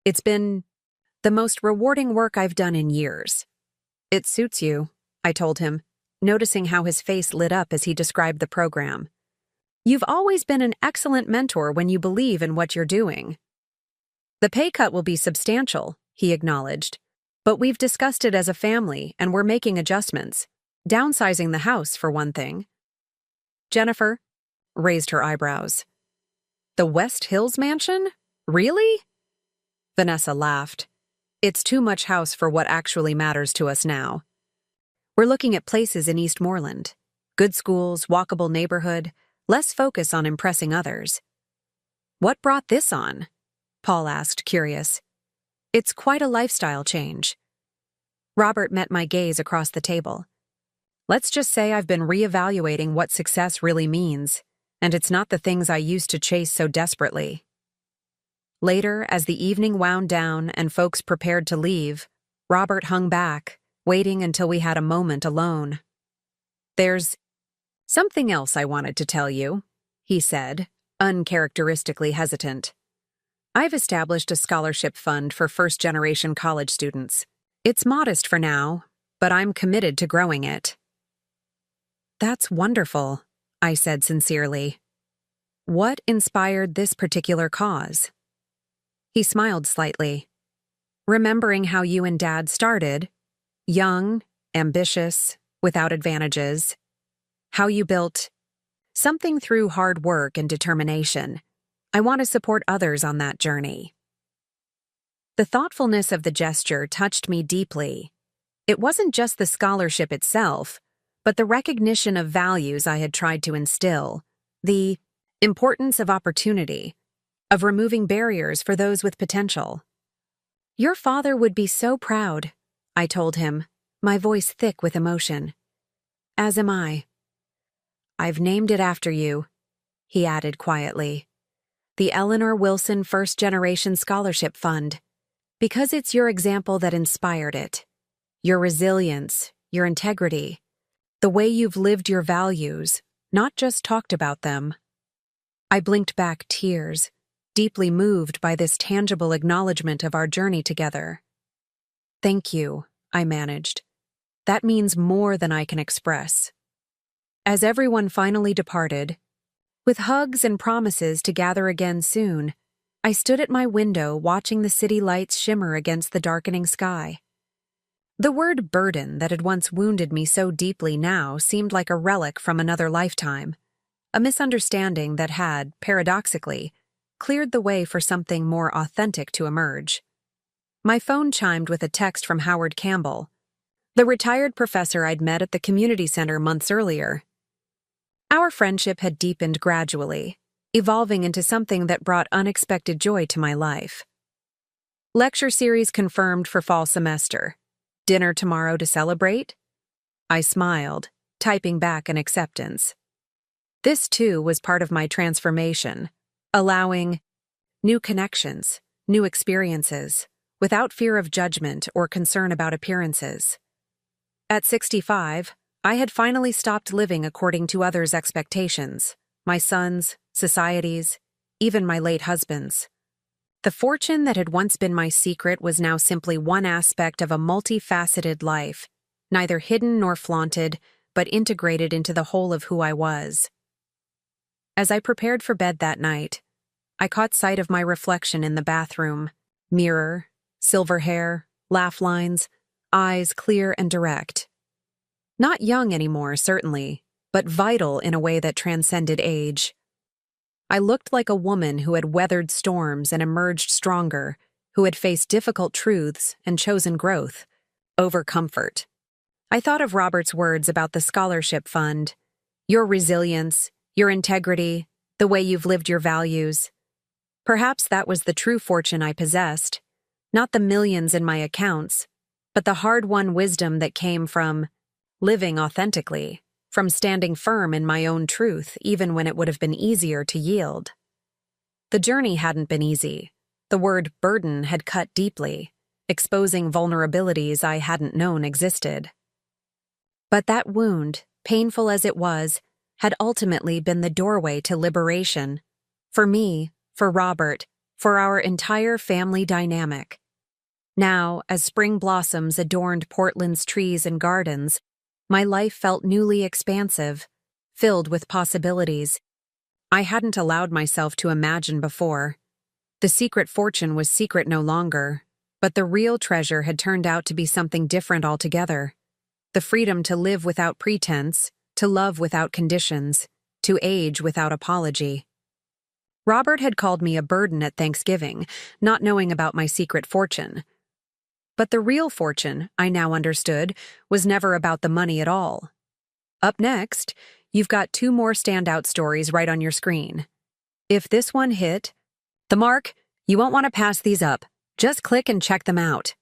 It's been the most rewarding work I've done in years. It suits you, I told him, noticing how his face lit up as he described the program. You've always been an excellent mentor when you believe in what you're doing. The pay cut will be substantial, he acknowledged, but we've discussed it as a family and we're making adjustments, downsizing the house for one thing. Jennifer raised her eyebrows. The West Hills mansion? Really? Vanessa laughed. It's too much house for what actually matters to us now. We're looking at places in Eastmoreland. Good schools, walkable neighborhood, less focus on impressing others. What brought this on? Paul asked, curious. It's quite a lifestyle change. Robert met my gaze across the table. Let's just say I've been reevaluating what success really means. and it's not the things I used to chase so desperately. Later, as the evening wound down and folks prepared to leave, Robert hung back, waiting until we had a moment alone. "There's something else I wanted to tell you," he said, uncharacteristically hesitant. "I've established a scholarship fund for first-generation college students. It's modest for now, but I'm committed to growing it." "That's wonderful," I said sincerely. "What inspired this particular cause?" He smiled slightly. "Remembering how you and Dad started, young, ambitious, without advantages, how you built something through hard work and determination. I want to support others on that journey." The thoughtfulness of the gesture touched me deeply. It wasn't just the scholarship itself, but the recognition of values I had tried to instill, the importance of opportunity, of removing barriers for those with potential. "Your father would be so proud," I told him, my voice thick with emotion. "As am I." "I've named it after you," he added quietly. "The Eleanor Wilson First Generation Scholarship Fund, because it's your example that inspired it. Your resilience, your integrity, the way you've lived your values, not just talked about them." I blinked back tears, deeply moved by this tangible acknowledgement of our journey together. "Thank you," I managed. "That means more than I can express." As everyone finally departed, with hugs and promises to gather again soon, I stood at my window watching the city lights shimmer against the darkening sky. The word burden that had once wounded me so deeply now seemed like a relic from another lifetime, a misunderstanding that had, paradoxically, cleared the way for something more authentic to emerge. My phone chimed with a text from Howard Campbell, the retired professor I'd met at the community center months earlier. Our friendship had deepened gradually, evolving into something that brought unexpected joy to my life. "Lecture series confirmed for fall semester. Dinner tomorrow to celebrate?" I smiled, typing back an acceptance. This, too, was part of my transformation, allowing new connections, new experiences, without fear of judgment or concern about appearances. At 65, I had finally stopped living according to others' expectations, my sons, society's, even my late husband's. The fortune that had once been my secret was now simply one aspect of a multifaceted life, neither hidden nor flaunted, but integrated into the whole of who I was. As I prepared for bed that night, I caught sight of my reflection in the bathroom, mirror, silver hair, laugh lines, eyes clear and direct. Not young anymore, certainly, but vital in a way that transcended age. I looked like a woman who had weathered storms and emerged stronger, who had faced difficult truths and chosen growth over comfort. I thought of Robert's words about the scholarship fund, your resilience, your integrity, the way you've lived your values. Perhaps that was the true fortune I possessed, not the millions in my accounts, but the hard-won wisdom that came from living authentically, from standing firm in my own truth even when it would have been easier to yield. The journey hadn't been easy. The word burden had cut deeply, exposing vulnerabilities I hadn't known existed. But that wound, painful as it was, had ultimately been the doorway to liberation. For me, for Robert, for our entire family dynamic. Now, as spring blossoms adorned Portland's trees and gardens, my life felt newly expansive, filled with possibilities I hadn't allowed myself to imagine before. The secret fortune was secret no longer, but the real treasure had turned out to be something different altogether. The freedom to live without pretense, to love without conditions, to age without apology. Robert had called me a burden at Thanksgiving, not knowing about my secret fortune. But the real fortune, I now understood, was never about the money at all. Up next, you've got 2 more standout stories right on your screen. If this one hit the mark, you won't want to pass these up. Just click and check them out.